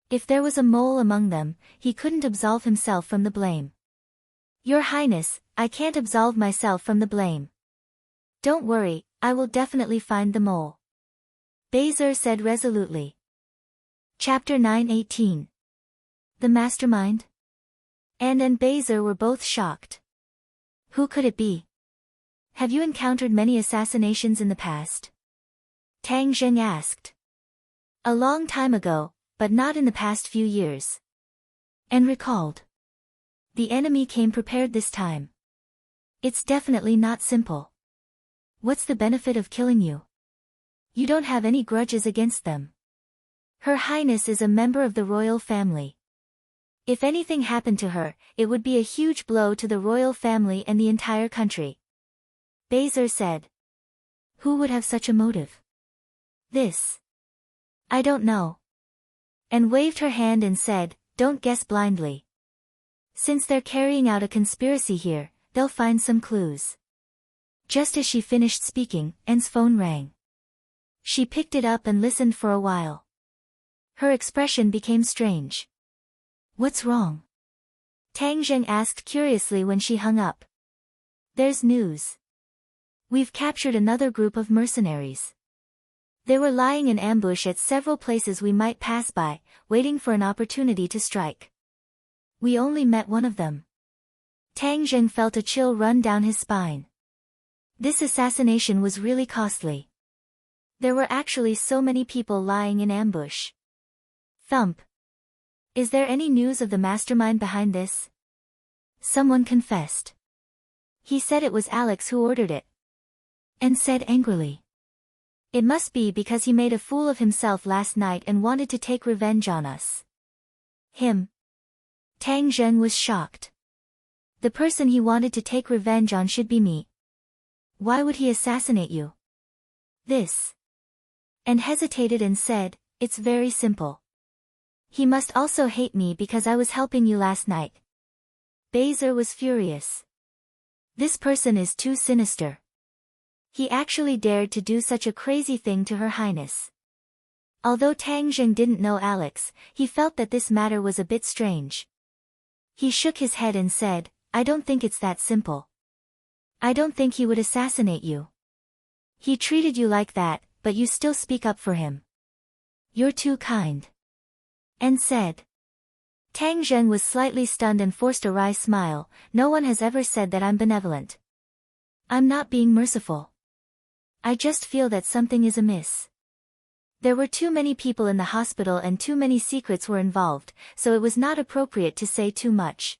If there was a mole among them, he couldn't absolve himself from the blame. "Your Highness, I can't absolve myself from the blame. Don't worry, I will definitely find the mole," Beizer said resolutely. Chapter 9:18. The Mastermind? Anne and Beizer were both shocked. Who could it be? "Have you encountered many assassinations in the past?" Tang Zheng asked. "A long time ago, but not in the past few years." Anne recalled. "The enemy came prepared this time. It's definitely not simple. What's the benefit of killing you? You don't have any grudges against them. Her Highness is a member of the royal family. If anything happened to her, it would be a huge blow to the royal family and the entire country," Beizer said. "Who would have such a motive?" "This. I don't know." Anne waved her hand and said, "Don't guess blindly. Since they're carrying out a conspiracy here, they'll find some clues." Just as she finished speaking, Anne's phone rang. She picked it up and listened for a while. Her expression became strange. "What's wrong?" Tang Zheng asked curiously when she hung up. "There's news. We've captured another group of mercenaries. They were lying in ambush at several places we might pass by, waiting for an opportunity to strike. We only met one of them." Tang Zheng felt a chill run down his spine. This assassination was really costly. There were actually so many people lying in ambush. Thump. Is there any news of the mastermind behind this? Someone confessed. He said it was Alex who ordered it. And said angrily. It must be because he made a fool of himself last night and wanted to take revenge on us. Him. Tang Zheng was shocked. The person he wanted to take revenge on should be me. Why would he assassinate you? This. And hesitated and said, it's very simple. He must also hate me because I was helping you last night. Bezer was furious. This person is too sinister. He actually dared to do such a crazy thing to Her Highness. Although Tang Zheng didn't know Alex, he felt that this matter was a bit strange. He shook his head and said, I don't think it's that simple. I don't think he would assassinate you. He treated you like that, but you still speak up for him. You're too kind. And said. Tang Zheng was slightly stunned and forced a wry smile. No one has ever said that I'm benevolent. I'm not being merciful. I just feel that something is amiss. There were too many people in the hospital and too many secrets were involved, so it was not appropriate to say too much.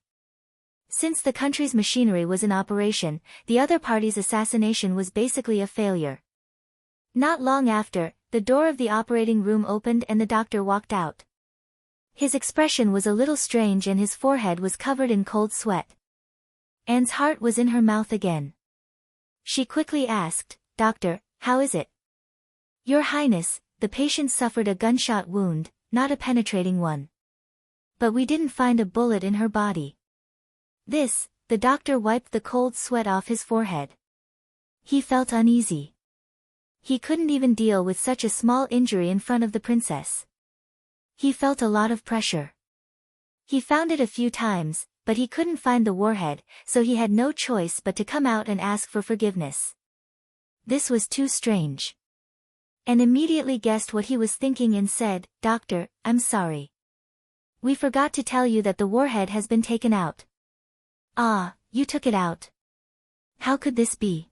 Since the country's machinery was in operation, the other party's assassination was basically a failure. Not long after, the door of the operating room opened and the doctor walked out. His expression was a little strange and his forehead was covered in cold sweat. Anne's heart was in her mouth again. She quickly asked, Doctor, how is it? Your Highness, the patient suffered a gunshot wound, not a penetrating one. But we didn't find a bullet in her body. This, the doctor wiped the cold sweat off his forehead. He felt uneasy. He couldn't even deal with such a small injury in front of the princess. He felt a lot of pressure. He found it a few times, but he couldn't find the warhead, so he had no choice but to come out and ask for forgiveness. This was too strange. Anne immediately guessed what he was thinking and said, Doctor, I'm sorry. We forgot to tell you that the warhead has been taken out. Ah, you took it out. How could this be?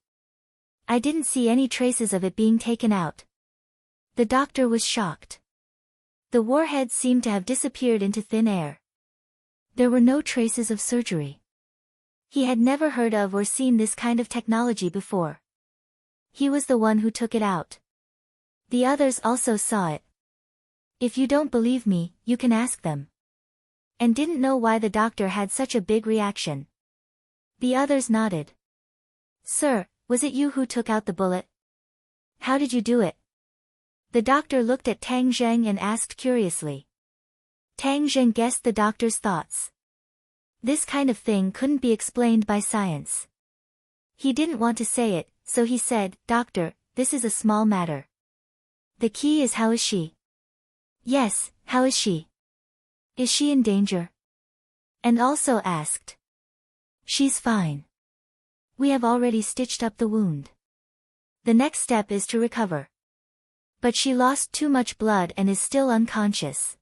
I didn't see any traces of it being taken out. The doctor was shocked. The warhead seemed to have disappeared into thin air. There were no traces of surgery. He had never heard of or seen this kind of technology before. He was the one who took it out. The others also saw it. If you don't believe me, you can ask them. And didn't know why the doctor had such a big reaction. The others nodded. Sir, was it you who took out the bullet? How did you do it? The doctor looked at Tang Zheng and asked curiously. Tang Zheng guessed the doctor's thoughts. This kind of thing couldn't be explained by science. He didn't want to say it, so he said, Doctor, this is a small matter. The key is how is she? Yes, how is she? Is she in danger? And also asked. She's fine. We have already stitched up the wound. The next step is to recover. But she lost too much blood and is still unconscious.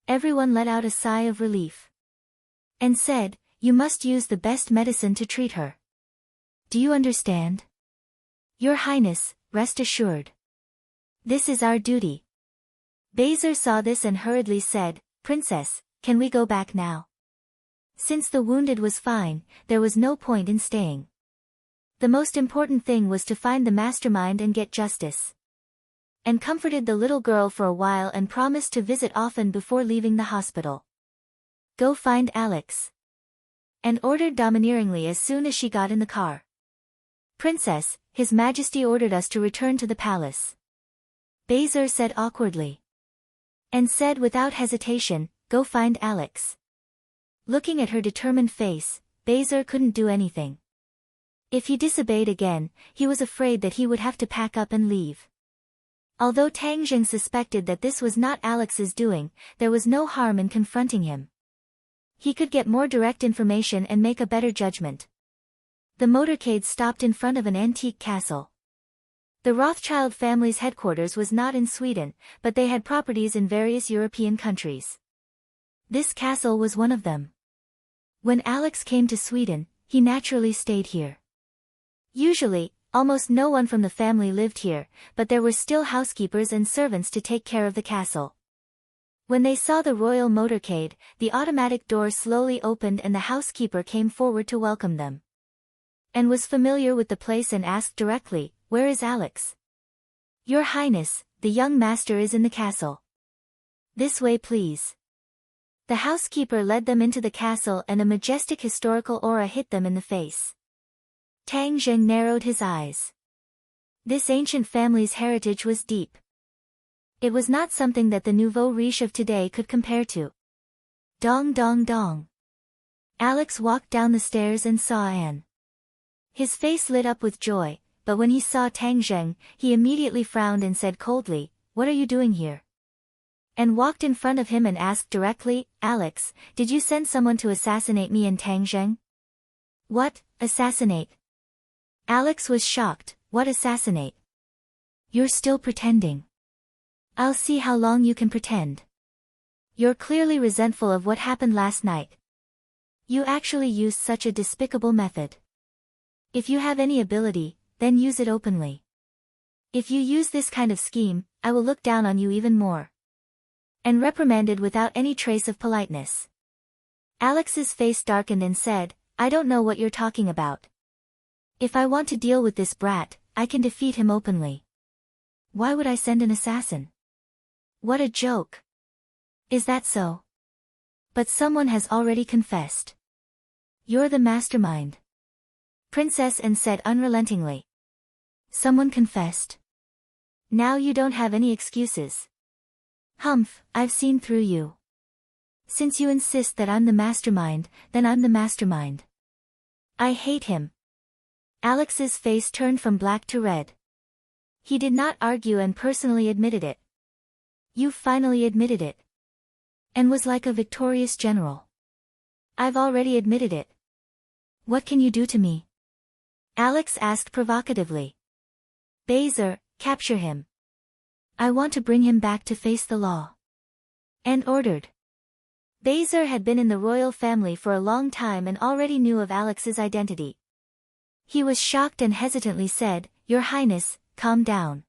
Everyone let out a sigh of relief. And said, you must use the best medicine to treat her. Do you understand? Your Highness, rest assured. This is our duty. Bezer saw this and hurriedly said, Princess, can we go back now? Since the wounded was fine, there was no point in staying. The most important thing was to find the mastermind and get justice. And comforted the little girl for a while and promised to visit often before leaving the hospital. Go find Alex. And ordered domineeringly as soon as she got in the car. Princess, His Majesty ordered us to return to the palace. Bezer said awkwardly. And said without hesitation, go find Alex. Looking at her determined face, Bezer couldn't do anything. If he disobeyed again, he was afraid that he would have to pack up and leave. Although Tang Zheng suspected that this was not Alex's doing, there was no harm in confronting him. He could get more direct information and make a better judgment. The motorcade stopped in front of an antique castle. The Rothschild family's headquarters was not in Sweden, but they had properties in various European countries. This castle was one of them. When Alex came to Sweden, he naturally stayed here. Usually, Almost no one from the family lived here, but there were still housekeepers and servants to take care of the castle. When they saw the royal motorcade, the automatic door slowly opened and the housekeeper came forward to welcome them. And was familiar with the place and asked directly, "Where is Alex?" "Your Highness, the young master is in the castle." "This way please." The housekeeper led them into the castle and a majestic historical aura hit them in the face. Tang Zheng narrowed his eyes. This ancient family's heritage was deep. It was not something that the nouveau riche of today could compare to. Dong dong dong. Alex walked down the stairs and saw Anne. His face lit up with joy, but when he saw Tang Zheng, he immediately frowned and said coldly, "What are you doing here?" And walked in front of him and asked directly, "Alex, did you send someone to assassinate me and Tang Zheng?" "What, assassinate?" Alex was shocked. "What assassinate? You're still pretending. I'll see how long you can pretend. You're clearly resentful of what happened last night. You actually used such a despicable method. If you have any ability, then use it openly. If you use this kind of scheme, I will look down on you even more." And reprimanded without any trace of politeness. Alex's face darkened and said, "I don't know what you're talking about. If I want to deal with this brat, I can defeat him openly. Why would I send an assassin? What a joke. Is that so? But someone has already confessed. You're the mastermind." Princess Anne said unrelentingly. "Someone confessed? Now you don't have any excuses. Humph, I've seen through you. Since you insist that I'm the mastermind, then I'm the mastermind. I hate him." Alex's face turned from black to red. He did not argue and personally admitted it. "You finally admitted it." And was like a victorious general. "I've already admitted it. What can you do to me?" Alex asked provocatively. "Bazer, capture him. I want to bring him back to face the law." And ordered. Bazer had been in the royal family for a long time and already knew of Alex's identity. He was shocked and hesitantly said, "Your Highness, calm down.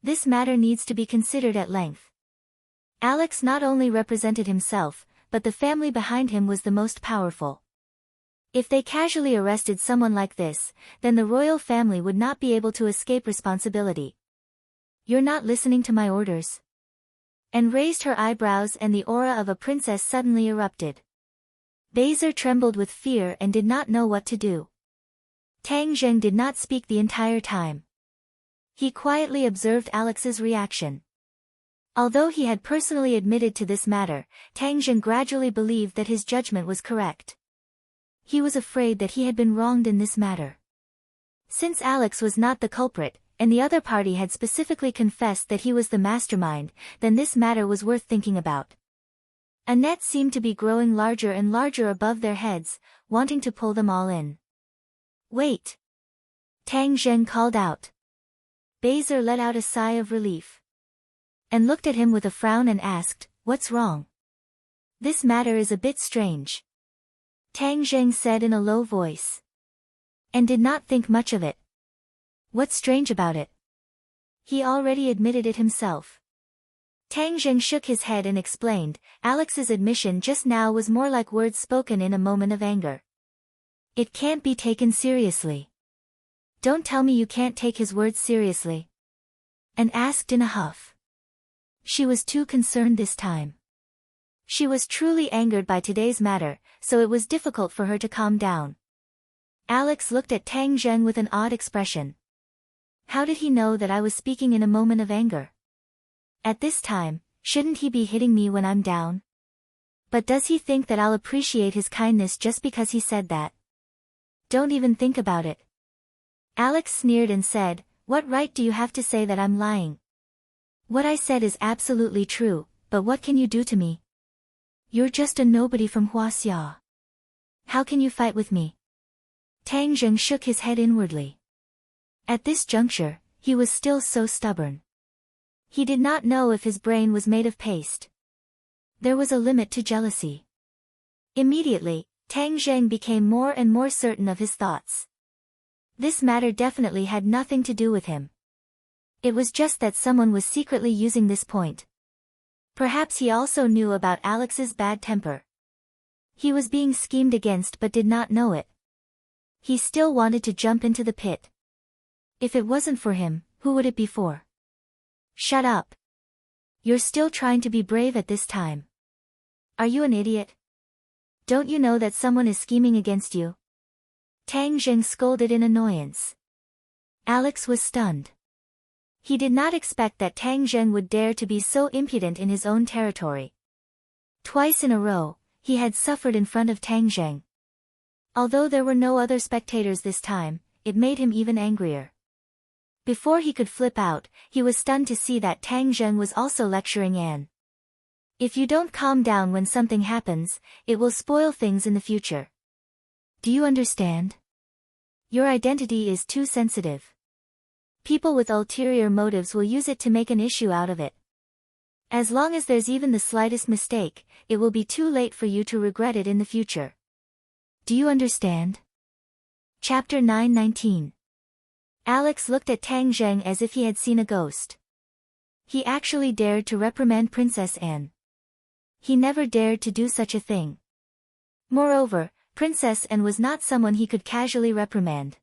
This matter needs to be considered at length." Alex not only represented himself, but the family behind him was the most powerful. If they casually arrested someone like this, then the royal family would not be able to escape responsibility. "You're not listening to my orders?" And raised her eyebrows and the aura of a princess suddenly erupted. Bazer trembled with fear and did not know what to do. Tang Zheng did not speak the entire time. He quietly observed Alex's reaction. Although he had personally admitted to this matter, Tang Zheng gradually believed that his judgment was correct. He was afraid that he had been wronged in this matter. Since Alex was not the culprit, and the other party had specifically confessed that he was the mastermind, then this matter was worth thinking about. A net seemed to be growing larger and larger above their heads, wanting to pull them all in. "Wait!" Tang Zheng called out. Bazer let out a sigh of relief. And looked at him with a frown and asked, "What's wrong?" "This matter is a bit strange," Tang Zheng said in a low voice. And did not think much of it. "What's strange about it?" He already admitted it himself. Tang Zheng shook his head and explained, Alex's admission just now was more like words spoken in a moment of anger. It can't be taken seriously. "Don't tell me you can't take his words seriously," Anne asked in a huff. She was too concerned this time. She was truly angered by today's matter, so it was difficult for her to calm down. Alex looked at Tang Zheng with an odd expression. How did he know that I was speaking in a moment of anger? At this time, shouldn't he be hitting me when I'm down? But does he think that I'll appreciate his kindness just because he said that? Don't even think about it. Alex sneered and said, "What right do you have to say that I'm lying? What I said is absolutely true, but what can you do to me? You're just a nobody from Huaxia. How can you fight with me?" Tang Zheng shook his head inwardly. At this juncture, he was still so stubborn. He did not know if his brain was made of paste. There was a limit to jealousy. Immediately, Tang Zheng became more and more certain of his thoughts. This matter definitely had nothing to do with him. It was just that someone was secretly using this point. Perhaps he also knew about Alex's bad temper. He was being schemed against but did not know it. He still wanted to jump into the pit. If it wasn't for him, who would it be for? Shut up. You're still trying to be brave at this time. Are you an idiot? Don't you know that someone is scheming against you? Tang Zheng scolded in annoyance. Alex was stunned. He did not expect that Tang Zheng would dare to be so impudent in his own territory. Twice in a row, he had suffered in front of Tang Zheng. Although there were no other spectators this time, it made him even angrier. Before he could flip out, he was stunned to see that Tang Zheng was also lecturing Anne. If you don't calm down when something happens, it will spoil things in the future. Do you understand? Your identity is too sensitive. People with ulterior motives will use it to make an issue out of it. As long as there's even the slightest mistake, it will be too late for you to regret it in the future. Do you understand? Chapter 9:19. Alex looked at Tang Zheng as if he had seen a ghost. He actually dared to reprimand Princess Anne. He never dared to do such a thing. Moreover, Princess Anne was not someone he could casually reprimand.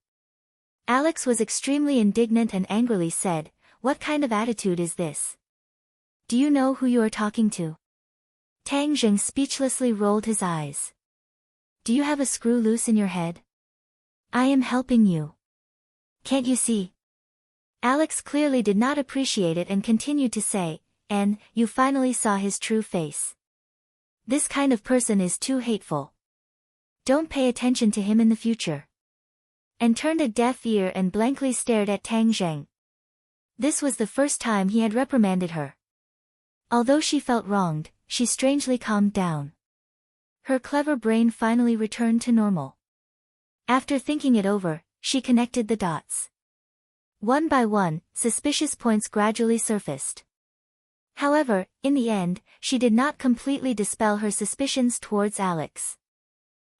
Alex was extremely indignant and angrily said, "What kind of attitude is this? Do you know who you are talking to?" Tang Zheng speechlessly rolled his eyes. Do you have a screw loose in your head? I am helping you. Can't you see? Alex clearly did not appreciate it and continued to say, "And, you finally saw his true face. This kind of person is too hateful. Don't pay attention to him in the future." And turned a deaf ear and blankly stared at Tang Zheng. This was the first time he had reprimanded her. Although she felt wronged, she strangely calmed down. Her clever brain finally returned to normal. After thinking it over, she connected the dots. One by one, suspicious points gradually surfaced. However, in the end, she did not completely dispel her suspicions towards Alex.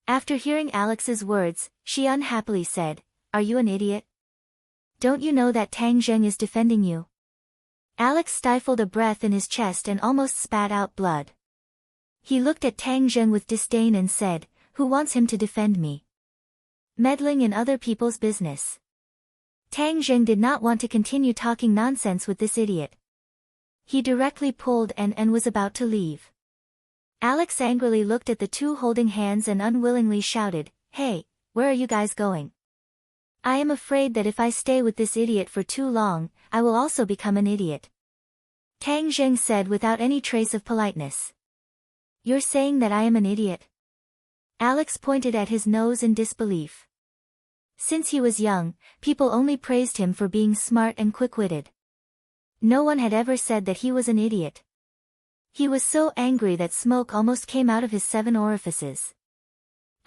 After hearing Alex's words, she unhappily said, "Are you an idiot? Don't you know that Tang Zheng is defending you?" Alex stifled a breath in his chest and almost spat out blood. He looked at Tang Zheng with disdain and said, "Who wants him to defend me? Meddling in other people's business." Tang Zheng did not want to continue talking nonsense with this idiot. He directly pulled and was about to leave. Alex angrily looked at the two holding hands and unwillingly shouted, "Hey, where are you guys going? I am afraid that if I stay with this idiot for too long, I will also become an idiot." Tang Zheng said without any trace of politeness. "You're saying that I am an idiot?" Alex pointed at his nose in disbelief. Since he was young, people only praised him for being smart and quick-witted. No one had ever said that he was an idiot. He was so angry that smoke almost came out of his 7 orifices.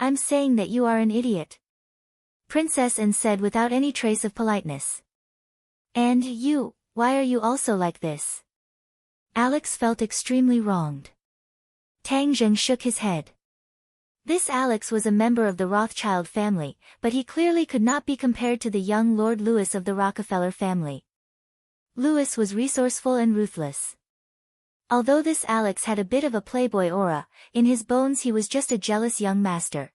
"I'm saying that you are an idiot," Princess Anne said without any trace of politeness. "And you, why are you also like this?" Alex felt extremely wronged. Tang Zheng shook his head. This Alex was a member of the Rothschild family, but he clearly could not be compared to the young Lord Louis of the Rockefeller family. Louis was resourceful and ruthless. Although this Alex had a bit of a playboy aura, in his bones he was just a jealous young master.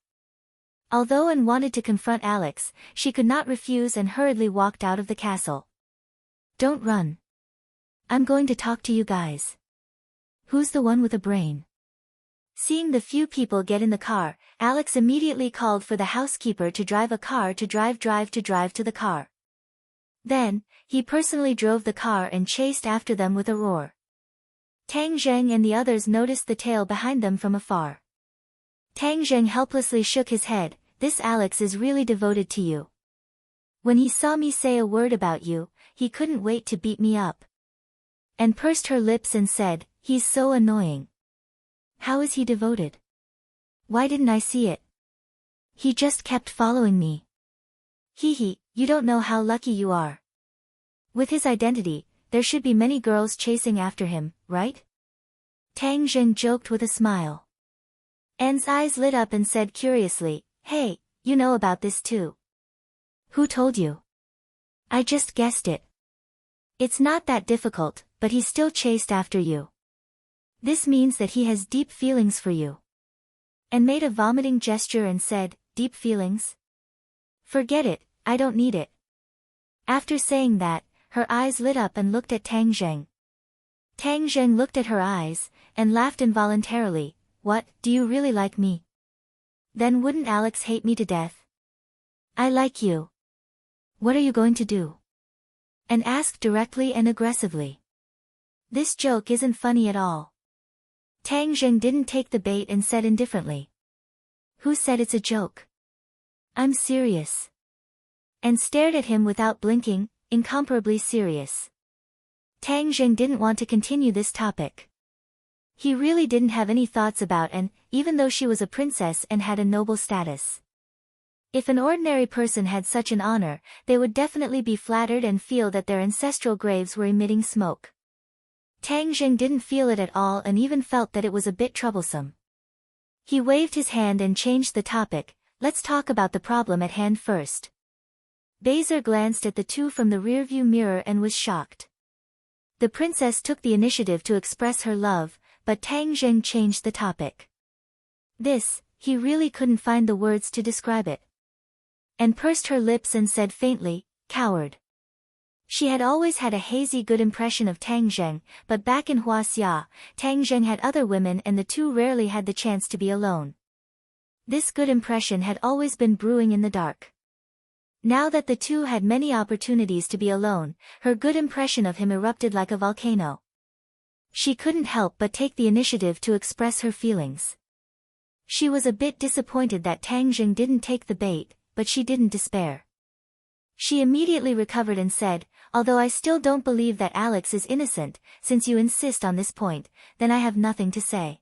Although Anne wanted to confront Alex, she could not refuse and hurriedly walked out of the castle. "Don't run. I'm going to talk to you guys. Who's the one with a brain?" Seeing the few people get in the car, Alex immediately called for the housekeeper to drive a car to drive to the car. Then, he personally drove the car and chased after them with a roar. Tang Zheng and the others noticed the tail behind them from afar. Tang Zheng helplessly shook his head. "This Alex is really devoted to you. When he saw me say a word about you, he couldn't wait to beat me up." And pursed her lips and said, "He's so annoying. How is he devoted? Why didn't I see it? He just kept following me. Hee, you don't know how lucky you are. With his identity, there should be many girls chasing after him, right?" Tang Zheng joked with a smile. Anne's eyes lit up and said curiously, "Hey, you know about this too." Who told you? I just guessed it. It's not that difficult, but he still chased after you. This means that he has deep feelings for you. And made a vomiting gesture and said, deep feelings? Forget it, I don't need it. After saying that, her eyes lit up and looked at Tang Zheng. Tang Zheng looked at her eyes, and laughed involuntarily. What, do you really like me? Then wouldn't Alex hate me to death? I like you. What are you going to do? And asked directly and aggressively. This joke isn't funny at all. Tang Zheng didn't take the bait and said indifferently. Who said it's a joke? I'm serious. And stared at him without blinking, incomparably serious. Tang Zheng didn't want to continue this topic. He really didn't have any thoughts about Anne, even though she was a princess and had a noble status. If an ordinary person had such an honor, they would definitely be flattered and feel that their ancestral graves were emitting smoke. Tang Zheng didn't feel it at all and even felt that it was a bit troublesome. He waved his hand and changed the topic. Let's talk about the problem at hand first. Bezer glanced at the two from the rearview mirror and was shocked. The princess took the initiative to express her love, but Tang Zheng changed the topic. This, he really couldn't find the words to describe it. And pursed her lips and said faintly, coward. She had always had a hazy good impression of Tang Zheng, but back in Huaxia, Tang Zheng had other women and the two rarely had the chance to be alone. This good impression had always been brewing in the dark. Now that the two had many opportunities to be alone, her good impression of him erupted like a volcano. She couldn't help but take the initiative to express her feelings. She was a bit disappointed that Tang Zheng didn't take the bait, but she didn't despair. She immediately recovered and said, although I still don't believe that Alex is innocent, since you insist on this point, then I have nothing to say.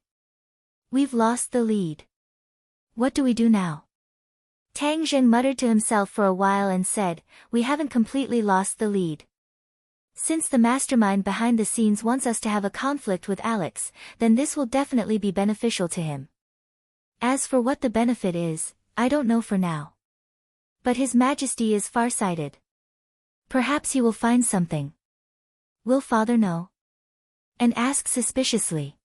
We've lost the lead. What do we do now? Tang Zheng muttered to himself for a while and said, we haven't completely lost the lead. Since the mastermind behind the scenes wants us to have a conflict with Alex, then this will definitely be beneficial to him. As for what the benefit is, I don't know for now. But His Majesty is farsighted. Perhaps he will find something. Will father know? And asked suspiciously.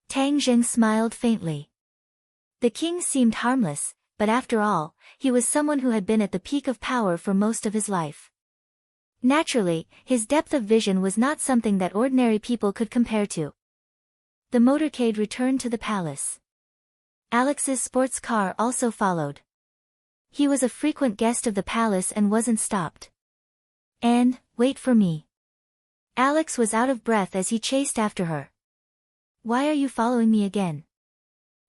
Tang Zheng smiled faintly. The king seemed harmless, but after all, he was someone who had been at the peak of power for most of his life. Naturally, his depth of vision was not something that ordinary people could compare to. The motorcade returned to the palace. Alex's sports car also followed. He was a frequent guest of the palace and wasn't stopped. And, wait for me. Alex was out of breath as he chased after her. Why are you following me again?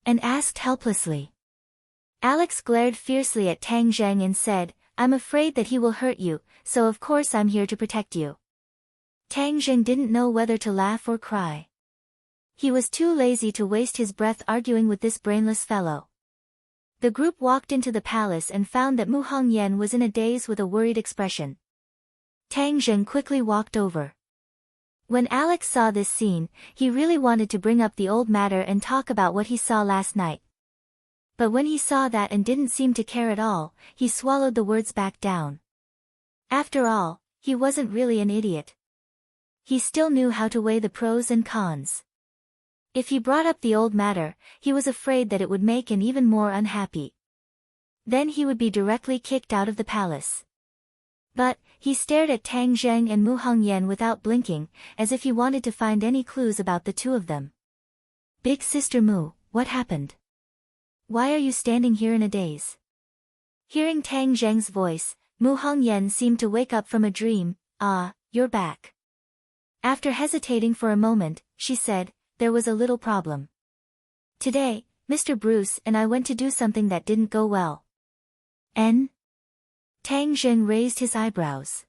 And asked helplessly. Alex glared fiercely at Tang Zheng and said, I'm afraid that he will hurt you, so of course I'm here to protect you. Tang Zheng didn't know whether to laugh or cry. He was too lazy to waste his breath arguing with this brainless fellow. The group walked into the palace and found that Mu Hongyan was in a daze with a worried expression. Tang Zheng quickly walked over. When Alex saw this scene, he really wanted to bring up the old matter and talk about what he saw last night. But when he saw that and didn't seem to care at all, he swallowed the words back down. After all, he wasn't really an idiot. He still knew how to weigh the pros and cons. If he brought up the old matter, he was afraid that it would make him even more unhappy. Then he would be directly kicked out of the palace. But, he stared at Tang Zheng and Mu Hongyan without blinking, as if he wanted to find any clues about the two of them. Big Sister Mu, what happened? Why are you standing here in a daze? Hearing Tang Zheng's voice, Mu Hongyan seemed to wake up from a dream. Ah, you're back. After hesitating for a moment, she said, there was a little problem. Today, Mr. Bruce and I went to do something that didn't go well. Tang Zheng raised his eyebrows.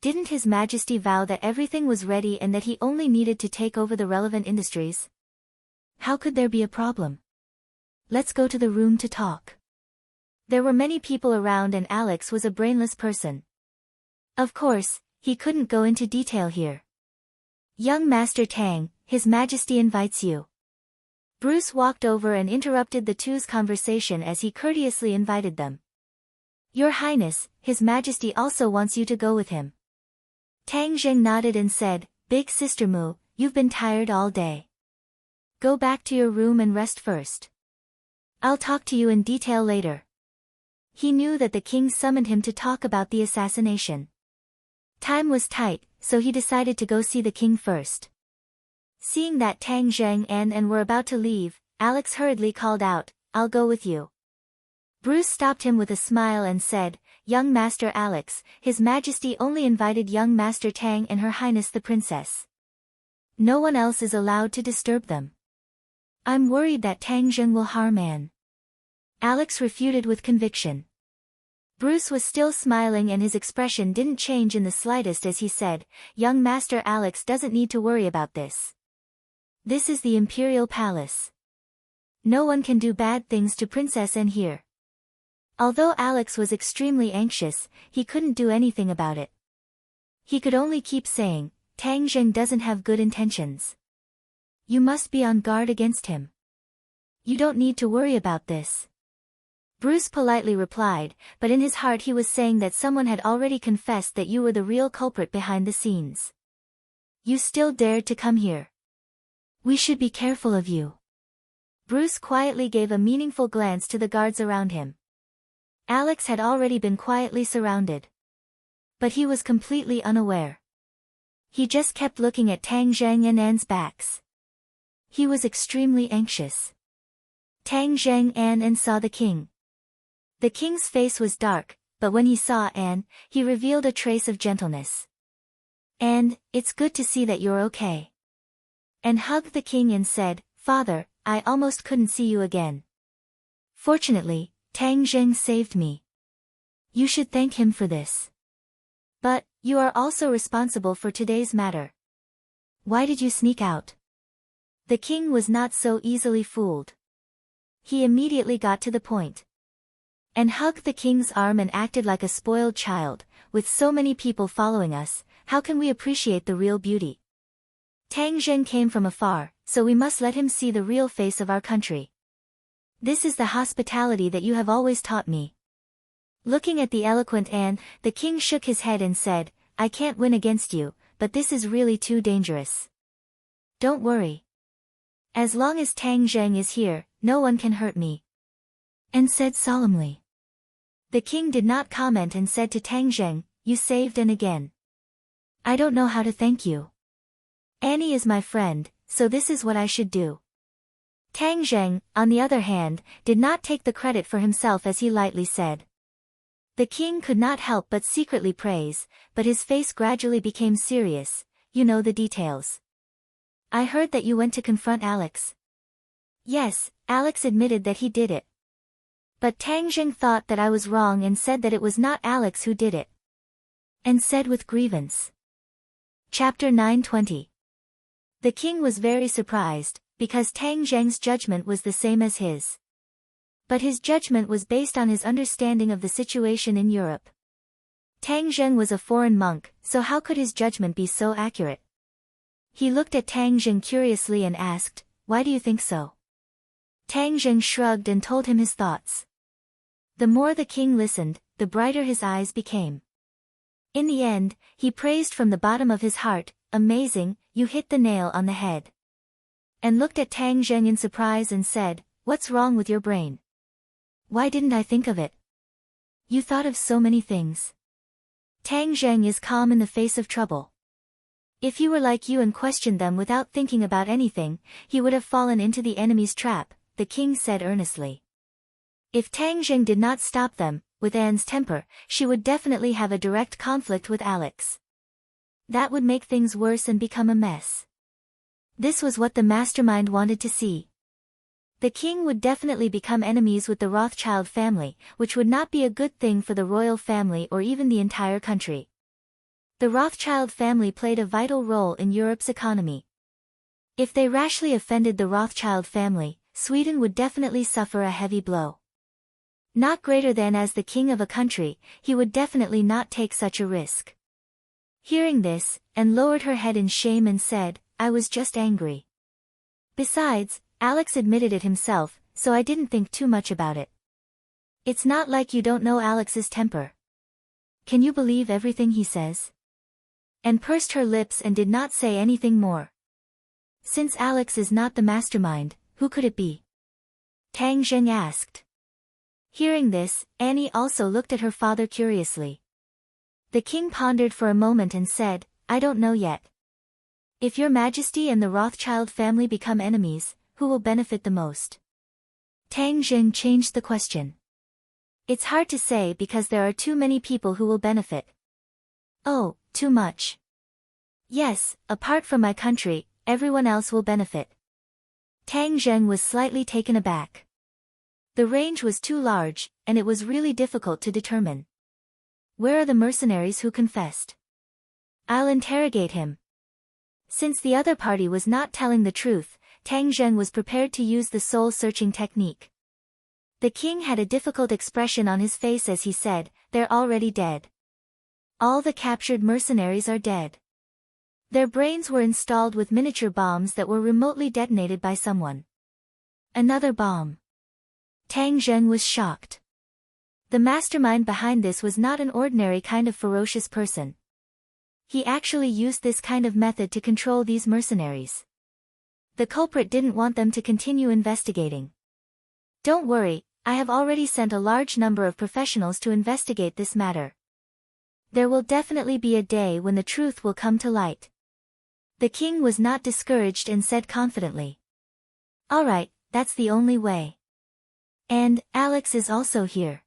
Didn't His Majesty vow that everything was ready and that he only needed to take over the relevant industries? How could there be a problem? Let's go to the room to talk. There were many people around and Alex was a brainless person. Of course, he couldn't go into detail here. Young Master Tang, His Majesty invites you. Bruce walked over and interrupted the two's conversation as he courteously invited them. Your Highness, His Majesty also wants you to go with him. Tang Zheng nodded and said, Big Sister Mu, you've been tired all day. Go back to your room and rest first. I'll talk to you in detail later. He knew that the king summoned him to talk about the assassination. Time was tight, so he decided to go see the king first. Seeing that Tang Zheng and were about to leave, Alex hurriedly called out, I'll go with you. Bruce stopped him with a smile and said, Young Master Alex, His Majesty only invited young Master Tang and Her Highness the Princess. No one else is allowed to disturb them. I'm worried that Tang Zheng will harm Anne. Alex refuted with conviction. Bruce was still smiling and his expression didn't change in the slightest as he said, Young Master Alex doesn't need to worry about this. This is the Imperial Palace. No one can do bad things to Princess Anne here. Although Alex was extremely anxious, he couldn't do anything about it. He could only keep saying, Tang Zheng doesn't have good intentions. You must be on guard against him. You don't need to worry about this. Bruce politely replied, but in his heart he was saying that someone had already confessed that you were the real culprit behind the scenes. You still dared to come here. We should be careful of you. Bruce quietly gave a meaningful glance to the guards around him. Alex had already been quietly surrounded. But he was completely unaware. He just kept looking at Tang Zheng and Anne's backs. He was extremely anxious. Tang Zheng and saw the king. The king's face was dark, but when he saw Anne, he revealed a trace of gentleness. And, it's good to see that you're okay. Anne hugged the king and said, Father, I almost couldn't see you again. Fortunately, Tang Zheng saved me. You should thank him for this. But, you are also responsible for today's matter. Why did you sneak out? The king was not so easily fooled. He immediately got to the point. And hugged the king's arm and acted like a spoiled child, with so many people following us, how can we appreciate the real beauty? Tang Zheng came from afar, so we must let him see the real face of our country. This is the hospitality that you have always taught me. Looking at the eloquent Anne, the king shook his head and said, I can't win against you, but this is really too dangerous. Don't worry. As long as Tang Zheng is here, no one can hurt me. Anne said solemnly. The king did not comment and said to Tang Zheng, You saved Anne again. I don't know how to thank you. Annie is my friend, so this is what I should do. Tang Zheng, on the other hand, did not take the credit for himself as he lightly said. The king could not help but secretly praise, but his face gradually became serious, you know the details. I heard that you went to confront Alex. Yes, Alex admitted that he did it. But Tang Zheng thought that I was wrong and said that it was not Alex who did it. And said with grievance. Chapter 920. The king was very surprised, because Tang Zheng's judgment was the same as his. But his judgment was based on his understanding of the situation in Europe. Tang Zheng was a foreign monk, so how could his judgment be so accurate? He looked at Tang Zheng curiously and asked, Why do you think so? Tang Zheng shrugged and told him his thoughts. The more the king listened, the brighter his eyes became. In the end, he praised from the bottom of his heart, Amazing, you hit the nail on the head. And looked at Tang Zheng in surprise and said, What's wrong with your brain? Why didn't I think of it? You thought of so many things. Tang Zheng is calm in the face of trouble. If he were like you and questioned them without thinking about anything, he would have fallen into the enemy's trap, the king said earnestly. If Tang Zheng did not stop them, with Anne's temper, she would definitely have a direct conflict with Alex. That would make things worse and become a mess. This was what the mastermind wanted to see. The king would definitely become enemies with the Rothschild family, which would not be a good thing for the royal family or even the entire country. The Rothschild family played a vital role in Europe's economy. If they rashly offended the Rothschild family, Sweden would definitely suffer a heavy blow. Not greater than as the king of a country, he would definitely not take such a risk. Hearing this, Anne lowered her head in shame and said, I was just angry. Besides, Alex admitted it himself, so I didn't think too much about it. It's not like you don't know Alex's temper. Can you believe everything he says? And pursed her lips and did not say anything more. Since Alex is not the mastermind, who could it be? Tang Zheng asked. Hearing this, Annie also looked at her father curiously. The king pondered for a moment and said, I don't know yet. If your majesty and the Rothschild family become enemies, who will benefit the most? Tang Zheng changed the question. It's hard to say because there are too many people who will benefit. Oh, too much. Yes, apart from my country, everyone else will benefit. Tang Zheng was slightly taken aback. The range was too large, and it was really difficult to determine. Where are the mercenaries who confessed? I'll interrogate him. Since the other party was not telling the truth, Tang Zheng was prepared to use the soul-searching technique. The king had a difficult expression on his face as he said, they're already dead. All the captured mercenaries are dead. Their brains were installed with miniature bombs that were remotely detonated by someone. Another bomb. Tang Zheng was shocked. The mastermind behind this was not an ordinary kind of ferocious person. He actually used this kind of method to control these mercenaries. The culprit didn't want them to continue investigating. Don't worry, I have already sent a large number of professionals to investigate this matter. There will definitely be a day when the truth will come to light. The king was not discouraged and said confidently. All right, that's the only way. And, Alex is also here.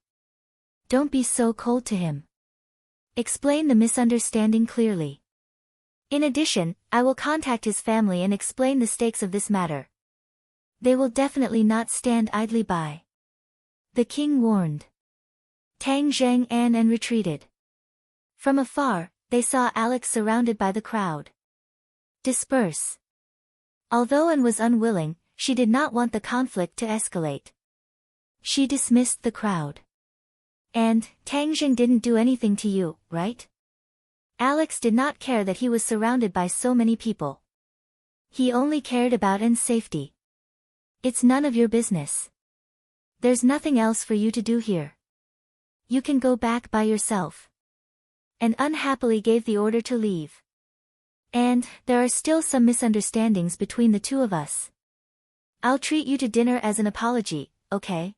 Don't be so cold to him. Explain the misunderstanding clearly. In addition, I will contact his family and explain the stakes of this matter. They will definitely not stand idly by. The king warned. Tang Zheng and retreated. From afar, they saw Alex surrounded by the crowd. Disperse. Although Anne was unwilling, she did not want the conflict to escalate. She dismissed the crowd. And, Tang Zheng didn't do anything to you, right? Alex did not care that he was surrounded by so many people. He only cared about Anne's safety. It's none of your business. There's nothing else for you to do here. You can go back by yourself. And unhappily gave the order to leave. And, there are still some misunderstandings between the two of us. I'll treat you to dinner as an apology, okay?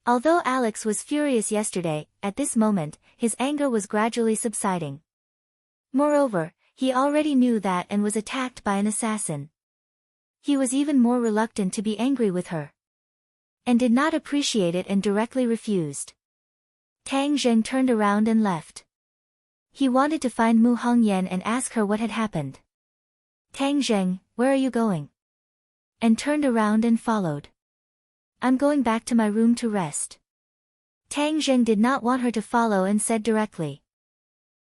Although Alex was furious yesterday, at this moment, his anger was gradually subsiding. Moreover, he already knew that Anne was attacked by an assassin. He was even more reluctant to be angry with her. And did not appreciate it and directly refused. Tang Zheng turned around and left. He wanted to find Mu Hongyan and ask her what had happened. Tang Zheng, where are you going? And turned around and followed. I'm going back to my room to rest. Tang Zheng did not want her to follow and said directly.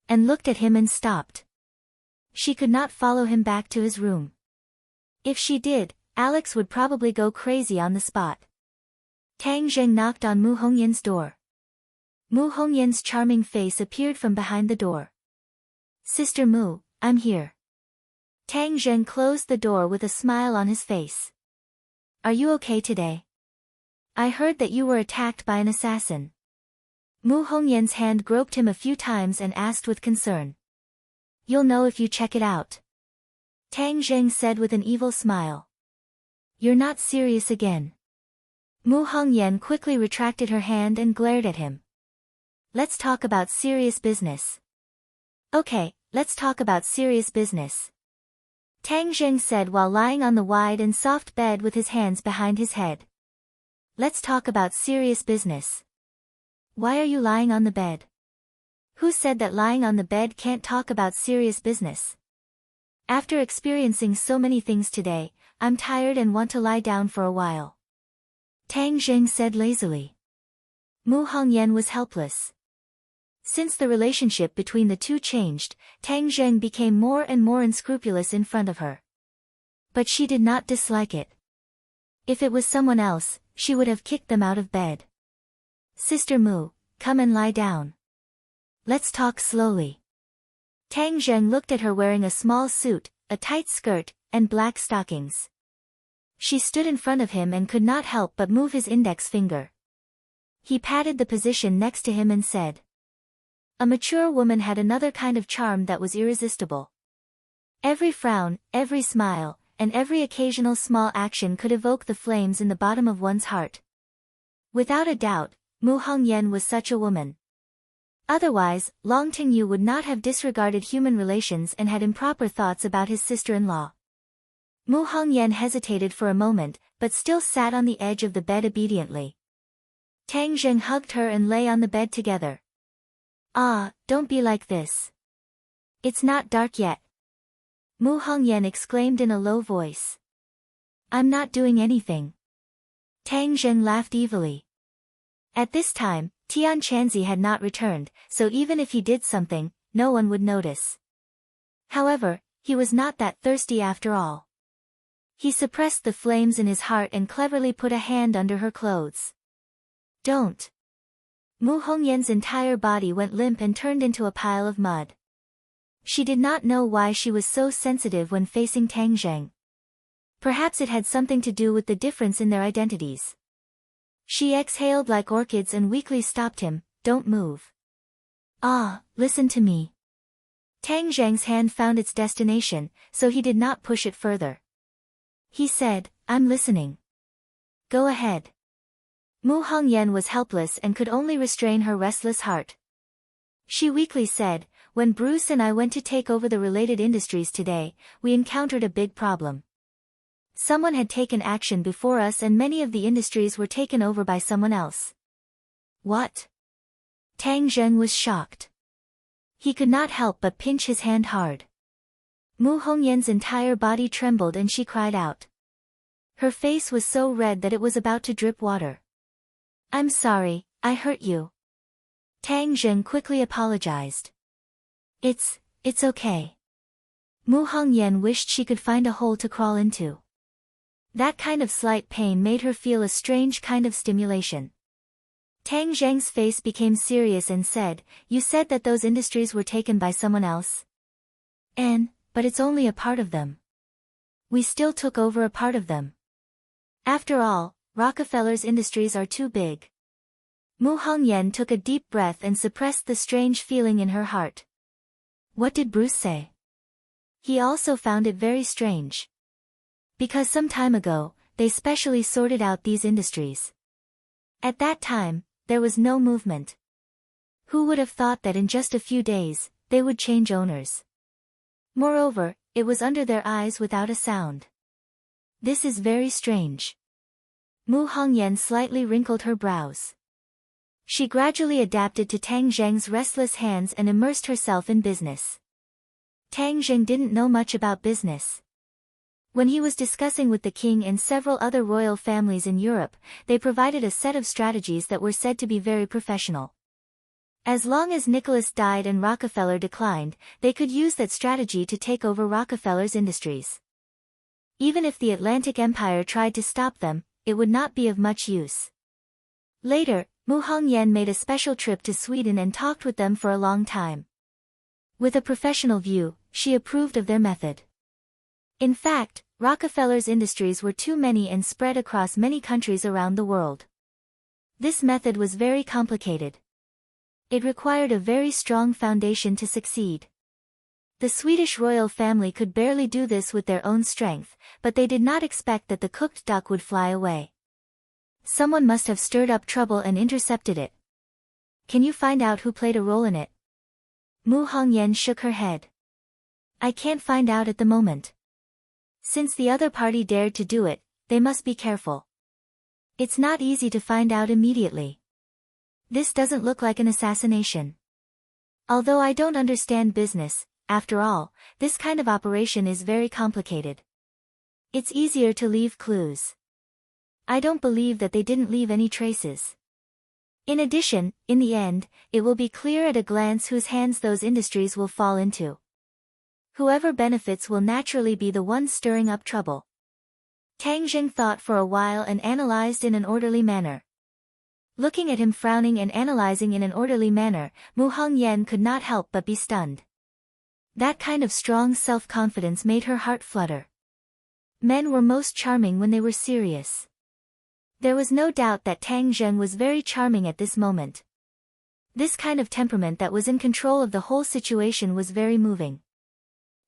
And looked at him and stopped. She could not follow him back to his room. If she did, Alex would probably go crazy on the spot. Tang Zheng knocked on Mu Hongyan's door. Mu Hongyan's charming face appeared from behind the door. Sister Mu, I'm here. Tang Zheng closed the door with a smile on his face. Are you okay today? I heard that you were attacked by an assassin. Mu Hongyan's hand groped him a few times and asked with concern. You'll know if you check it out. Tang Zheng said with an evil smile. You're not serious again. Mu Hongyan quickly retracted her hand and glared at him. Let's talk about serious business. Okay, let's talk about serious business. Tang Zheng said while lying on the wide and soft bed with his hands behind his head. Let's talk about serious business. Why are you lying on the bed? Who said that lying on the bed can't talk about serious business? After experiencing so many things today, I'm tired and want to lie down for a while. Tang Zheng said lazily. Mu Hongyan was helpless. Since the relationship between the two changed, Tang Zheng became more and more unscrupulous in front of her. But she did not dislike it. If it was someone else, she would have kicked them out of bed. Sister Mu, come and lie down. Let's talk slowly. Tang Zheng looked at her wearing a small suit, a tight skirt, and black stockings. She stood in front of him and could not help but move his index finger. He patted the position next to him and said. A mature woman had another kind of charm that was irresistible. Every frown, every smile, and every occasional small action could evoke the flames in the bottom of one's heart. Without a doubt, Mu Hongyan was such a woman. Otherwise, Long Tingyu would not have disregarded human relations and had improper thoughts about his sister-in-law. Mu Hongyan hesitated for a moment, but still sat on the edge of the bed obediently. Tang Zheng hugged her and lay on the bed together. Ah, don't be like this. It's not dark yet. Mu Hongyan exclaimed in a low voice. I'm not doing anything. Tang Zheng laughed evilly. At this time, Tian Chanzi had not returned, so even if he did something, no one would notice. However, he was not that thirsty after all. He suppressed the flames in his heart and cleverly put a hand under her clothes. Don't. Mu Hongyan's entire body went limp and turned into a pile of mud. She did not know why she was so sensitive when facing Tang Zheng. Perhaps it had something to do with the difference in their identities. She exhaled like orchids and weakly stopped him. Don't move. Ah, listen to me. Tang Zheng's hand found its destination, so he did not push it further. He said, I'm listening. Go ahead. Mu Hongyan was helpless and could only restrain her restless heart. She weakly said, when Bruce and I went to take over the related industries today, we encountered a big problem. Someone had taken action before us and many of the industries were taken over by someone else. What? Tang Zheng was shocked. He could not help but pinch his hand hard. Mu Hongyan's entire body trembled and she cried out. Her face was so red that it was about to drip water. I'm sorry, I hurt you. Tang Zheng quickly apologized. It's okay. Mu Hongyan wished she could find a hole to crawl into. That kind of slight pain made her feel a strange kind of stimulation. Tang Zheng's face became serious and said, You said that those industries were taken by someone else? But it's only a part of them. We still took over a part of them. After all, Rockefeller's industries are too big. Mu Hongyan took a deep breath and suppressed the strange feeling in her heart. What did Bruce say? He also found it very strange. Because some time ago, they specially sorted out these industries. At that time, there was no movement. Who would have thought that in just a few days, they would change owners? Moreover, it was under their eyes without a sound. This is very strange. Mu Hongyan slightly wrinkled her brows. She gradually adapted to Tang Zheng's restless hands and immersed herself in business. Tang Zheng didn't know much about business. When he was discussing with the king and several other royal families in Europe, they provided a set of strategies that were said to be very professional. As long as Nicholas died and Rockefeller declined, they could use that strategy to take over Rockefeller's industries. Even if the Atlantic Empire tried to stop them, it would not be of much use. Later, Mu Hongyan made a special trip to Sweden and talked with them for a long time. With a professional view, she approved of their method. In fact, Rockefeller's industries were too many and spread across many countries around the world. This method was very complicated. It required a very strong foundation to succeed. The Swedish royal family could barely do this with their own strength, but they did not expect that the cooked duck would fly away. Someone must have stirred up trouble and intercepted it. Can you find out who played a role in it? Mu Hongyan shook her head. I can't find out at the moment. Since the other party dared to do it, they must be careful. It's not easy to find out immediately. This doesn't look like an assassination. Although I don't understand business, after all, this kind of operation is very complicated. It's easier to leave clues. I don't believe that they didn't leave any traces. In addition, in the end, it will be clear at a glance whose hands those industries will fall into. Whoever benefits will naturally be the one stirring up trouble. Tang Zheng thought for a while and analyzed in an orderly manner. Looking at him frowning and analyzing in an orderly manner, Mu Hongyan could not help but be stunned. That kind of strong self-confidence made her heart flutter. Men were most charming when they were serious. There was no doubt that Tang Zheng was very charming at this moment. This kind of temperament that was in control of the whole situation was very moving.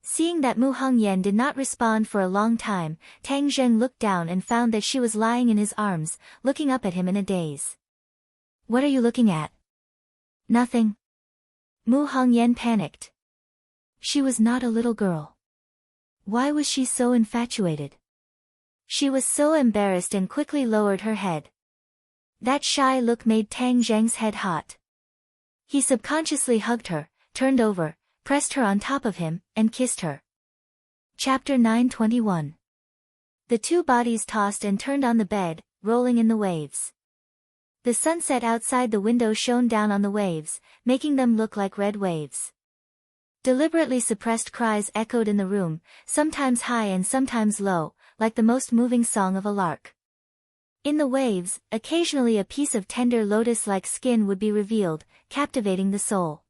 Seeing that Mu Hongyan did not respond for a long time, Tang Zheng looked down and found that she was lying in his arms, looking up at him in a daze. "What are you looking at?" "Nothing." Mu Hongyan panicked. She was not a little girl. Why was she so infatuated? She was so embarrassed and quickly lowered her head. That shy look made Tang Zheng's head hot. He subconsciously hugged her, turned over, pressed her on top of him, and kissed her. Chapter 921. The two bodies tossed and turned on the bed, rolling in the waves. The sunset outside the window shone down on the waves, making them look like red waves. Deliberately suppressed cries echoed in the room, sometimes high and sometimes low, like the most moving song of a lark. In the waves, occasionally a piece of tender lotus-like skin would be revealed, captivating the soul.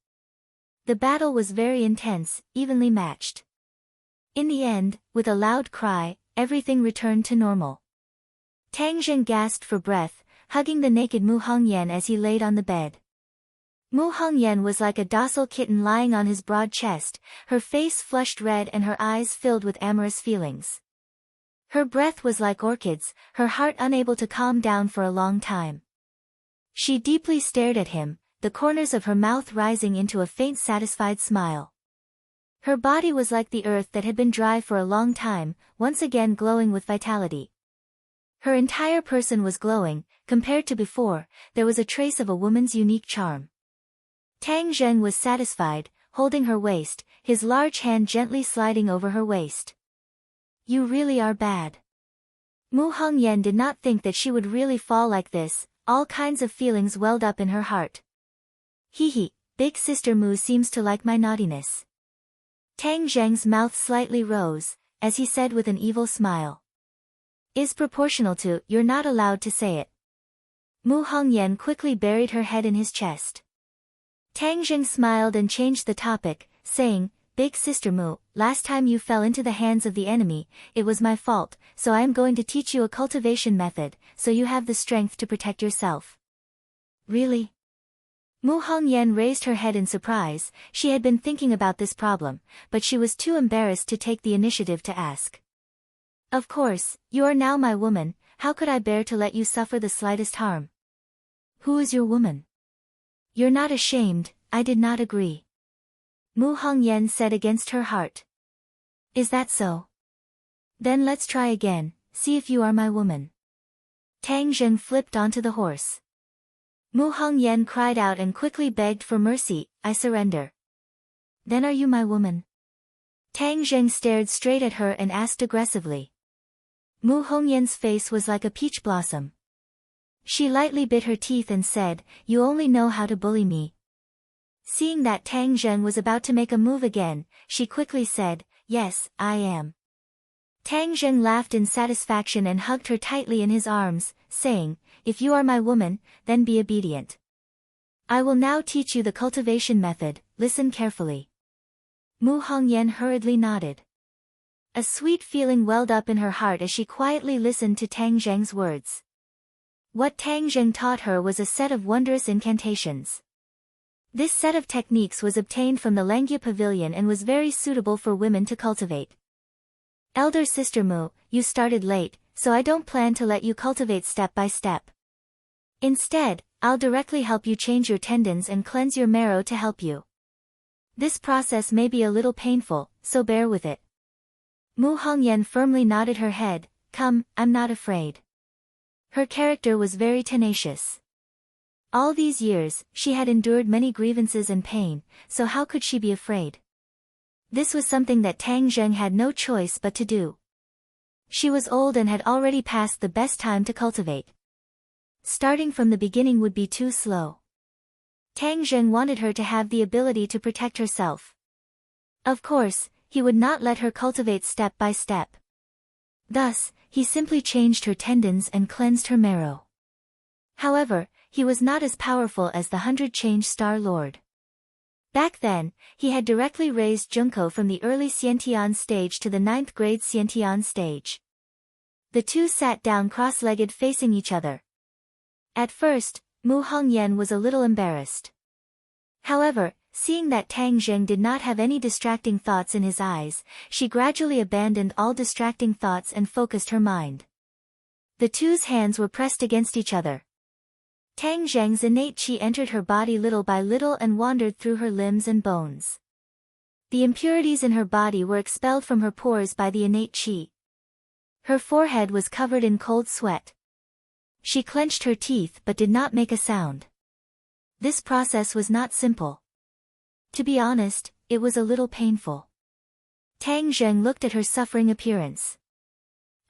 The battle was very intense, evenly matched. In the end, with a loud cry, everything returned to normal. Tang Zheng gasped for breath, hugging the naked Mu Hongyan as he laid on the bed. Mu Hongyan was like a docile kitten lying on his broad chest, her face flushed red and her eyes filled with amorous feelings. Her breath was like orchids, her heart unable to calm down for a long time. She deeply stared at him, the corners of her mouth rising into a faint satisfied smile. Her body was like the earth that had been dry for a long time, once again glowing with vitality. Her entire person was glowing, compared to before, there was a trace of a woman's unique charm. Tang Zheng was satisfied, holding her waist, his large hand gently sliding over her waist. "You really are bad." Mu Hongyan did not think that she would really fall like this, all kinds of feelings welled up in her heart. "Hee, big sister Mu seems to like my naughtiness." Tang Zheng's mouth slightly rose, as he said with an evil smile. "Is proportional to, you're not allowed to say it." Mu Hongyan quickly buried her head in his chest. Tang Zheng smiled and changed the topic, saying, "Big sister Mu, last time you fell into the hands of the enemy, it was my fault, so I am going to teach you a cultivation method, so you have the strength to protect yourself." "Really?" Mu Hongyan raised her head in surprise. She had been thinking about this problem, but she was too embarrassed to take the initiative to ask. "Of course, you are now my woman, how could I bear to let you suffer the slightest harm?" "Who is your woman?" "You're not ashamed, I did not agree." Mu Hongyan said against her heart. "Is that so? Then let's try again, see if you are my woman." Tang Zheng flipped onto the horse. Mu Hongyan cried out and quickly begged for mercy, "I surrender." "Then are you my woman?" Tang Zheng stared straight at her and asked aggressively. Mu Hongyan's face was like a peach blossom. She lightly bit her teeth and said, "You only know how to bully me." Seeing that Tang Zheng was about to make a move again, she quickly said, "Yes, I am." Tang Zheng laughed in satisfaction and hugged her tightly in his arms, saying, "If you are my woman, then be obedient. I will now teach you the cultivation method, listen carefully." Mu Hongyan hurriedly nodded. A sweet feeling welled up in her heart as she quietly listened to Tang Zheng's words. What Tang Zheng taught her was a set of wondrous incantations. This set of techniques was obtained from the Lengya Pavilion and was very suitable for women to cultivate. "Elder sister Mu, you started late, so I don't plan to let you cultivate step by step. Instead, I'll directly help you change your tendons and cleanse your marrow to help you. This process may be a little painful, so bear with it." Mu Hongyan firmly nodded her head, "Come, I'm not afraid." Her character was very tenacious. All these years, she had endured many grievances and pain, so how could she be afraid? This was something that Tang Zheng had no choice but to do. She was old and had already passed the best time to cultivate. Starting from the beginning would be too slow. Tang Zheng wanted her to have the ability to protect herself. Of course, he would not let her cultivate step by step. Thus, he simply changed her tendons and cleansed her marrow. However, he was not as powerful as the 100-change Star Lord. Back then, he had directly raised Junko from the early Xiantian stage to the 9th grade Xiantian stage. The two sat down cross-legged facing each other. At first, Mu Hongyan was a little embarrassed. However, seeing that Tang Zheng did not have any distracting thoughts in his eyes, she gradually abandoned all distracting thoughts and focused her mind. The two's hands were pressed against each other. Tang Zheng's innate qi entered her body little by little and wandered through her limbs and bones. The impurities in her body were expelled from her pores by the innate qi. Her forehead was covered in cold sweat. She clenched her teeth but did not make a sound. This process was not simple. To be honest, it was a little painful. Tang Zheng looked at her suffering appearance.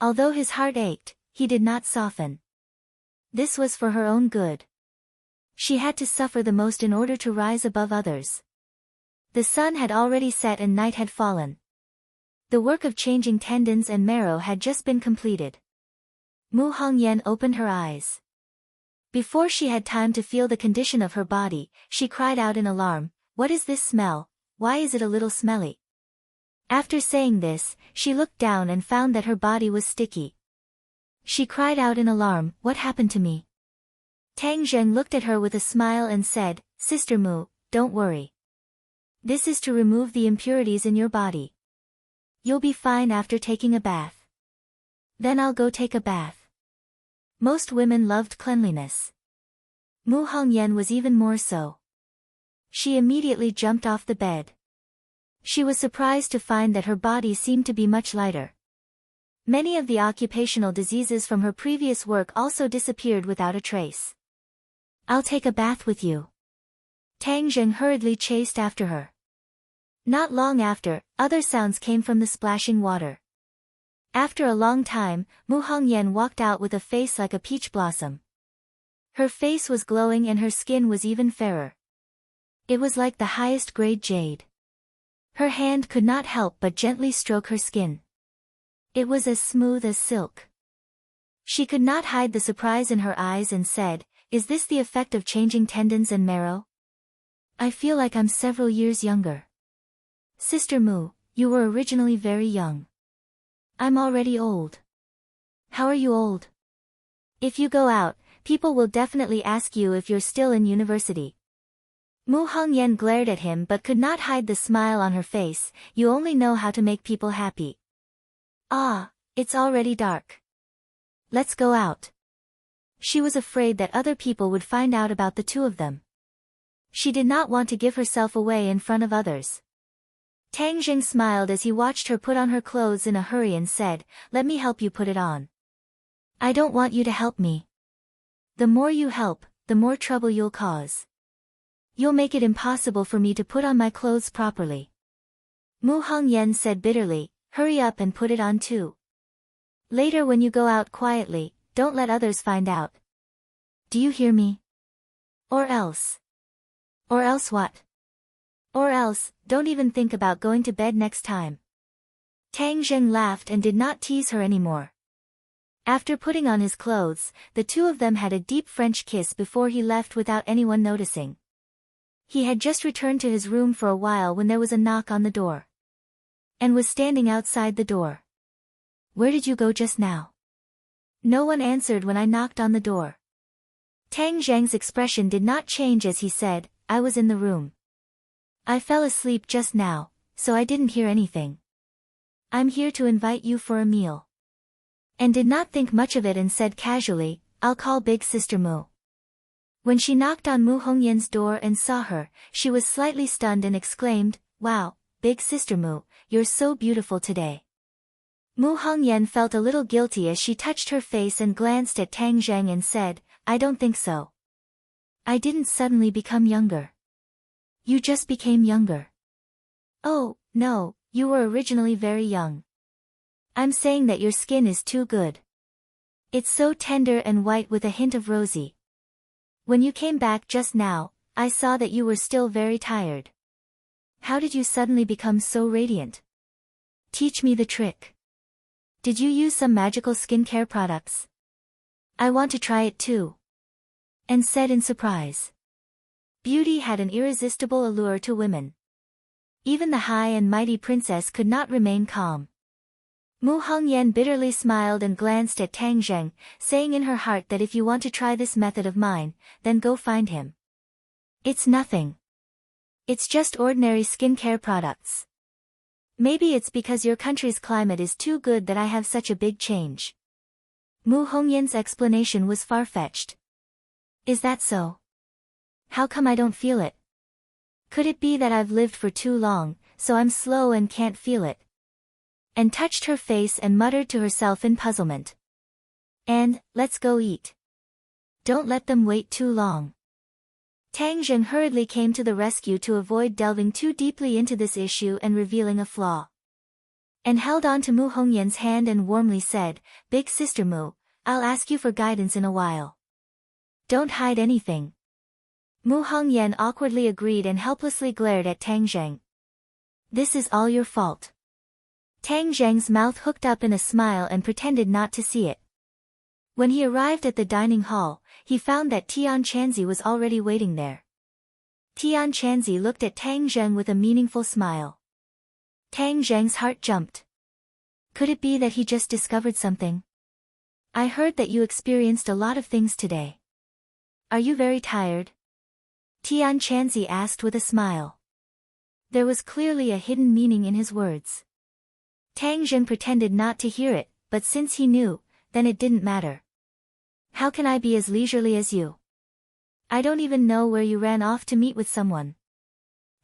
Although his heart ached, he did not soften. This was for her own good. She had to suffer the most in order to rise above others. The sun had already set and night had fallen. The work of changing tendons and marrow had just been completed. Mu Hongyan opened her eyes. Before she had time to feel the condition of her body, she cried out in alarm, "What is this smell? Why is it a little smelly?" After saying this, she looked down and found that her body was sticky. She cried out in alarm, "What happened to me?" Tang Zheng looked at her with a smile and said, "Sister Mu, don't worry. This is to remove the impurities in your body. You'll be fine after taking a bath." "Then I'll go take a bath." Most women loved cleanliness. Mu Hongyan was even more so. She immediately jumped off the bed. She was surprised to find that her body seemed to be much lighter. Many of the occupational diseases from her previous work also disappeared without a trace. "I'll take a bath with you." Tang Zheng hurriedly chased after her. Not long after, other sounds came from the splashing water. After a long time, Mu Hongyan walked out with a face like a peach blossom. Her face was glowing and her skin was even fairer. It was like the highest grade jade. Her hand could not help but gently stroke her skin. It was as smooth as silk. She could not hide the surprise in her eyes and said, "Is this the effect of changing tendons and marrow? I feel like I'm several years younger." "Sister Mu, you were originally very young. I'm already old." "How are you old?" "If you go out, people will definitely ask you if you're still in university." Mu Hongyan glared at him but could not hide the smile on her face. "You only know how to make people happy." "Ah, it's already dark. Let's go out." She was afraid that other people would find out about the two of them. She did not want to give herself away in front of others. Tang Zheng smiled as he watched her put on her clothes in a hurry and said, "Let me help you put it on." "I don't want you to help me. The more you help, the more trouble you'll cause. You'll make it impossible for me to put on my clothes properly." Mu Hongyan said bitterly, "Hurry up and put it on too. Later when you go out quietly, don't let others find out. Do you hear me? Or else." "Or else what?" "Or else, don't even think about going to bed next time." Tang Zheng laughed and did not tease her anymore. After putting on his clothes, the two of them had a deep French kiss before he left without anyone noticing. He had just returned to his room for a while when there was a knock on the door. And was standing outside the door. "Where did you go just now?" "No one answered when I knocked on the door." Tang Zheng's expression did not change as he said, "I was in the room. I fell asleep just now, so I didn't hear anything. I'm here to invite you for a meal." And did not think much of it and said casually, "I'll call Big Sister Mu." When she knocked on Mu Hongyan's door and saw her, she was slightly stunned and exclaimed, "Wow, Big Sister Mu, you're so beautiful today." Mu Hongyan felt a little guilty as she touched her face and glanced at Tang Zheng and said, "I don't think so. I didn't suddenly become younger. You just became younger." "Oh, no, you were originally very young. I'm saying that your skin is too good. It's so tender and white with a hint of rosy. When you came back just now, I saw that you were still very tired. How did you suddenly become so radiant? Teach me the trick. Did you use some magical skincare products? I want to try it too." And said in surprise. Beauty had an irresistible allure to women. Even the high and mighty princess could not remain calm. Mu Hongyan bitterly smiled and glanced at Tang Zheng, saying in her heart that if you want to try this method of mine, then go find him. It's nothing. It's just ordinary skincare products. Maybe it's because your country's climate is too good that I have such a big change. Mu Hongyan's explanation was far-fetched. Is that so? How come I don't feel it? Could it be that I've lived for too long, so I'm slow and can't feel it? And touched her face and muttered to herself in puzzlement. And, let's go eat. Don't let them wait too long. Tang Zheng hurriedly came to the rescue to avoid delving too deeply into this issue and revealing a flaw. And held on to Mu Hongyan's hand and warmly said, Big Sister Mu, I'll ask you for guidance in a while. Don't hide anything. Mu Hongyan awkwardly agreed and helplessly glared at Tang Zheng. This is all your fault. Tang Zheng's mouth hooked up in a smile and pretended not to see it. When he arrived at the dining hall, he found that Tian Chanzi was already waiting there. Tian Chanzi looked at Tang Zheng with a meaningful smile. Tang Zheng's heart jumped. Could it be that he just discovered something? I heard that you experienced a lot of things today. Are you very tired? Tian Chanzi asked with a smile. There was clearly a hidden meaning in his words. Tang Zheng pretended not to hear it, but since he knew, then it didn't matter. How can I be as leisurely as you? I don't even know where you ran off to meet with someone.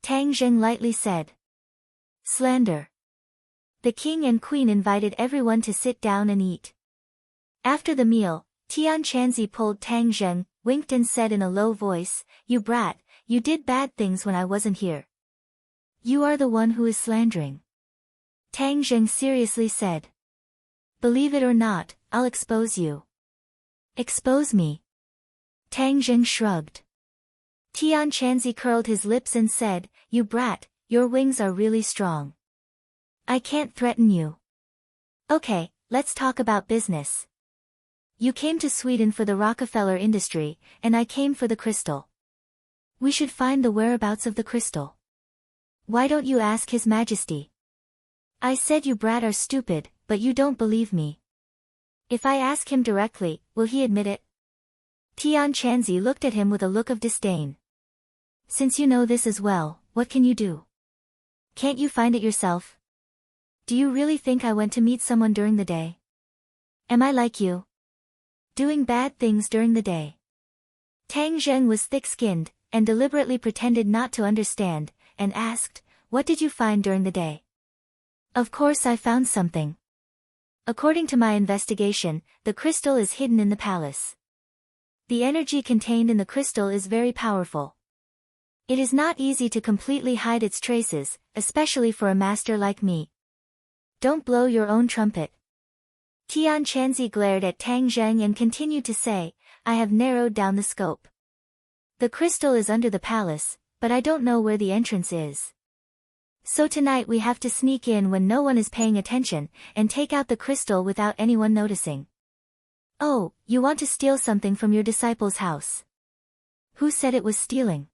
Tang Zheng lightly said. Slander. The king and queen invited everyone to sit down and eat. After the meal, Tian Chanzi pulled Tang Zheng, winked and said in a low voice, You brat, you did bad things when I wasn't here. You are the one who is slandering. Tang Zheng seriously said. Believe it or not, I'll expose you. Expose me. Tang Zheng shrugged. Tian Chanzi curled his lips and said, You brat, your wings are really strong. I can't threaten you. Okay, let's talk about business. You came to Sweden for the Rockefeller industry, and I came for the crystal. We should find the whereabouts of the crystal. Why don't you ask His Majesty? I said you brat are stupid, but you don't believe me. If I ask him directly, will he admit it? Tian Chanzi looked at him with a look of disdain. Since you know this as well, what can you do? Can't you find it yourself? Do you really think I went to meet someone during the day? Am I like you? Doing bad things during the day. Tang Zheng was thick-skinned, and deliberately pretended not to understand, and asked, What did you find during the day? Of course I found something. According to my investigation, the crystal is hidden in the palace. The energy contained in the crystal is very powerful. It is not easy to completely hide its traces, especially for a master like me. Don't blow your own trumpet. Tian Chanzi glared at Tang Zheng and continued to say, I have narrowed down the scope. The crystal is under the palace, but I don't know where the entrance is. So tonight we have to sneak in when no one is paying attention, and take out the crystal without anyone noticing. Oh, you want to steal something from your disciple's house. Who said it was stealing?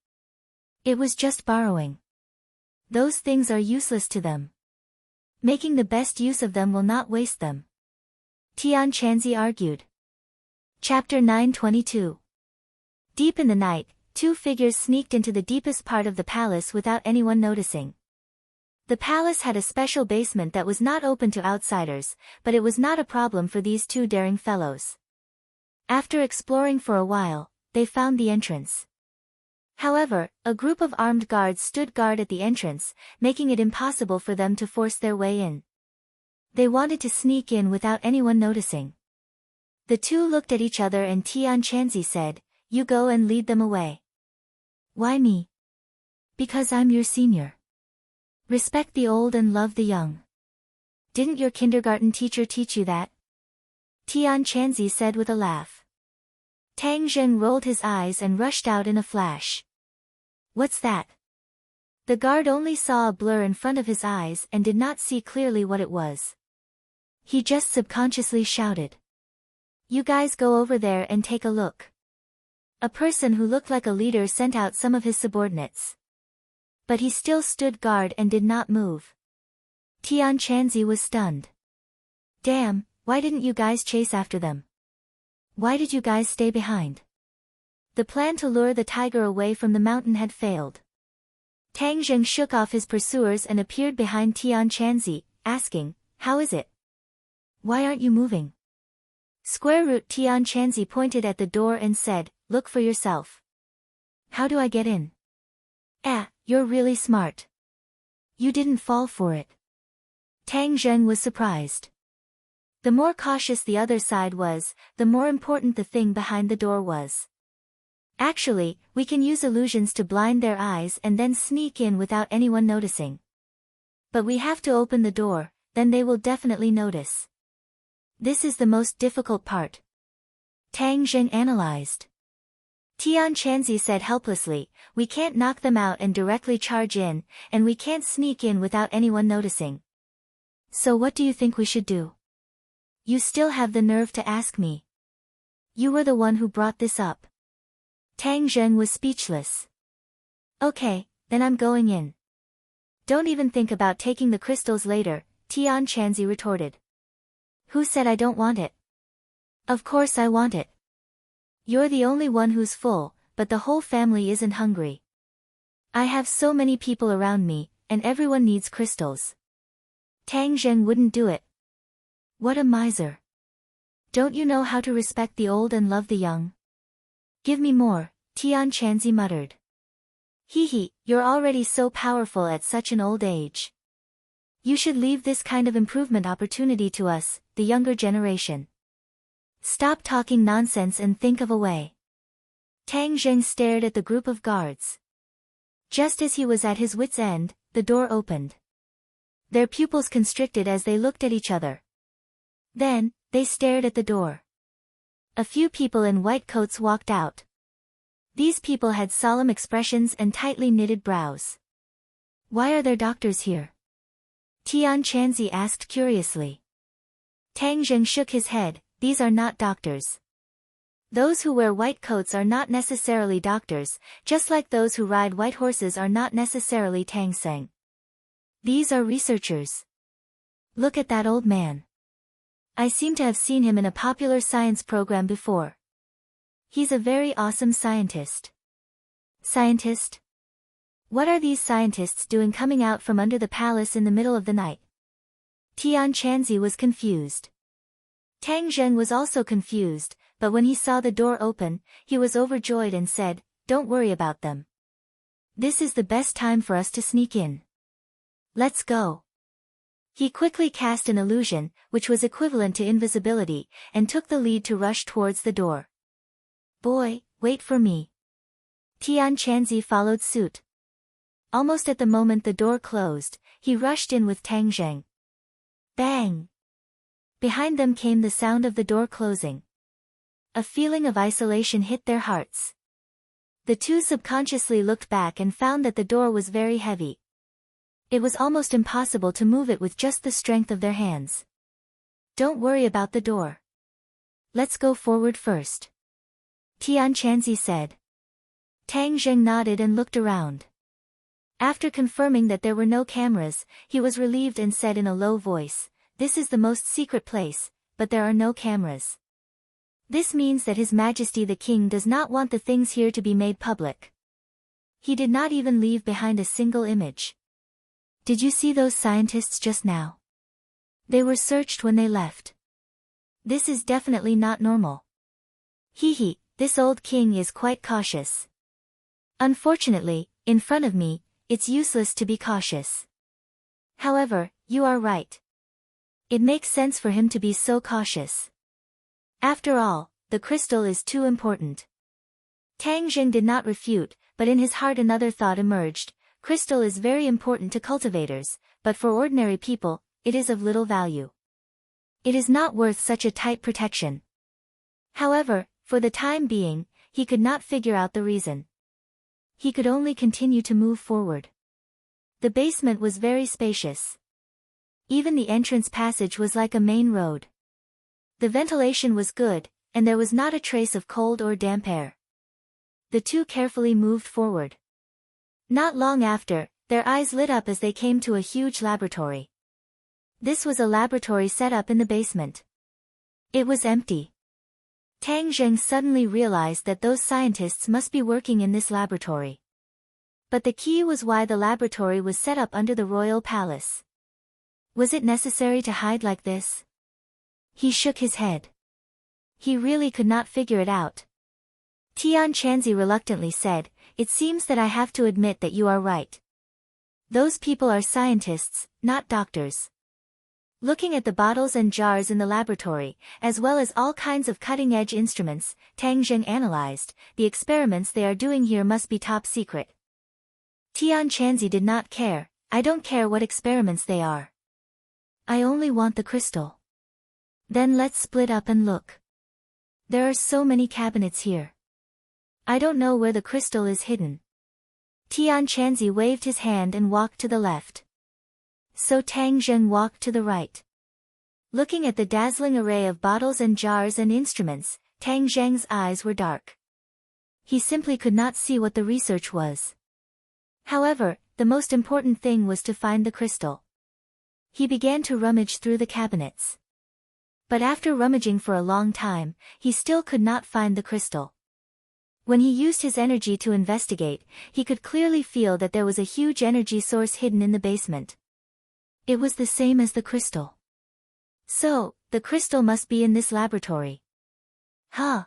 It was just borrowing. Those things are useless to them. Making the best use of them will not waste them. Tian Chanzi argued. Chapter 922. Deep in the night, two figures sneaked into the deepest part of the palace without anyone noticing. The palace had a special basement that was not open to outsiders, but it was not a problem for these two daring fellows. After exploring for a while, they found the entrance. However, a group of armed guards stood guard at the entrance, making it impossible for them to force their way in. They wanted to sneak in without anyone noticing. The two looked at each other and Tian Chanzi said, You go and lead them away. Why me? Because I'm your senior. Respect the old and love the young. Didn't your kindergarten teacher teach you that? Tian Chanzi said with a laugh. Tang Zheng rolled his eyes and rushed out in a flash. What's that? The guard only saw a blur in front of his eyes and did not see clearly what it was. He just subconsciously shouted. You guys go over there and take a look. A person who looked like a leader sent out some of his subordinates. But he still stood guard and did not move. Tian Chanzi was stunned. Damn, why didn't you guys chase after them? Why did you guys stay behind? The plan to lure the tiger away from the mountain had failed. Tang Zheng shook off his pursuers and appeared behind Tian Chanzi, asking, "How is it? Why aren't you moving?" Square root Tian Chanzi pointed at the door and said, "Look for yourself." "How do I get in?" "Ah, you're really smart. You didn't fall for it." Tang Zheng was surprised. The more cautious the other side was, the more important the thing behind the door was. Actually, we can use illusions to blind their eyes and then sneak in without anyone noticing. But we have to open the door, then they will definitely notice. This is the most difficult part. Tang Zheng analyzed. Tian Chanzi said helplessly, "We can't knock them out and directly charge in, and we can't sneak in without anyone noticing. So what do you think we should do? You still have the nerve to ask me. You were the one who brought this up." Tang Zheng was speechless. "Okay, then I'm going in." "Don't even think about taking the crystals later," Tian Chanzi retorted. "Who said I don't want it? Of course I want it. You're the only one who's full, but the whole family isn't hungry. I have so many people around me, and everyone needs crystals." Tang Zheng wouldn't do it. What a miser. Don't you know how to respect the old and love the young? "Give me more," Tian Chanzi muttered. "Hee, you're already so powerful at such an old age. You should leave this kind of improvement opportunity to us, the younger generation. Stop talking nonsense and think of a way." Tang Zheng stared at the group of guards. Just as he was at his wit's end, the door opened. Their pupils constricted as they looked at each other. Then, they stared at the door. A few people in white coats walked out. These people had solemn expressions and tightly knitted brows. "Why are there doctors here?" Tian Chanzi asked curiously. Tang Zheng shook his head, "These are not doctors. Those who wear white coats are not necessarily doctors, just like those who ride white horses are not necessarily Tang Seng. These are researchers. Look at that old man. I seem to have seen him in a popular science program before. He's a very awesome scientist." "Scientist? What are these scientists doing coming out from under the palace in the middle of the night?" Tian Chanzi was confused. Tang Zheng was also confused, but when he saw the door open, he was overjoyed and said, "Don't worry about them. This is the best time for us to sneak in. Let's go." He quickly cast an illusion, which was equivalent to invisibility, and took the lead to rush towards the door. "Boy, wait for me." Tian Chanzi followed suit. Almost at the moment the door closed, he rushed in with Tang Zheng. Bang! Behind them came the sound of the door closing. A feeling of isolation hit their hearts. The two subconsciously looked back and found that the door was very heavy. It was almost impossible to move it with just the strength of their hands. "Don't worry about the door. Let's go forward first," Tian Chanzi said. Tang Zheng nodded and looked around. After confirming that there were no cameras, he was relieved and said in a low voice, "This is the most secret place, but there are no cameras. This means that His Majesty the King does not want the things here to be made public." He did not even leave behind a single image. "Did you see those scientists just now? They were searched when they left. This is definitely not normal. Hee, this old king is quite cautious. Unfortunately, in front of me, it's useless to be cautious. However, you are right. It makes sense for him to be so cautious. After all, the crystal is too important." Tang Zheng did not refute, but in his heart another thought emerged. Crystal is very important to cultivators, but for ordinary people, it is of little value. It is not worth such a tight protection. However, for the time being, he could not figure out the reason. He could only continue to move forward. The basement was very spacious. Even the entrance passage was like a main road. The ventilation was good, and there was not a trace of cold or damp air. The two carefully moved forward. Not long after, their eyes lit up as they came to a huge laboratory. This was a laboratory set up in the basement. It was empty. Tang Zheng suddenly realized that those scientists must be working in this laboratory. But the key was why the laboratory was set up under the royal palace. Was it necessary to hide like this? He shook his head. He really could not figure it out. Tian Chanzi reluctantly said, "It seems that I have to admit that you are right. Those people are scientists, not doctors." Looking at the bottles and jars in the laboratory, as well as all kinds of cutting-edge instruments, Tang Zheng analyzed, the experiments they are doing here must be top secret. Tian Chanzi did not care. "I don't care what experiments they are. I only want the crystal." "Then let's split up and look. There are so many cabinets here. I don't know where the crystal is hidden." Tian Chanzi waved his hand and walked to the left. So Tang Zheng walked to the right. Looking at the dazzling array of bottles and jars and instruments, Tang Zheng's eyes were dark. He simply could not see what the research was. However, the most important thing was to find the crystal. He began to rummage through the cabinets. But after rummaging for a long time, he still could not find the crystal. When he used his energy to investigate, he could clearly feel that there was a huge energy source hidden in the basement. It was the same as the crystal. So, the crystal must be in this laboratory. Huh?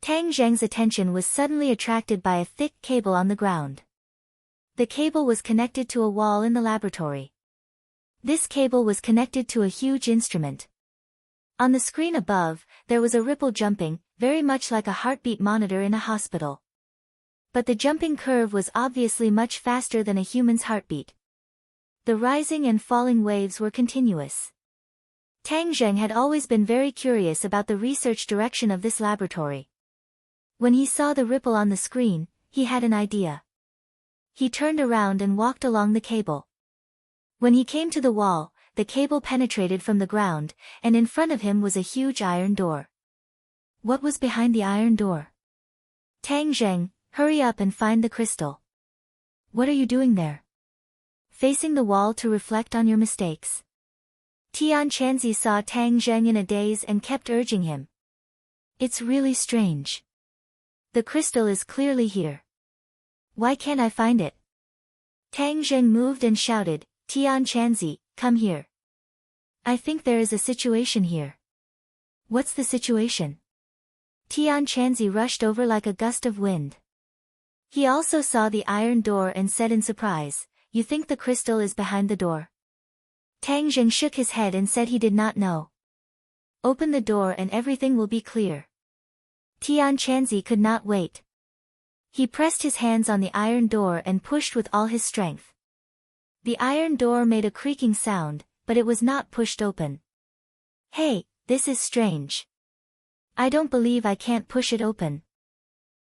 Tang Zheng's attention was suddenly attracted by a thick cable on the ground. The cable was connected to a wall in the laboratory. This cable was connected to a huge instrument. On the screen above, there was a ripple jumping, very much like a heartbeat monitor in a hospital. But the jumping curve was obviously much faster than a human's heartbeat. The rising and falling waves were continuous. Tang Zheng had always been very curious about the research direction of this laboratory. When he saw the ripple on the screen, he had an idea. He turned around and walked along the cable. When he came to the wall, the cable penetrated from the ground, and in front of him was a huge iron door. What was behind the iron door? "Tang Zheng, hurry up and find the crystal." "What are you doing there?" "Facing the wall to reflect on your mistakes." Tian Chanzi saw Tang Zheng in a daze and kept urging him. "It's really strange. The crystal is clearly here. Why can't I find it?" Tang Zheng moved and shouted, "Tian Chanzi, come here. I think there is a situation here." "What's the situation?" Tian Chanzi rushed over like a gust of wind. He also saw the iron door and said in surprise, "You think the crystal is behind the door?" Tang Zheng shook his head and said he did not know. "Open the door and everything will be clear." Tian Chanzi could not wait. He pressed his hands on the iron door and pushed with all his strength. The iron door made a creaking sound, but it was not pushed open. "Hey, this is strange. I don't believe I can't push it open."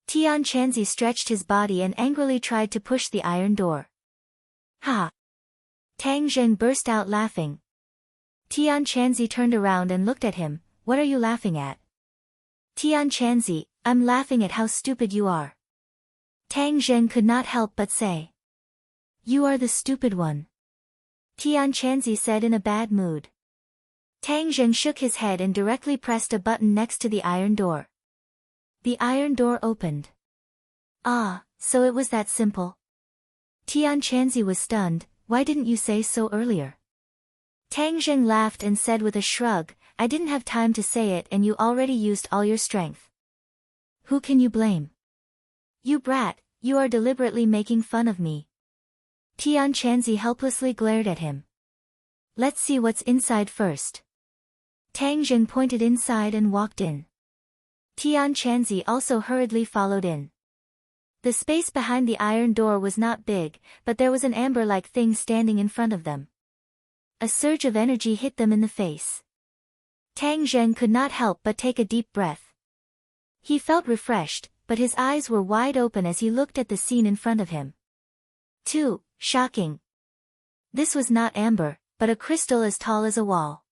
Tian Chanzi stretched his body and angrily tried to push the iron door. "Ha!" Tang Zheng burst out laughing. Tian Chanzi turned around and looked at him. "What are you laughing at?" "Tian Chanzi, I'm laughing at how stupid you are." Tang Zheng could not help but say. "You are the stupid one," Tian Chanzi said in a bad mood. Tang Zheng shook his head and directly pressed a button next to the iron door. The iron door opened. "Ah, so it was that simple." Tian Chanzi was stunned. "Why didn't you say so earlier?" Tang Zheng laughed and said with a shrug, "I didn't have time to say it and you already used all your strength." "Who can you blame?" "You brat, you are deliberately making fun of me." Tian Chanzi helplessly glared at him. "Let's see what's inside first." Tang Zheng pointed inside and walked in. Tian Chanzi also hurriedly followed in. The space behind the iron door was not big, but there was an amber-like thing standing in front of them. A surge of energy hit them in the face. Tang Zheng could not help but take a deep breath. He felt refreshed, but his eyes were wide open as he looked at the scene in front of him. Too shocking. This was not amber, but a crystal as tall as a wall.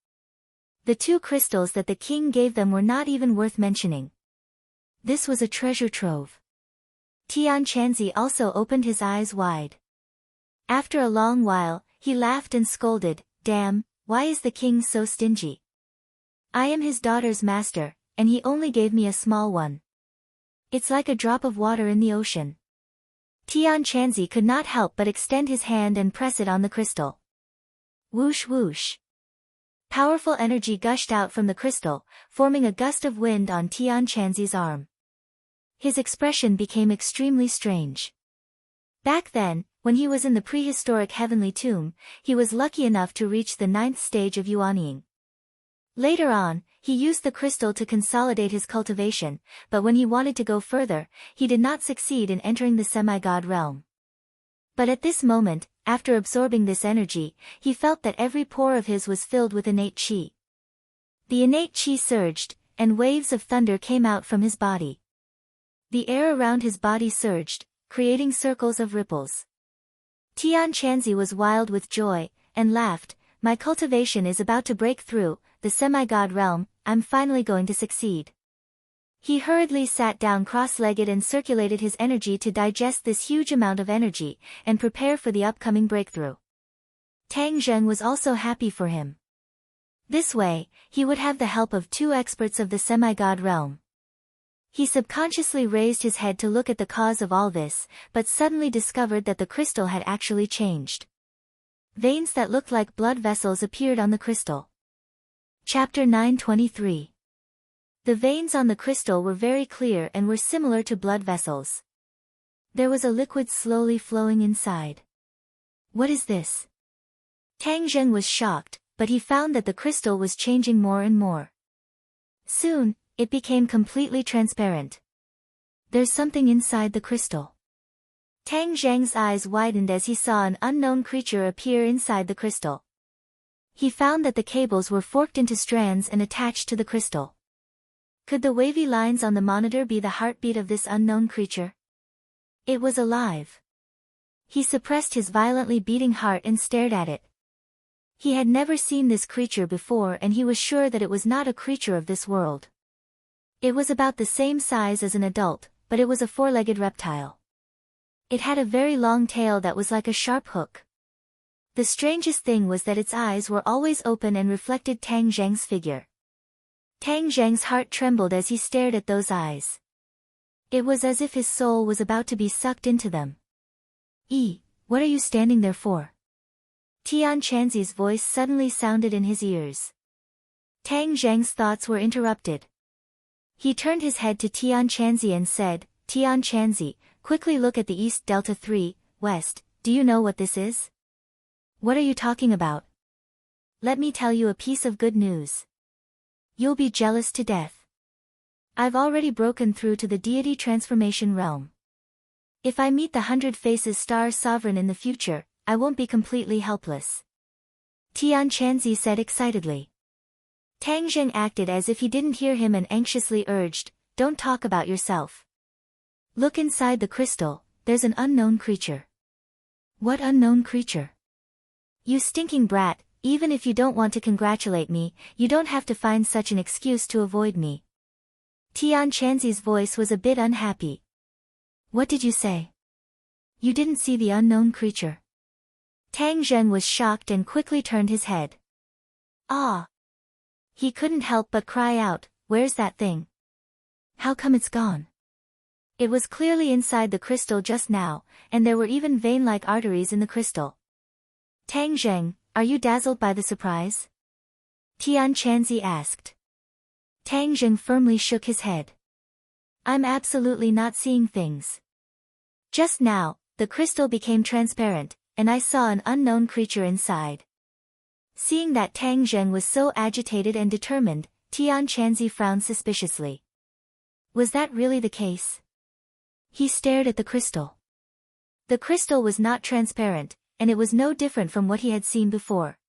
The 2 crystals that the king gave them were not even worth mentioning. This was a treasure trove. Tian Chanzi also opened his eyes wide. After a long while, he laughed and scolded, "Damn, Why is the king so stingy? I am his daughter's master, and he only gave me a small one. It's like a drop of water in the ocean. Tian Chanzi could not help but extend his hand and press it on the crystal. Whoosh whoosh. Powerful energy gushed out from the crystal, forming a gust of wind on Tian Chanzi's arm. His expression became extremely strange. Back then, when he was in the prehistoric heavenly tomb, he was lucky enough to reach the 9th stage of yuanying. Later on, he used the crystal to consolidate his cultivation, but when he wanted to go further, he did not succeed in entering the semi-god realm. But at this moment, after absorbing this energy, he felt that every pore of his was filled with innate qi. The innate qi surged, and waves of thunder came out from his body. The air around his body surged, creating circles of ripples. Tian Chanzi was wild with joy, and laughed, "My cultivation is about to break through the semi-god realm, I'm finally going to succeed." He hurriedly sat down cross-legged and circulated his energy to digest this huge amount of energy, and prepare for the upcoming breakthrough. Tang Zheng was also happy for him. This way, he would have the help of 2 experts of the semi-god realm. He subconsciously raised his head to look at the cause of all this, but suddenly discovered that the crystal had actually changed. Veins that looked like blood vessels appeared on the crystal. Chapter 923. The veins on the crystal were very clear and were similar to blood vessels. There was a liquid slowly flowing inside. What is this? Tang Zheng was shocked, but he found that the crystal was changing more and more. Soon, it became completely transparent. There's something inside the crystal. Tang Zheng's eyes widened as he saw an unknown creature appear inside the crystal. He found that the cables were forked into strands and attached to the crystal. Could the wavy lines on the monitor be the heartbeat of this unknown creature? It was alive. He suppressed his violently beating heart and stared at it. He had never seen this creature before, and he was sure that it was not a creature of this world. It was about the same size as an adult, but it was a 4-legged reptile. It had a very long tail that was like a sharp hook. The strangest thing was that its eyes were always open and reflected Tang Zheng's figure. Tang Zheng's heart trembled as he stared at those eyes. It was as if his soul was about to be sucked into them. What are you standing there for?" Tian Chanzi's voice suddenly sounded in his ears. Tang Zheng's thoughts were interrupted. He turned his head to Tian Chanzi and said, "Tian Chanzi, quickly look at the East Delta 3, West, do you know what this is?" "What are you talking about?" "Let me tell you a piece of good news. You'll be jealous to death. I've already broken through to the deity transformation realm. If I meet the 100 Faces Star Sovereign in the future, I won't be completely helpless," Tian Chanzi said excitedly. Tang Zheng acted as if he didn't hear him and anxiously urged, "Don't talk about yourself. Look inside the crystal, there's an unknown creature." "What unknown creature?" "You stinking brat, even if you don't want to congratulate me, you don't have to find such an excuse to avoid me." Tian Chanzi's voice was a bit unhappy. "What did you say? You didn't see the unknown creature?" Tang Zheng was shocked and quickly turned his head. "Ah!" He couldn't help but cry out, "Where's that thing? How come it's gone?" It was clearly inside the crystal just now, and there were even vein-like arteries in the crystal. "Tang Zheng, are you dazzled by the surprise?" Tian Chanzi asked. Tang Zheng firmly shook his head. "I'm absolutely not seeing things. Just now, the crystal became transparent, and I saw an unknown creature inside." Seeing that Tang Zheng was so agitated and determined, Tian Chanzi frowned suspiciously. Was that really the case? He stared at the crystal. The crystal was not transparent, and it was no different from what he had seen before.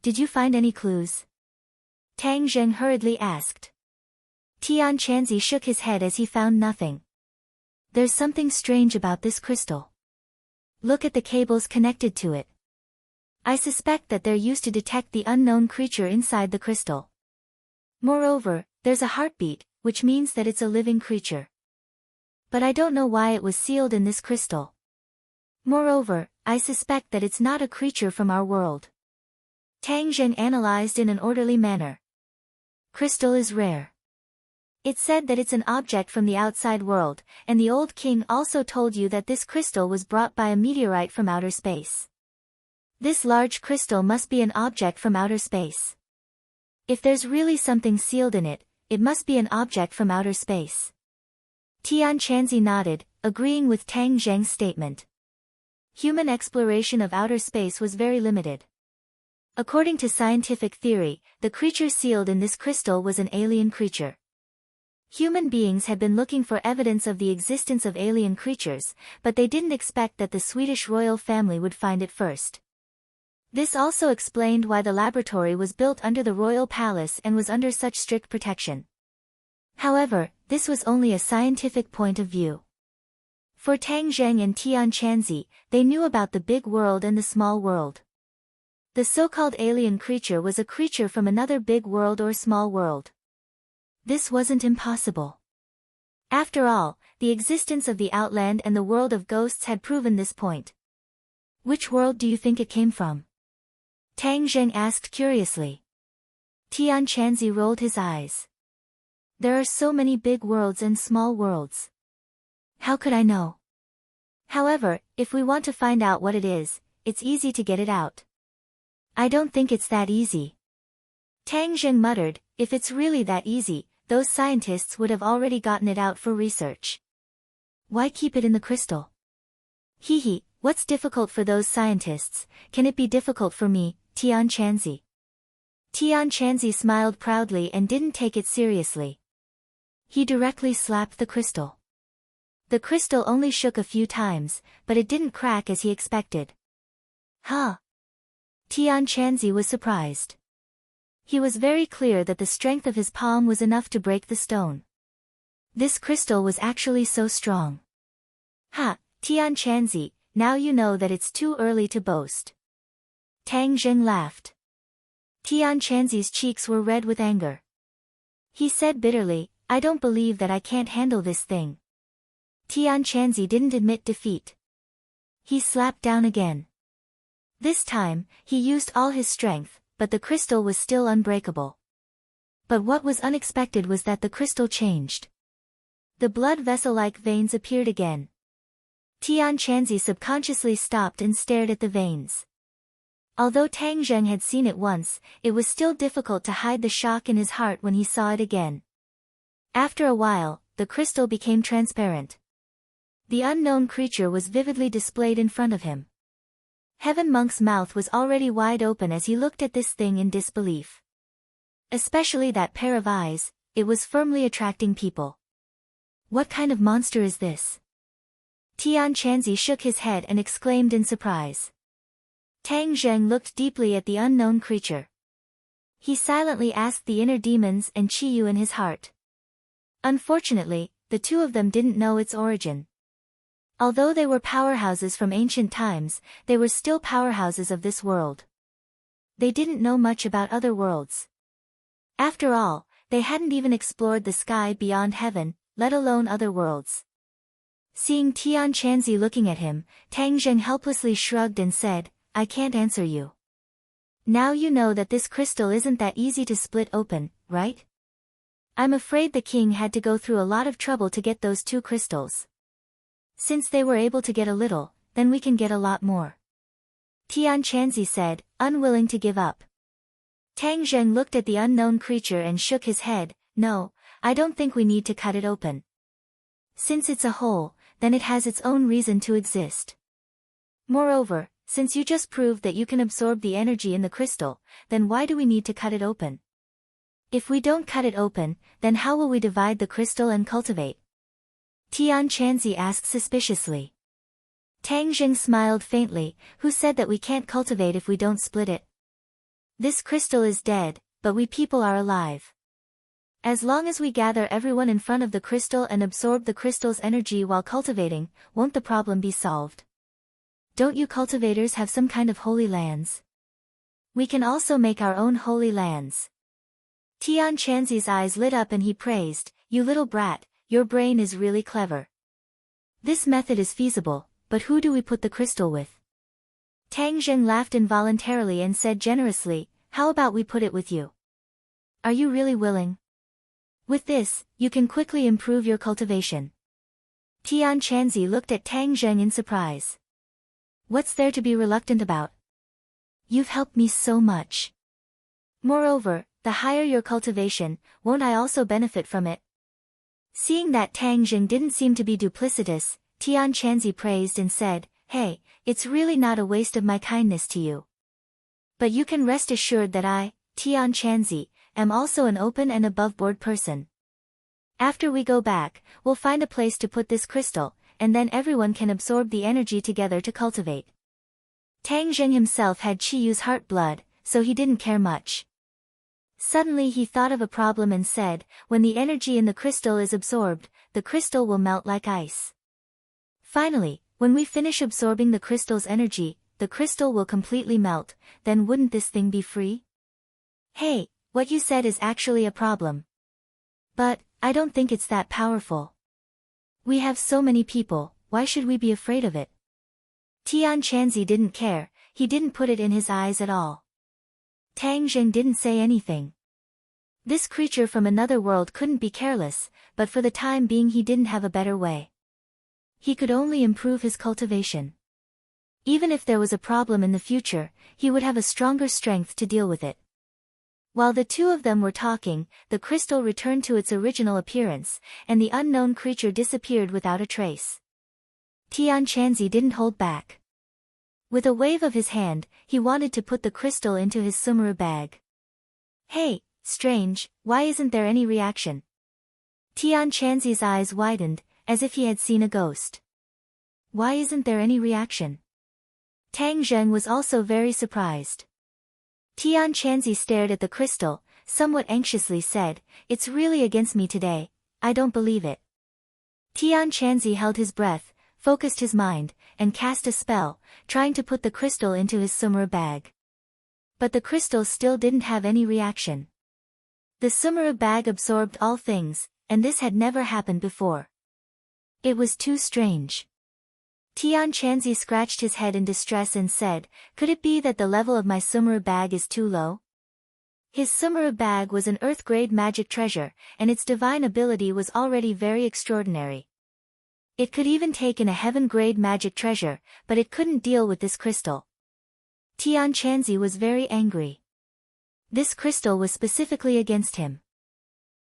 "Did you find any clues?" Tang Zheng hurriedly asked. Tian Chanzi shook his head as he found nothing. "There's something strange about this crystal. Look at the cables connected to it. I suspect that they're used to detect the unknown creature inside the crystal. Moreover, there's a heartbeat, which means that it's a living creature. But I don't know why it was sealed in this crystal. Moreover, I suspect that it's not a creature from our world." Tang Zheng analyzed in an orderly manner. Crystal is rare. It said that it's an object from the outside world, and the old king also told you that this crystal was brought by a meteorite from outer space. This large crystal must be an object from outer space. If there's really something sealed in it, it must be an object from outer space. Tian Chanzi nodded, agreeing with Tang Zheng's statement. Human exploration of outer space was very limited. According to scientific theory, the creature sealed in this crystal was an alien creature. Human beings had been looking for evidence of the existence of alien creatures, but they didn't expect that the Swedish royal family would find it first. This also explained why the laboratory was built under the royal palace and was under such strict protection. However, this was only a scientific point of view. For Tang Zheng and Tian Chanzi, they knew about the big world and the small world. The so-called alien creature was a creature from another big world or small world. This wasn't impossible. After all, the existence of the outland and the world of ghosts had proven this point. Which world do you think it came from? Tang Zheng asked curiously. Tian Chanzi rolled his eyes. There are so many big worlds and small worlds. How could I know? However, if we want to find out what it is, it's easy to get it out. I don't think it's that easy. Tang Zheng muttered, if it's really that easy, those scientists would have already gotten it out for research. Why keep it in the crystal? Hee, what's difficult for those scientists, can it be difficult for me, Tian Chanzi? Tian Chanzi smiled proudly and didn't take it seriously. He directly slapped the crystal. The crystal only shook a few times, but it didn't crack as he expected. Huh? Tian Chanzi was surprised. He was very clear that the strength of his palm was enough to break the stone. This crystal was actually so strong. Ha, Tian Chanzi, now you know that it's too early to boast. Tang Zheng laughed. Tian Chanzi's cheeks were red with anger. He said bitterly, I don't believe that I can't handle this thing. Tian Chanzi didn't admit defeat. He slapped down again. This time, he used all his strength, but the crystal was still unbreakable. But what was unexpected was that the crystal changed. The blood vessel-like veins appeared again. Tian Chanzi subconsciously stopped and stared at the veins. Although Tang Zheng had seen it once, it was still difficult to hide the shock in his heart when he saw it again. After a while, the crystal became transparent. The unknown creature was vividly displayed in front of him. Heaven Monk's mouth was already wide open as he looked at this thing in disbelief. Especially that pair of eyes, it was firmly attracting people. What kind of monster is this? Tian Chanzi shook his head and exclaimed in surprise. Tang Zheng looked deeply at the unknown creature. He silently asked the inner demons and Qiyu in his heart. Unfortunately, the two of them didn't know its origin. Although they were powerhouses from ancient times, they were still powerhouses of this world. They didn't know much about other worlds. After all, they hadn't even explored the sky beyond heaven, let alone other worlds. Seeing Tian Chanzi looking at him, Tang Zheng helplessly shrugged and said, I can't answer you. Now you know that this crystal isn't that easy to split open, right? I'm afraid the king had to go through a lot of trouble to get those two crystals. Since they were able to get a little, then we can get a lot more. Tian Chanzi said, unwilling to give up. Tang Zheng looked at the unknown creature and shook his head, no, I don't think we need to cut it open. Since it's a whole, then it has its own reason to exist. Moreover, since you just proved that you can absorb the energy in the crystal, then why do we need to cut it open? If we don't cut it open, then how will we divide the crystal and cultivate? Tian Chanzi asked suspiciously. Tang Zheng smiled faintly, who said that we can't cultivate if we don't split it. This crystal is dead, but we people are alive. As long as we gather everyone in front of the crystal and absorb the crystal's energy while cultivating, won't the problem be solved? Don't you cultivators have some kind of holy lands? We can also make our own holy lands. Tian Chanzi's eyes lit up and he praised, you little brat, your brain is really clever. This method is feasible, but who do we put the crystal with? Tang Zheng laughed involuntarily and said generously, how about we put it with you? Are you really willing? With this, you can quickly improve your cultivation. Tian Chanzi looked at Tang Zheng in surprise. What's there to be reluctant about? You've helped me so much. Moreover, the higher your cultivation, won't I also benefit from it? Seeing that Tang Zheng didn't seem to be duplicitous, Tian Chanzi praised and said, hey, it's really not a waste of my kindness to you. But you can rest assured that I, Tian Chanzi, am also an open and above-board person. After we go back, we'll find a place to put this crystal, and then everyone can absorb the energy together to cultivate. Tang Zheng himself had Qiyu's heart blood, so he didn't care much. Suddenly he thought of a problem and said, when the energy in the crystal is absorbed, the crystal will melt like ice. Finally, when we finish absorbing the crystal's energy, the crystal will completely melt, then wouldn't this thing be free? Hey, what you said is actually a problem. But, I don't think it's that powerful. We have so many people, why should we be afraid of it? Tian Chanzi didn't care, he didn't put it in his eyes at all. Tang Zheng didn't say anything. This creature from another world couldn't be careless, but for the time being he didn't have a better way. He could only improve his cultivation. Even if there was a problem in the future, he would have a stronger strength to deal with it. While the two of them were talking, the crystal returned to its original appearance, and the unknown creature disappeared without a trace. Tian Chanzi didn't hold back. With a wave of his hand, he wanted to put the crystal into his sumuru bag. Hey, strange, why isn't there any reaction? Tian Chanzi's eyes widened, as if he had seen a ghost. Why isn't there any reaction? Tang Zheng was also very surprised. Tian Chanzi stared at the crystal, somewhat anxiously said, it's really against me today, I don't believe it. Tian Chanzi held his breath, focused his mind, and cast a spell, trying to put the crystal into his sumuru bag. But the crystal still didn't have any reaction. The sumuru bag absorbed all things, and this had never happened before. It was too strange. Tian Chanzi scratched his head in distress and said, could it be that the level of my sumuru bag is too low? His sumuru bag was an earth-grade magic treasure, and its divine ability was already very extraordinary. It could even take in a heaven-grade magic treasure, but it couldn't deal with this crystal. Tian Chanzi was very angry. This crystal was specifically against him.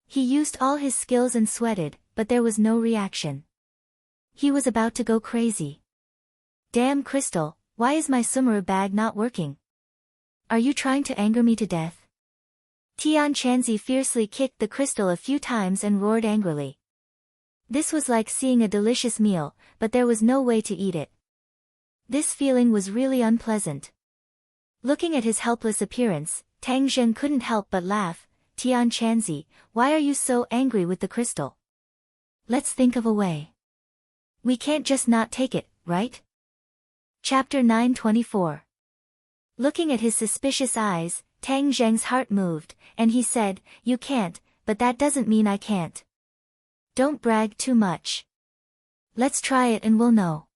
He used all his skills and sweated, but there was no reaction. He was about to go crazy. Damn crystal, why is my sumuru bag not working? Are you trying to anger me to death? Tian Chanzi fiercely kicked the crystal a few times and roared angrily. This was like seeing a delicious meal, but there was no way to eat it. This feeling was really unpleasant. Looking at his helpless appearance, Tang Zheng couldn't help but laugh. Tian Chanzi, why are you so angry with the crystal? Let's think of a way. We can't just not take it, right? Chapter 924. Looking at his suspicious eyes, Tang Zheng's heart moved, and he said, you can't, but that doesn't mean I can't. Don't brag too much. Let's try it and we'll know.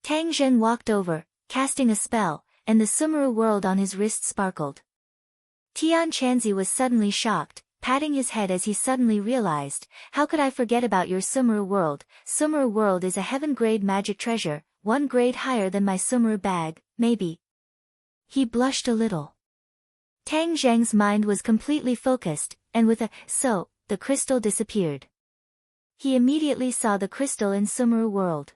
Tang Zheng walked over, casting a spell, and the sumuru world on his wrist sparkled. Tian Chanzi was suddenly shocked, patting his head as he suddenly realized, how could I forget about your sumuru world? Sumuru world is a heaven-grade magic treasure, one grade higher than my sumuru bag, maybe. He blushed a little. Tang Zheng's mind was completely focused, and with a so, the crystal disappeared. He immediately saw the crystal in sumuru world.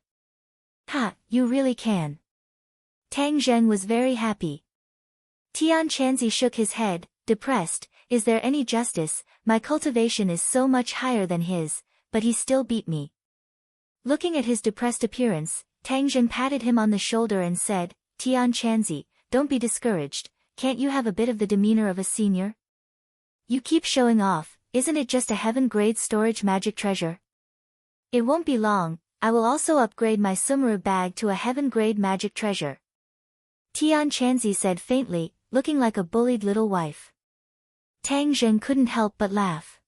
Ha, you really can. Tang Zheng was very happy. Tian Chanzi shook his head, depressed, is there any justice? My cultivation is so much higher than his, but he still beat me. Looking at his depressed appearance, Tang Zheng patted him on the shoulder and said, Tian Chanzi, don't be discouraged, can't you have a bit of the demeanor of a senior? You keep showing off, isn't it just a heaven-grade storage magic treasure? It won't be long, I will also upgrade my sumuru bag to a heaven-grade magic treasure. Tian Chanzi said faintly, looking like a bullied little wife. Tang Zheng couldn't help but laugh.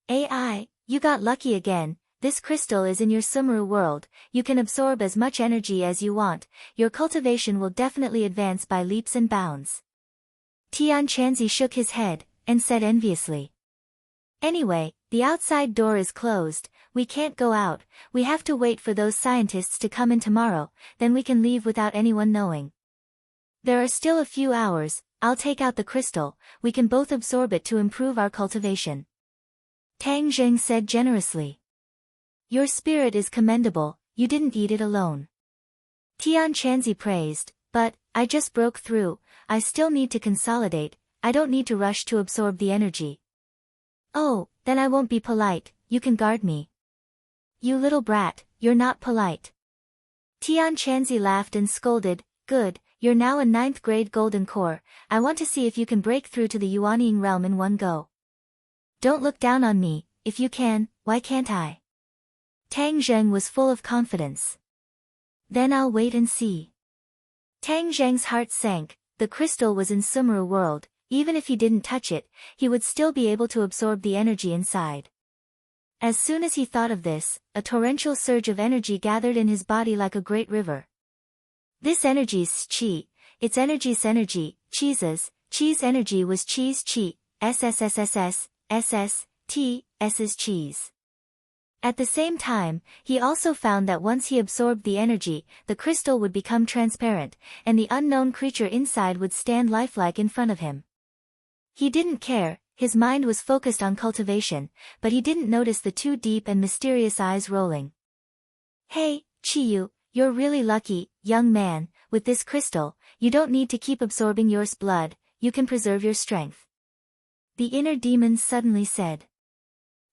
AI, you got lucky again, this crystal is in your sumuru world, you can absorb as much energy as you want, your cultivation will definitely advance by leaps and bounds. Tian Chanzi shook his head, and said enviously. Anyway, the outside door is closed, we can't go out, we have to wait for those scientists to come in tomorrow, then we can leave without anyone knowing. There are still a few hours, I'll take out the crystal, we can both absorb it to improve our cultivation. Tang Zheng said generously. Your spirit is commendable, you didn't eat it alone. Tian Chanzi praised, but, I just broke through, I still need to consolidate, I don't need to rush to absorb the energy. Oh, then I won't be polite, you can guard me. You little brat, you're not polite. Tian Chanzi laughed and scolded, good, you're now a 9th grade golden core, I want to see if you can break through to the Yuanying realm in one go. Don't look down on me, if you can, why can't I? Tang Zheng was full of confidence. Then I'll wait and see. Tang Zheng's heart sank, the crystal was in Sumeru world, even if he didn't touch it, he would still be able to absorb the energy inside. As soon as he thought of this, a torrential surge of energy gathered in his body like a great river. This energy's chi, it's energy's energy, chi's energy was chi's chi, S's cheese. At the same time, he also found that once he absorbed the energy, the crystal would become transparent, and the unknown creature inside would stand lifelike in front of him. He didn't care, his mind was focused on cultivation, but he didn't notice the two deep and mysterious eyes rolling. Hey, Chiyu, you're really lucky, young man, with this crystal, you don't need to keep absorbing your blood, you can preserve your strength. The inner demons suddenly said.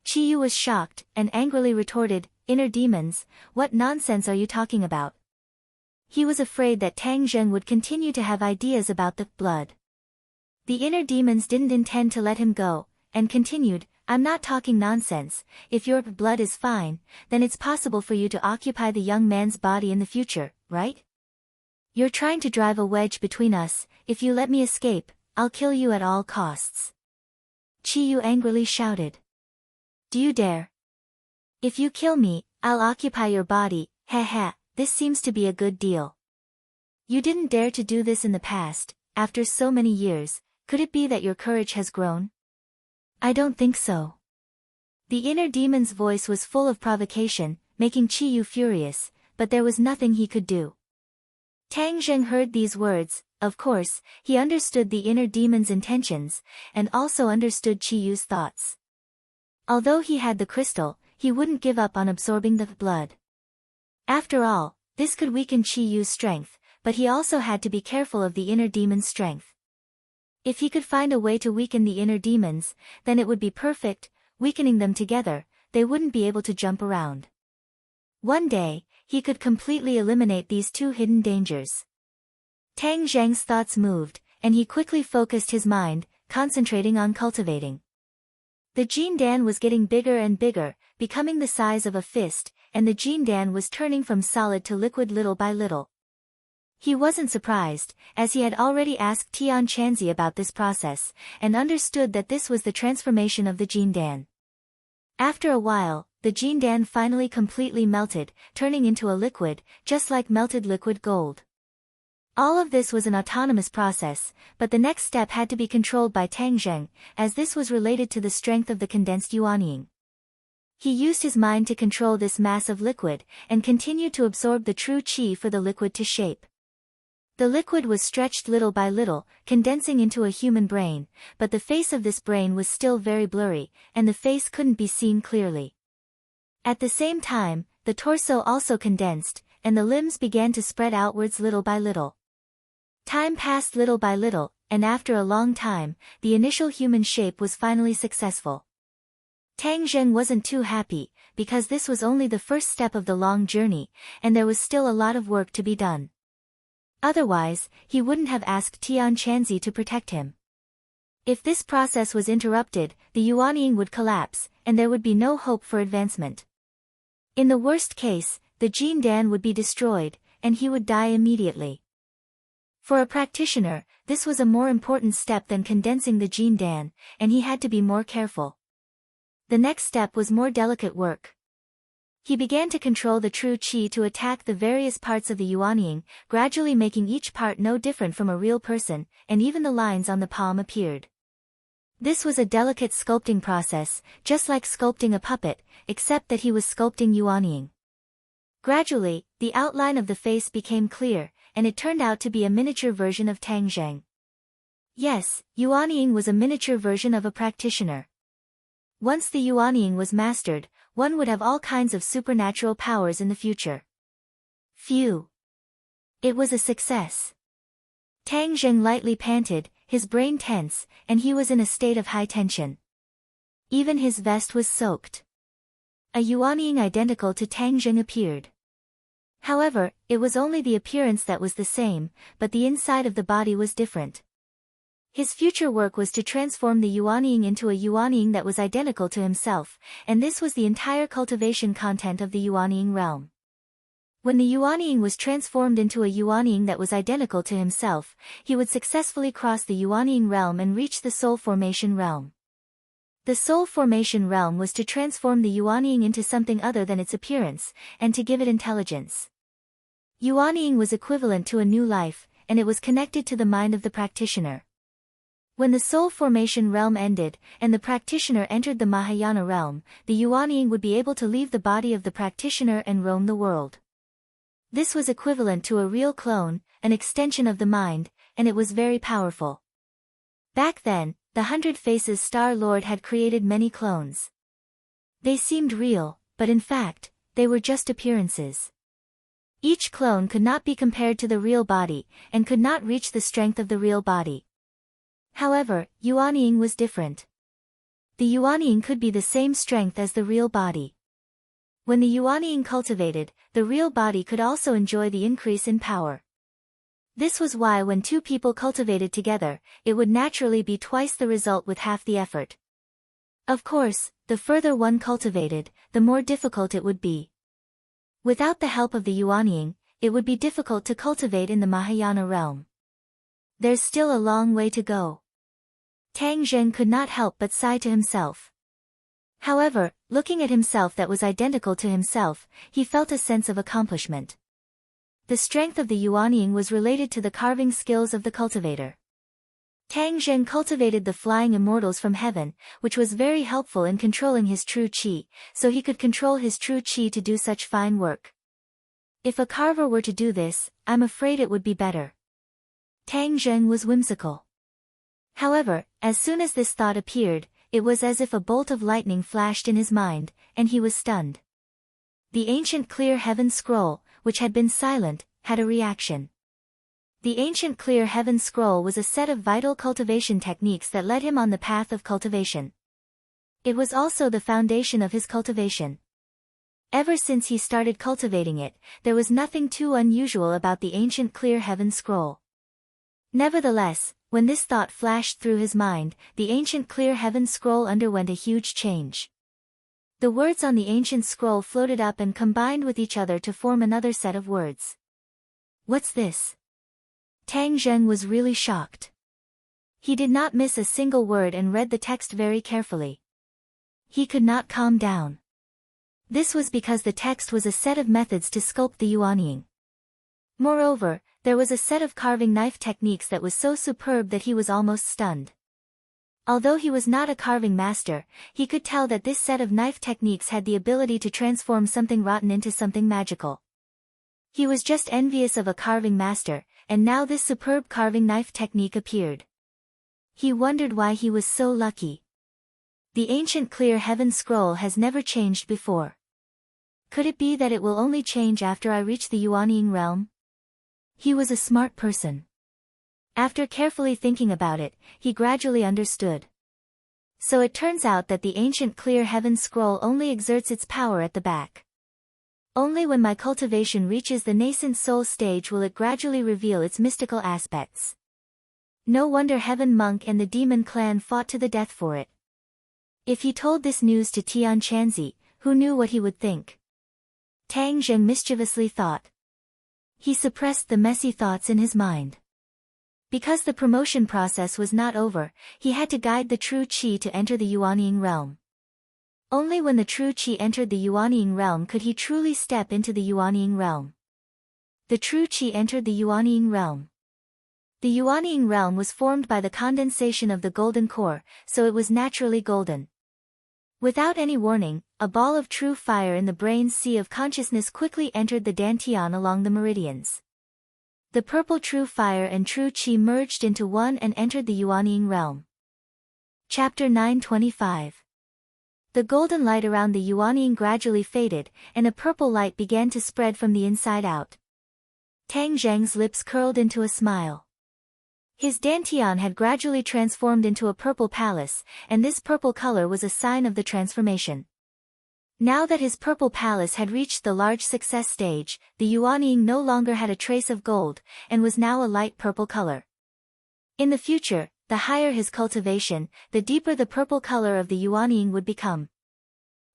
Chiyu was shocked, and angrily retorted, inner demons, what nonsense are you talking about? He was afraid that Tang Zheng would continue to have ideas about the blood. The inner demons didn't intend to let him go, and continued, I'm not talking nonsense, if your blood is fine, then it's possible for you to occupy the young man's body in the future, right? You're trying to drive a wedge between us, if you let me escape, I'll kill you at all costs. Chiyu angrily shouted. Do you dare? If you kill me, I'll occupy your body, this seems to be a good deal. You didn't dare to do this in the past, after so many years, could it be that your courage has grown? I don't think so. The inner demon's voice was full of provocation, making Chiyu furious, but there was nothing he could do. Tang Zheng heard these words, of course, he understood the inner demon's intentions, and also understood Chiyu's thoughts. Although he had the crystal, he wouldn't give up on absorbing the blood. After all, this could weaken Chiyu's strength, but he also had to be careful of the inner demon's strength. If he could find a way to weaken the inner demons, then it would be perfect, weakening them together, they wouldn't be able to jump around. One day, he could completely eliminate these two hidden dangers. Tang Zheng's thoughts moved, and he quickly focused his mind, concentrating on cultivating. The Jindan was getting bigger and bigger, becoming the size of a fist, and the Jindan was turning from solid to liquid little by little. He wasn't surprised, as he had already asked Tian Chanzi about this process, and understood that this was the transformation of the Jindan. After a while, the Jindan finally completely melted, turning into a liquid, just like melted liquid gold. All of this was an autonomous process, but the next step had to be controlled by Tang Zheng, as this was related to the strength of the condensed yuanying. He used his mind to control this mass of liquid, and continued to absorb the true qi for the liquid to shape. The liquid was stretched little by little, condensing into a human brain, but the face of this brain was still very blurry, and the face couldn't be seen clearly. At the same time, the torso also condensed, and the limbs began to spread outwards little by little. Time passed little by little, and after a long time, the initial human shape was finally successful. Tang Zheng wasn't too happy, because this was only the first step of the long journey, and there was still a lot of work to be done. Otherwise, he wouldn't have asked Tian Chanzi to protect him. If this process was interrupted, the yuanying would collapse, and there would be no hope for advancement. In the worst case, the Jindan would be destroyed, and he would die immediately. For a practitioner, this was a more important step than condensing the Jindan, and he had to be more careful. The next step was more delicate work. He began to control the true qi to attack the various parts of the yuanying, gradually making each part no different from a real person, and even the lines on the palm appeared. This was a delicate sculpting process, just like sculpting a puppet, except that he was sculpting yuanying. Gradually, the outline of the face became clear, and it turned out to be a miniature version of Tang Zheng. Yes, yuanying was a miniature version of a practitioner. Once the yuanying was mastered, one would have all kinds of supernatural powers in the future. Phew! It was a success. Tang Zheng lightly panted, his brain tense, and he was in a state of high tension. Even his vest was soaked. A yuanying identical to Tang Zheng appeared. However, it was only the appearance that was the same, but the inside of the body was different. His future work was to transform the yuanying into a yuanying that was identical to himself, and this was the entire cultivation content of the yuanying realm. When the yuanying was transformed into a yuanying that was identical to himself, he would successfully cross the yuanying realm and reach the soul formation realm. The soul formation realm was to transform the yuanying into something other than its appearance, and to give it intelligence. Yuanying was equivalent to a new life, and it was connected to the mind of the practitioner. When the soul formation realm ended, and the practitioner entered the Mahayana realm, the yuanying would be able to leave the body of the practitioner and roam the world. This was equivalent to a real clone, an extension of the mind, and it was very powerful. Back then, the 100 Faces Star Lord had created many clones. They seemed real, but in fact, they were just appearances. Each clone could not be compared to the real body, and could not reach the strength of the real body. However, yuanying was different. The yuanying could be the same strength as the real body. When the yuanying cultivated, the real body could also enjoy the increase in power. This was why when two people cultivated together, it would naturally be twice the result with half the effort. Of course, the further one cultivated, the more difficult it would be. Without the help of the yuanying, it would be difficult to cultivate in the Mahayana realm. There's still a long way to go. Tang Zheng could not help but sigh to himself. However, looking at himself that was identical to himself, he felt a sense of accomplishment. The strength of the yuanying was related to the carving skills of the cultivator. Tang Zheng cultivated the flying immortals from heaven, which was very helpful in controlling his true qi, so he could control his true qi to do such fine work. If a carver were to do this, I'm afraid it would be better. Tang Zheng was whimsical. However, as soon as this thought appeared, it was as if a bolt of lightning flashed in his mind, and he was stunned. The ancient clear heaven scroll, which had been silent, had a reaction. The ancient clear heaven scroll was a set of vital cultivation techniques that led him on the path of cultivation. It was also the foundation of his cultivation. Ever since he started cultivating it, there was nothing too unusual about the ancient clear heaven scroll. Nevertheless, when this thought flashed through his mind, the ancient clear heaven scroll underwent a huge change. The words on the ancient scroll floated up and combined with each other to form another set of words. What's this? Tang Zheng was really shocked. He did not miss a single word and read the text very carefully. He could not calm down. This was because the text was a set of methods to sculpt the yuanying. Moreover, there was a set of carving knife techniques that was so superb that he was almost stunned. Although he was not a carving master, he could tell that this set of knife techniques had the ability to transform something rotten into something magical. He was just envious of a carving master, and now this superb carving knife technique appeared. He wondered why he was so lucky. The ancient clear heaven scroll has never changed before. Could it be that it will only change after I reach the yuanying realm? He was a smart person. After carefully thinking about it, he gradually understood. So it turns out that the ancient clear heaven scroll only exerts its power at the back. Only when my cultivation reaches the nascent soul stage will it gradually reveal its mystical aspects. No wonder Heaven Monk and the demon clan fought to the death for it. If he told this news to Tian Chanzi, who knew what he would think? Tang Zheng mischievously thought. He suppressed the messy thoughts in his mind. Because the promotion process was not over, he had to guide the true qi to enter the yuanying realm. Only when the true Qi entered the Yuanying realm could he truly step into the Yuanying realm. The true Qi entered the Yuanying realm. The Yuanying realm was formed by the condensation of the golden core, so it was naturally golden. Without any warning, a ball of true fire in the brain's sea of consciousness quickly entered the dantian along the meridians. The purple true fire and true Qi merged into one and entered the Yuanying realm. Chapter 925. The golden light around the Yuanying gradually faded, and a purple light began to spread from the inside out. Tang Zheng's lips curled into a smile. His dantian had gradually transformed into a purple palace, and this purple color was a sign of the transformation. Now that his purple palace had reached the large success stage, the Yuanying no longer had a trace of gold, and was now a light purple color. In the future, the higher his cultivation, the deeper the purple color of the Yuanying would become.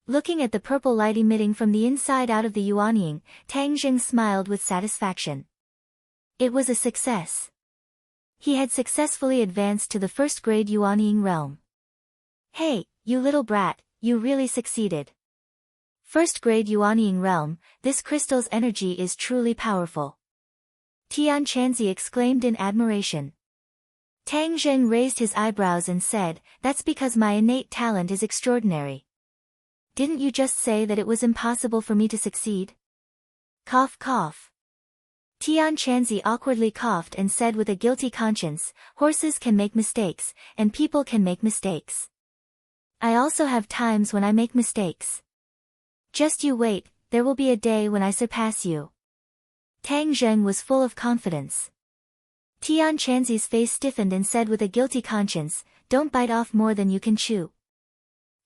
Looking at the purple light emitting from the inside out of the Yuanying, Tang Zheng smiled with satisfaction. It was a success. He had successfully advanced to the first-grade Yuanying realm. Hey, you little brat, you really succeeded. First-grade Yuanying realm, this crystal's energy is truly powerful. Tian Chanzi exclaimed in admiration. Tang Zheng raised his eyebrows and said, "That's because my innate talent is extraordinary. Didn't you just say that it was impossible for me to succeed?" Cough cough. Tian Chanzi awkwardly coughed and said with a guilty conscience, "Horses can make mistakes, and people can make mistakes. I also have times when I make mistakes. Just you wait, there will be a day when I surpass you." Tang Zheng was full of confidence. Tian Chanzi's face stiffened and said with a guilty conscience, "Don't bite off more than you can chew."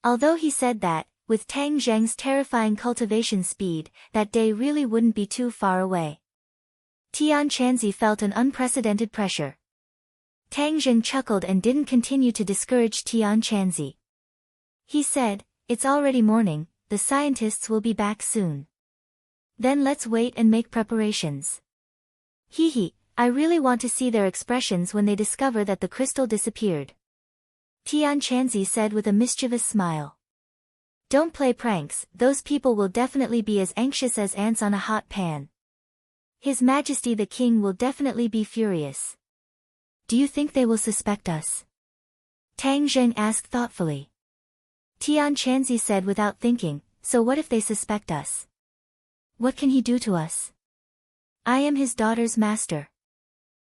Although he said that, with Tang Zheng's terrifying cultivation speed, that day really wouldn't be too far away. Tian Chanzi felt an unprecedented pressure. Tang Zheng chuckled and didn't continue to discourage Tian Chanzi. He said, "It's already morning, the scientists will be back soon. Then let's wait and make preparations. Hee, I really want to see their expressions when they discover that the crystal disappeared." Tian Chanzi said with a mischievous smile. "Don't play pranks, those people will definitely be as anxious as ants on a hot pan. His Majesty the King will definitely be furious." "Do you think they will suspect us?" Tang Zheng asked thoughtfully. Tian Chanzi said without thinking, "So what if they suspect us? What can he do to us? I am his daughter's master.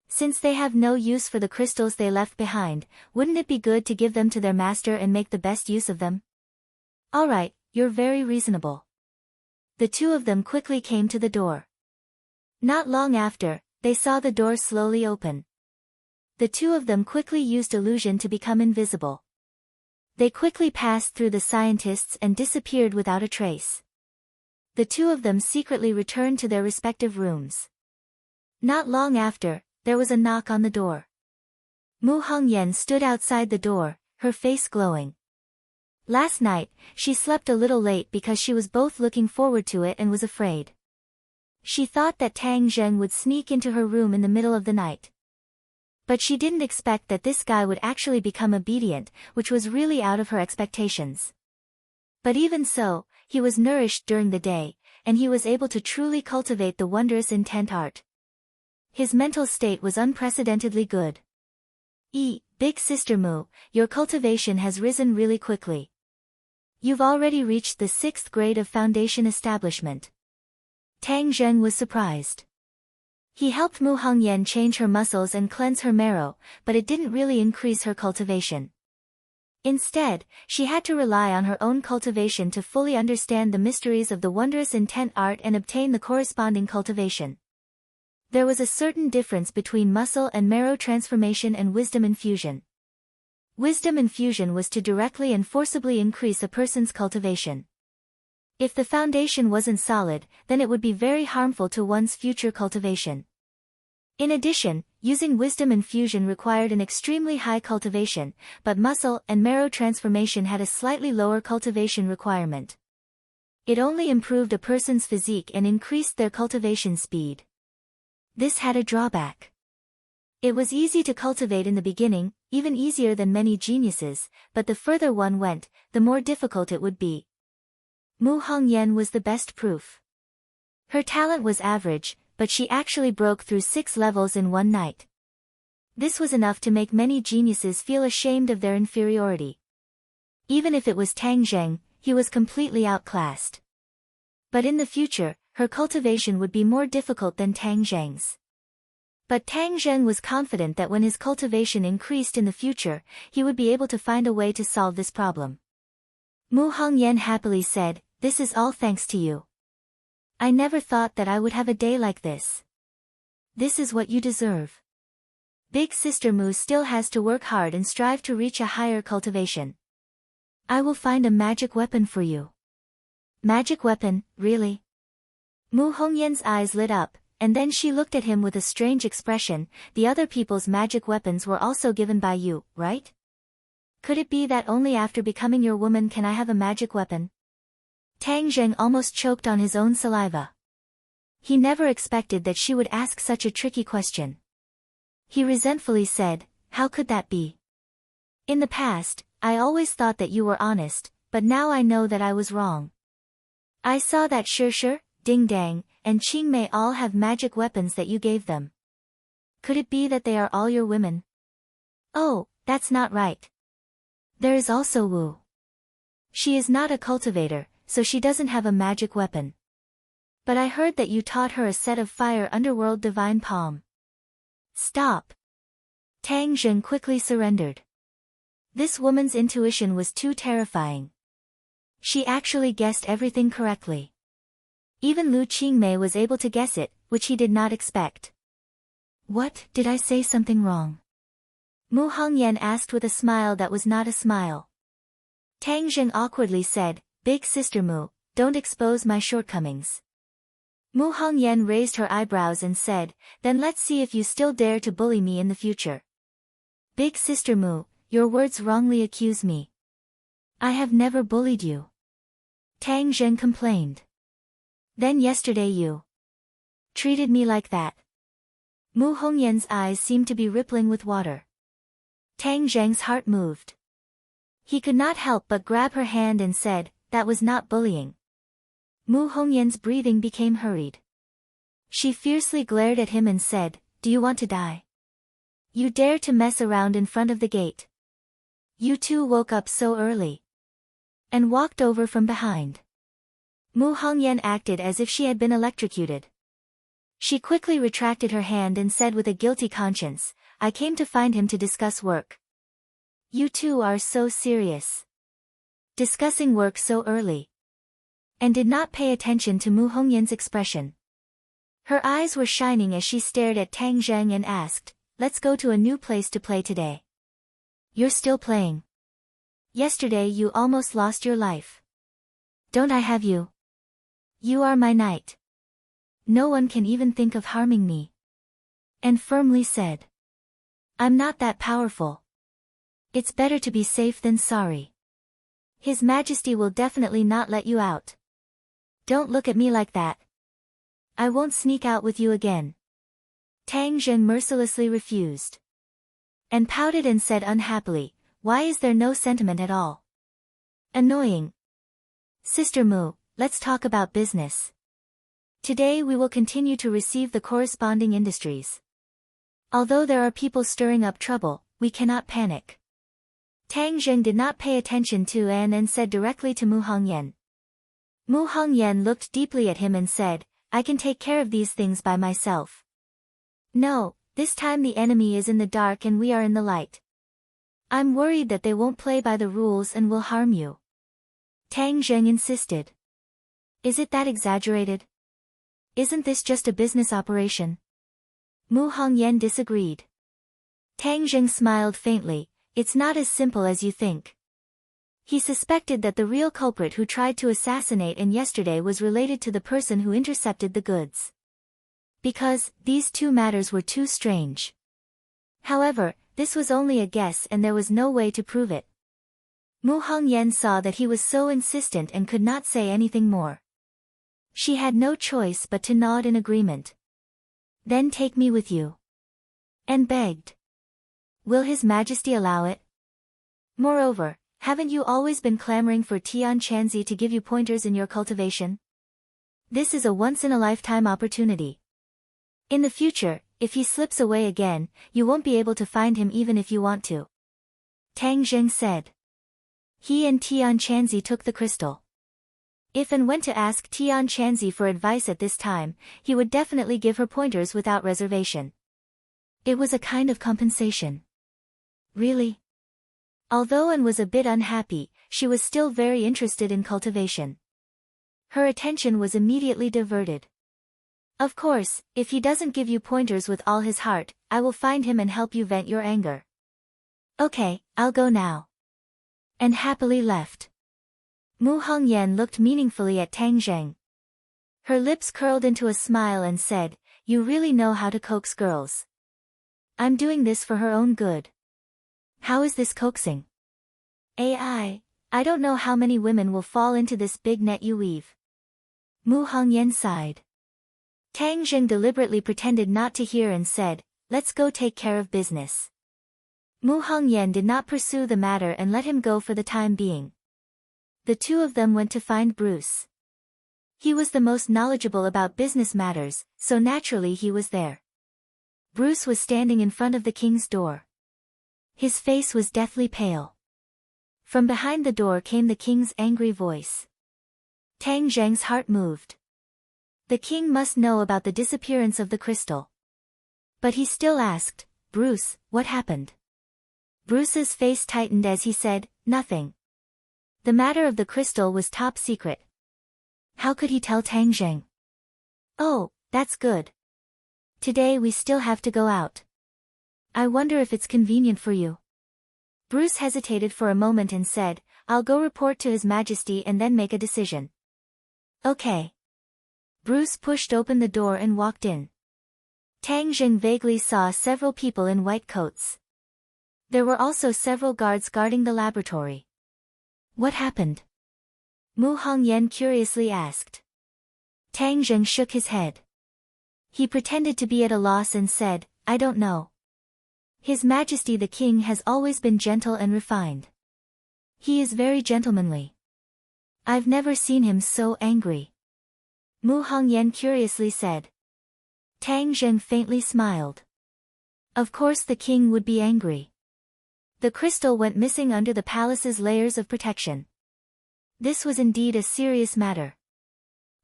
Since they have no use for the crystals they left behind, wouldn't it be good to give them to their master and make the best use of them?" "Alright, you're very reasonable." The two of them quickly came to the door. Not long after, they saw the door slowly open. The two of them quickly used illusion to become invisible. They quickly passed through the scientists and disappeared without a trace. The two of them secretly returned to their respective rooms. Not long after, there was a knock on the door. Mu Hongyan stood outside the door, her face glowing. Last night, she slept a little late because she was both looking forward to it and was afraid. She thought that Tang Zheng would sneak into her room in the middle of the night. But she didn't expect that this guy would actually become obedient, which was really out of her expectations. But even so, he was nourished during the day, and he was able to truly cultivate the wondrous intent art. His mental state was unprecedentedly good. Big Sister Mu, your cultivation has risen really quickly. You've already reached the 6th grade of foundation establishment. Tang Zheng was surprised. He helped Mu Hongyan change her muscles and cleanse her marrow, but it didn't really increase her cultivation. Instead, she had to rely on her own cultivation to fully understand the mysteries of the wondrous intent art and obtain the corresponding cultivation. There was a certain difference between muscle and marrow transformation and wisdom infusion. Wisdom infusion was to directly and forcibly increase a person's cultivation. If the foundation wasn't solid, then it would be very harmful to one's future cultivation. In addition, using wisdom infusion required an extremely high cultivation, but muscle and marrow transformation had a slightly lower cultivation requirement. It only improved a person's physique and increased their cultivation speed. This had a drawback. It was easy to cultivate in the beginning, even easier than many geniuses, but the further one went, the more difficult it would be. Mu Hongyan was the best proof. Her talent was average, but she actually broke through 6 levels in one night. This was enough to make many geniuses feel ashamed of their inferiority. Even if it was Tang Zheng, he was completely outclassed. But in the future, her cultivation would be more difficult than Tang Zheng's. But Tang Zheng was confident that when his cultivation increased in the future, he would be able to find a way to solve this problem. Mu Hongyan happily said, "This is all thanks to you. I never thought that I would have a day like this. This is what you deserve." Big Sister Mu still has to work hard and strive to reach a higher cultivation. I will find a magic weapon for you. Magic weapon, really? Mu Hongyan's eyes lit up, and then she looked at him with a strange expression. The other people's magic weapons were also given by you, right? Could it be that only after becoming your woman can I have a magic weapon? Tang Zheng almost choked on his own saliva. He never expected that she would ask such a tricky question. He resentfully said, "How could that be? In the past, I always thought that you were honest, but now I know that I was wrong. I saw that Shi, Ding Dang, and Qing Mei all have magic weapons that you gave them. Could it be that they are all your women?" "Oh, that's not right. There is also Wu. She is not a cultivator, so she doesn't have a magic weapon. But I heard that you taught her a set of fire underworld divine palm." "Stop." Tang Zheng quickly surrendered. This woman's intuition was too terrifying. She actually guessed everything correctly. Even Lu Qingmei was able to guess it, which he did not expect. "What, did I say something wrong?" Mu Hongyan asked with a smile that was not a smile. Tang Zheng awkwardly said, "Big Sister Mu, don't expose my shortcomings." Mu Hongyan raised her eyebrows and said, "Then let's see if you still dare to bully me in the future." "Big Sister Mu, your words wrongly accuse me. I have never bullied you." Tang Zheng complained. "Then yesterday you treated me like that." Mu Hongyan's eyes seemed to be rippling with water. Tang Zheng's heart moved. He could not help but grab her hand and said, "That was not bullying." Mu Hongyan's breathing became hurried. She fiercely glared at him and said, "Do you want to die? You dare to mess around in front of the gate? You two woke up so early." And walked over from behind. Mu Hongyan acted as if she had been electrocuted. She quickly retracted her hand and said with a guilty conscience, "I came to find him to discuss work." "You two are so serious. Discussing work so early." And did not pay attention to Mu Hongyan's expression. Her eyes were shining as she stared at Tang Zheng and asked, "Let's go to a new place to play today." "You're still playing? Yesterday you almost lost your life. Don't I have you? You are my knight. No one can even think of harming me." And firmly said, "I'm not that powerful. It's better to be safe than sorry. His Majesty will definitely not let you out. Don't look at me like that. I won't sneak out with you again." Tang Zheng mercilessly refused. And pouted and said unhappily, "Why is there no sentiment at all? Annoying. Sister Mu, let's talk about business. Today we will continue to receive the corresponding industries. Although there are people stirring up trouble, we cannot panic." Tang Zheng did not pay attention to An and said directly to Mu Hongyan. Mu Hongyan looked deeply at him and said, "I can take care of these things by myself. No, this time the enemy is in the dark and we are in the light. I'm worried that they won't play by the rules and will harm you." Tang Zheng insisted. "Is it that exaggerated? Isn't this just a business operation?" Mu Hongyan disagreed. Tang Zheng smiled faintly, "It's not as simple as you think." He suspected that the real culprit who tried to assassinate An yesterday was related to the person who intercepted the goods. Because, these two matters were too strange. However, this was only a guess and there was no way to prove it. Mu Hongyan saw that he was so insistent and could not say anything more. She had no choice but to nod in agreement. "Then take me with you." and begged. Will His Majesty allow it? Moreover, haven't you always been clamoring for Tian Chanzi to give you pointers in your cultivation? This is a once-in-a-lifetime opportunity. In the future, if he slips away again, you won't be able to find him even if you want to. Tang Zheng said. He and Tian Chanzi took the crystal. If and when to ask Tian Chanzi for advice at this time, he would definitely give her pointers without reservation. It was a kind of compensation. Really? Although Anne was a bit unhappy, she was still very interested in cultivation. Her attention was immediately diverted. Of course, if he doesn't give you pointers with all his heart, I will find him and help you vent your anger. Okay, I'll go now. And happily left. Mu Hongyan looked meaningfully at Tang Zheng. Her lips curled into a smile and said, You really know how to coax girls. I'm doing this for her own good. How is this coaxing? I don't know how many women will fall into this big net you weave. Mu Hongyan sighed. Tang Zheng deliberately pretended not to hear and said, Let's go take care of business. Mu Hongyan did not pursue the matter and let him go for the time being. The two of them went to find Bruce. He was the most knowledgeable about business matters, so naturally he was there. Bruce was standing in front of the king's door. His face was deathly pale. From behind the door came the king's angry voice. Tang Zheng's heart moved. The king must know about the disappearance of the crystal. But he still asked, Bruce, what happened? Bruce's face tightened as he said, Nothing. The matter of the crystal was top secret. How could he tell Tang Zheng? Oh, that's good. Today we still have to go out. I wonder if it's convenient for you. Bruce hesitated for a moment and said, I'll go report to His Majesty and then make a decision. Okay. Bruce pushed open the door and walked in. Tang Zheng vaguely saw several people in white coats. There were also several guards guarding the laboratory. What happened? Mu Hongyan curiously asked. Tang Zheng shook his head. He pretended to be at a loss and said, I don't know. His Majesty the King has always been gentle and refined. He is very gentlemanly. I've never seen him so angry. Mu Hongyan curiously said. Tang Zheng faintly smiled. Of course the king would be angry. The crystal went missing under the palace's layers of protection. This was indeed a serious matter.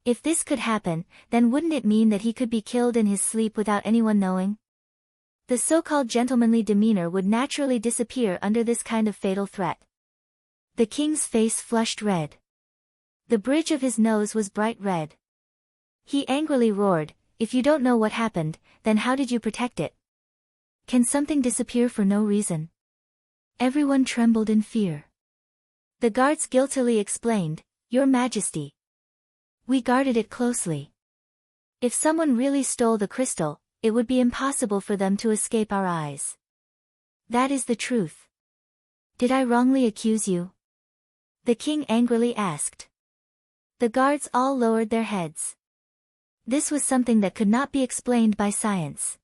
If this could happen, then wouldn't it mean that he could be killed in his sleep without anyone knowing? The so-called gentlemanly demeanor would naturally disappear under this kind of fatal threat. The king's face flushed red. The bridge of his nose was bright red. He angrily roared, If you don't know what happened, then how did you protect it? Can something disappear for no reason? Everyone trembled in fear. The guards guiltily explained, Your Majesty. We guarded it closely. If someone really stole the crystal, it would be impossible for them to escape our eyes. That is the truth. Did I wrongly accuse you? The king angrily asked. The guards all lowered their heads. This was something that could not be explained by science.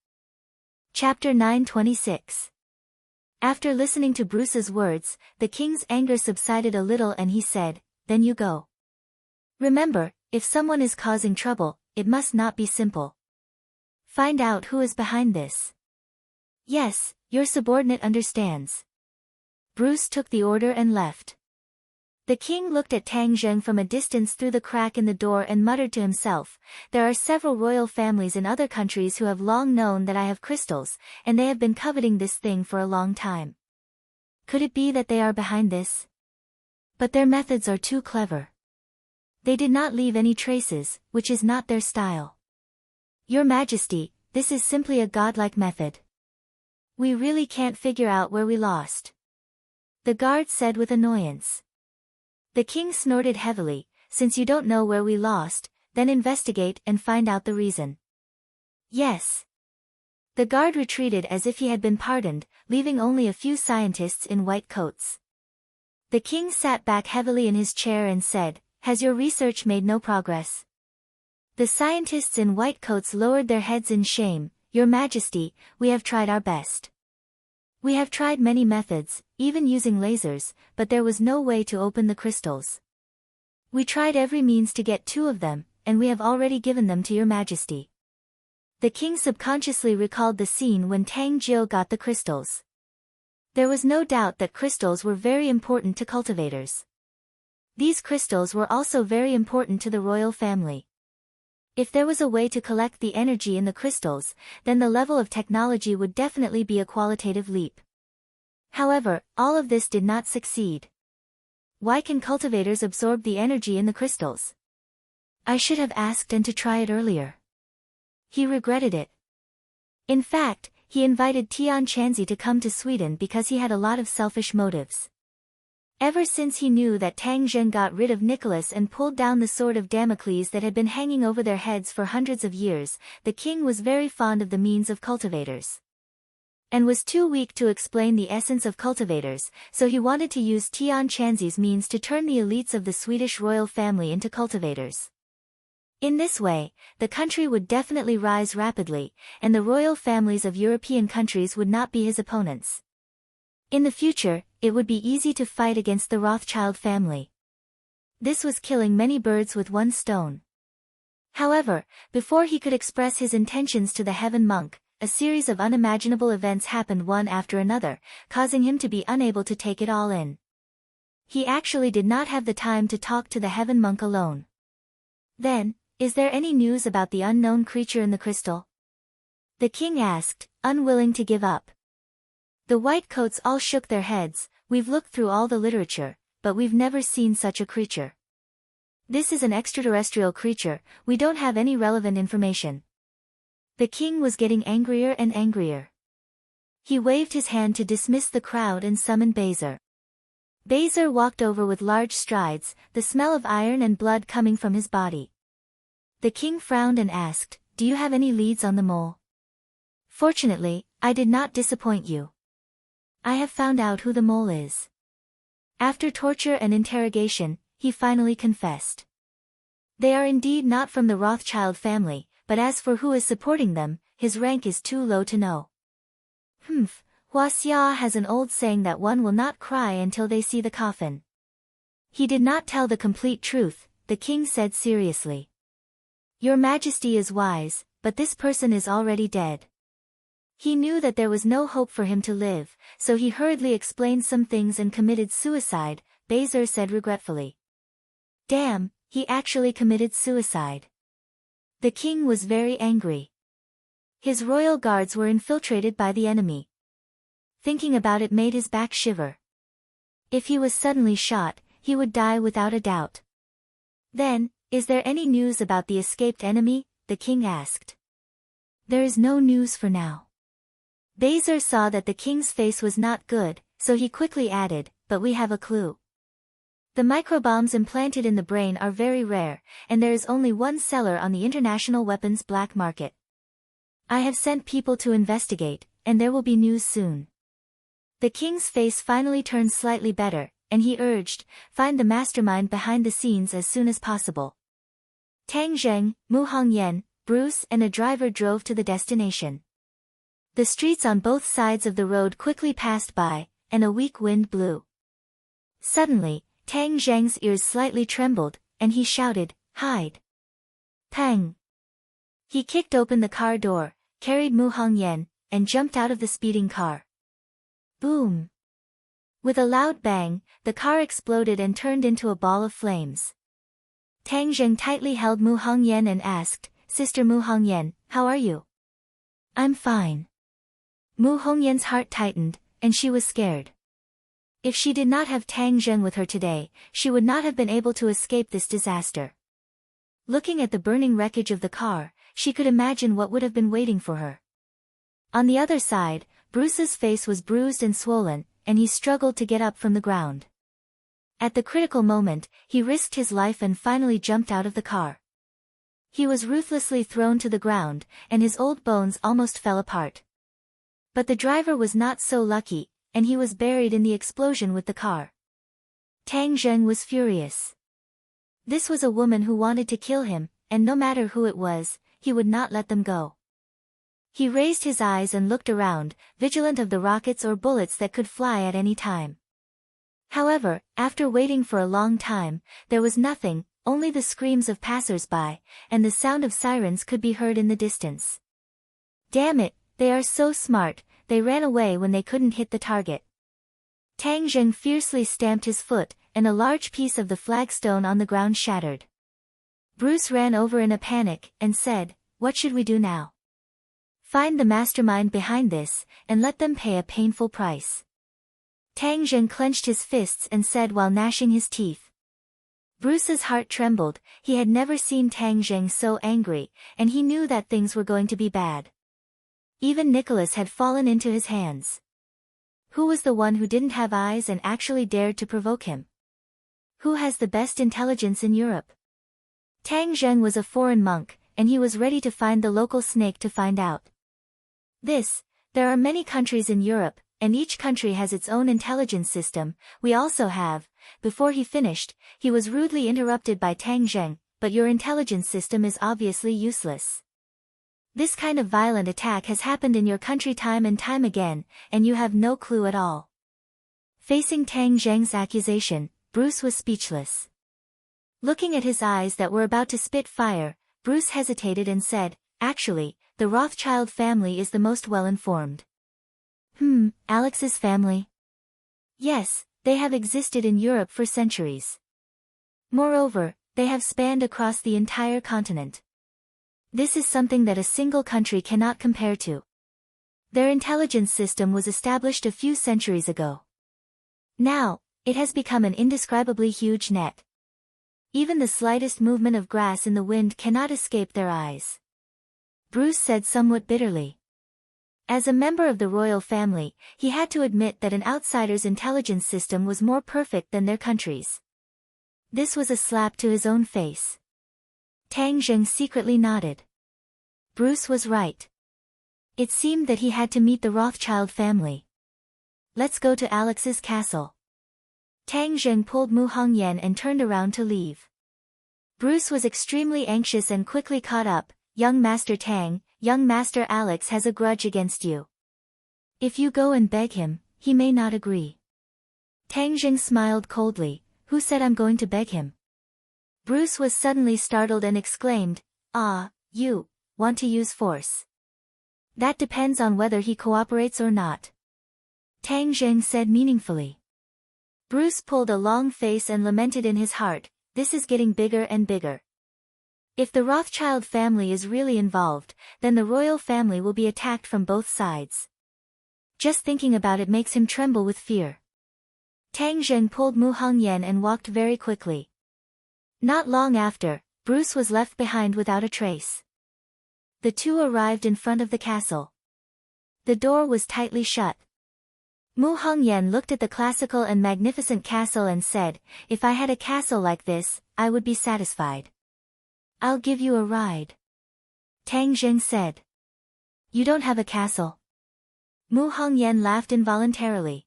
Chapter 926. After listening to Bruce's words, the king's anger subsided a little and he said, Then you go. Remember, if someone is causing trouble, it must not be simple. Find out who is behind this. Yes, your subordinate understands. Bruce took the order and left. The king looked at Tang Zheng from a distance through the crack in the door and muttered to himself, There are several royal families in other countries who have long known that I have crystals, and they have been coveting this thing for a long time. Could it be that they are behind this? But their methods are too clever. They did not leave any traces, which is not their style. Your Majesty, this is simply a godlike method. We really can't figure out where we lost. The guard said with annoyance. The king snorted heavily, Since you don't know where we lost, then investigate and find out the reason. Yes. The guard retreated as if he had been pardoned, leaving only a few scientists in white coats. The king sat back heavily in his chair and said, Has your research made no progress? The scientists in white coats lowered their heads in shame. "Your Majesty, we have tried our best. We have tried many methods, even using lasers, but there was no way to open the crystals. We tried every means to get 2 of them, and we have already given them to your Majesty." The king subconsciously recalled the scene when Tang Jiu got the crystals. There was no doubt that crystals were very important to cultivators. These crystals were also very important to the royal family. If there was a way to collect the energy in the crystals, then the level of technology would definitely be a qualitative leap. However, all of this did not succeed. Why can cultivators absorb the energy in the crystals? I should have asked and to try it earlier. He regretted it. In fact, he invited Tian Chanzi to come to Sweden because he had a lot of selfish motives. Ever since he knew that Tang Zhen got rid of Nicholas and pulled down the sword of Damocles that had been hanging over their heads for hundreds of years, the king was very fond of the means of cultivators. And was too weak to explain the essence of cultivators, so he wanted to use Tian Chanzi's means to turn the elites of the Swedish royal family into cultivators. In this way, the country would definitely rise rapidly, and the royal families of European countries would not be his opponents. In the future, it would be easy to fight against the Rothschild family. This was killing many birds with one stone. However, before he could express his intentions to the heaven monk, a series of unimaginable events happened one after another, causing him to be unable to take it all in. He actually did not have the time to talk to the heaven monk alone. Then, is there any news about the unknown creature in the crystal? The king asked, unwilling to give up. The whitecoats all shook their heads. We've looked through all the literature, but we've never seen such a creature. This is an extraterrestrial creature, we don't have any relevant information. The king was getting angrier and angrier. He waved his hand to dismiss the crowd and summoned Bezer. Bezer walked over with large strides, the smell of iron and blood coming from his body. The king frowned and asked, "Do you have any leads on the mole?" "Fortunately, I did not disappoint you. I have found out who the mole is." After torture and interrogation, he finally confessed. They are indeed not from the Rothschild family, but as for who is supporting them, his rank is too low to know. Huaxia has an old saying that one will not cry until they see the coffin. He did not tell the complete truth, the king said seriously. Your Majesty is wise, but this person is already dead. He knew that there was no hope for him to live, so he hurriedly explained some things and committed suicide, Bezer said regretfully. Damn, he actually committed suicide. The king was very angry. His royal guards were infiltrated by the enemy. Thinking about it made his back shiver. If he was suddenly shot, he would die without a doubt. Then, is there any news about the escaped enemy? The king asked. There is no news for now. Bezer saw that the king's face was not good, so he quickly added, but we have a clue. The microbombs implanted in the brain are very rare, and there is only one seller on the international weapons black market. I have sent people to investigate, and there will be news soon. The king's face finally turned slightly better, and he urged, find the mastermind behind the scenes as soon as possible. Tang Zheng, Mu Hongyan, Bruce and a driver drove to the destination. The streets on both sides of the road quickly passed by, and a weak wind blew. Suddenly, Tang Zheng's ears slightly trembled, and he shouted, hide! Pang! He kicked open the car door, carried Mu Hongyan, and jumped out of the speeding car. Boom! With a loud bang, the car exploded and turned into a ball of flames. Tang Zheng tightly held Mu Hongyan and asked, Sister Mu Hongyan, how are you? I'm fine. Mu Hongyan's heart tightened, and she was scared. If she did not have Tang Zheng with her today, she would not have been able to escape this disaster. Looking at the burning wreckage of the car, she could imagine what would have been waiting for her. On the other side, Bruce's face was bruised and swollen, and he struggled to get up from the ground. At the critical moment, he risked his life and finally jumped out of the car. He was ruthlessly thrown to the ground, and his old bones almost fell apart. But the driver was not so lucky, and he was buried in the explosion with the car. Tang Zheng was furious. This was a woman who wanted to kill him, and no matter who it was, he would not let them go. He raised his eyes and looked around, vigilant of the rockets or bullets that could fly at any time. However, after waiting for a long time, there was nothing, only the screams of passers-by, and the sound of sirens could be heard in the distance. Damn it, they are so smart, they ran away when they couldn't hit the target. Tang Zheng fiercely stamped his foot, and a large piece of the flagstone on the ground shattered. Bruce ran over in a panic, and said, "What should we do now? Find the mastermind behind this, and let them pay a painful price." Tang Zheng clenched his fists and said while gnashing his teeth. Bruce's heart trembled, he had never seen Tang Zheng so angry, and he knew that things were going to be bad. Even Nicholas had fallen into his hands. Who was the one who didn't have eyes and actually dared to provoke him? Who has the best intelligence in Europe? Tang Zheng was a foreign monk, and he was ready to find the local snake to find out. There are many countries in Europe, and each country has its own intelligence system, we also have. Before he finished, he was rudely interrupted by Tang Zheng, "But your intelligence system is obviously useless. This kind of violent attack has happened in your country time and time again, and you have no clue at all." Facing Tang Zheng's accusation, Bruce was speechless. Looking at his eyes that were about to spit fire, Bruce hesitated and said, "Actually, the Rothschild family is the most well-informed." Alex's family? Yes, they have existed in Europe for centuries. Moreover, they have spanned across the entire continent. This is something that a single country cannot compare to. Their intelligence system was established a few centuries ago. Now, it has become an indescribably huge net. Even the slightest movement of grass in the wind cannot escape their eyes. Bruce said somewhat bitterly. As a member of the royal family, he had to admit that an outsider's intelligence system was more perfect than their country's. This was a slap to his own face. Tang Zheng secretly nodded. Bruce was right. It seemed that he had to meet the Rothschild family. "Let's go to Alex's castle." Tang Zheng pulled Mu Hongyan and turned around to leave. Bruce was extremely anxious and quickly caught up. "Young Master Tang, young Master Alex has a grudge against you. If you go and beg him, he may not agree." Tang Zheng smiled coldly. "Who said I'm going to beg him?" Bruce was suddenly startled and exclaimed, "Ah, you want to use force. That depends on whether he cooperates or not," Tang Zheng said meaningfully. Bruce pulled a long face and lamented in his heart, "This is getting bigger and bigger. If the Rothschild family is really involved, then the royal family will be attacked from both sides." Just thinking about it makes him tremble with fear. Tang Zheng pulled Mu Hongyan and walked very quickly. Not long after, Bruce was left behind without a trace. The two arrived in front of the castle. The door was tightly shut. Mu Hongyan looked at the classical and magnificent castle and said, "If I had a castle like this, I would be satisfied." "I'll give you a ride," Tang Zheng said. "You don't have a castle?" Mu Hongyan laughed involuntarily.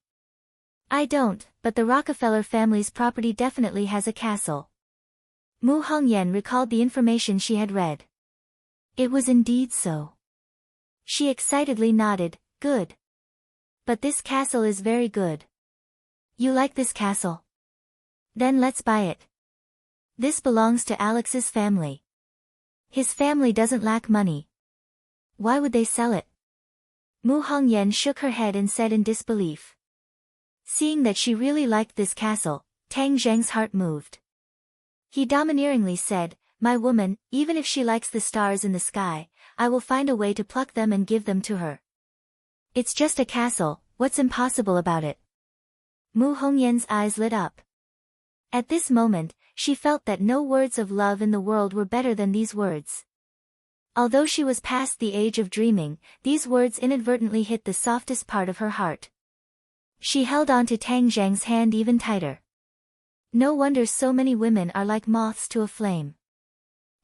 "I don't, but the Rockefeller family's property definitely has a castle." Mu Hongyan recalled the information she had read. It was indeed so. She excitedly nodded, "Good. But this castle is very good." "You like this castle? Then let's buy it. This belongs to Alex's family. His family doesn't lack money. Why would they sell it?" Mu Hongyan shook her head and said in disbelief. Seeing that she really liked this castle, Tang Zheng's heart moved. He domineeringly said, "My woman, even if she likes the stars in the sky, I will find a way to pluck them and give them to her. It's just a castle, what's impossible about it?" Mu Hongyan's eyes lit up. At this moment, she felt that no words of love in the world were better than these words. Although she was past the age of dreaming, these words inadvertently hit the softest part of her heart. She held on to Tang Zheng's hand even tighter. "No wonder so many women are like moths to a flame.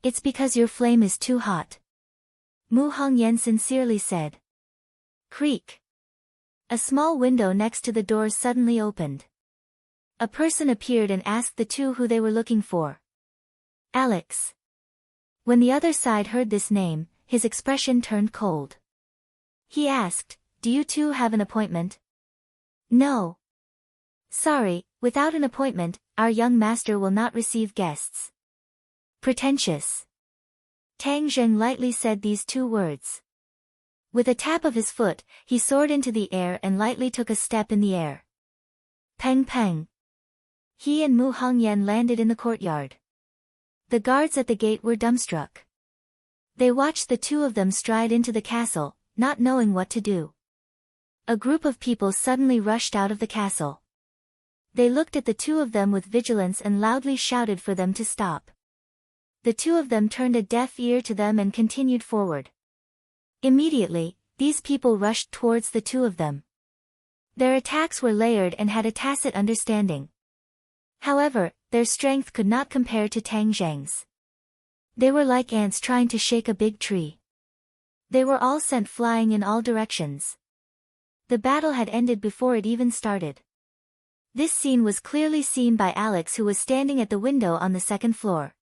It's because your flame is too hot," Mu Hongyan sincerely said. Creak. A small window next to the door suddenly opened. A person appeared and asked the two who they were looking for. "Alex." When the other side heard this name, his expression turned cold. He asked, "Do you two have an appointment?" "No. Sorry, without an appointment, our young master will not receive guests." Pretentious. Tang Zheng lightly said these two words. With a tap of his foot, he soared into the air and lightly took a step in the air. Peng peng. He and Mu Hongyan landed in the courtyard. The guards at the gate were dumbstruck. They watched the two of them stride into the castle, not knowing what to do. A group of people suddenly rushed out of the castle. They looked at the two of them with vigilance and loudly shouted for them to stop. The two of them turned a deaf ear to them and continued forward. Immediately, these people rushed towards the two of them. Their attacks were layered and had a tacit understanding. However, their strength could not compare to Tang Zheng's. They were like ants trying to shake a big tree. They were all sent flying in all directions. The battle had ended before it even started. This scene was clearly seen by Alex, who was standing at the window on the second floor.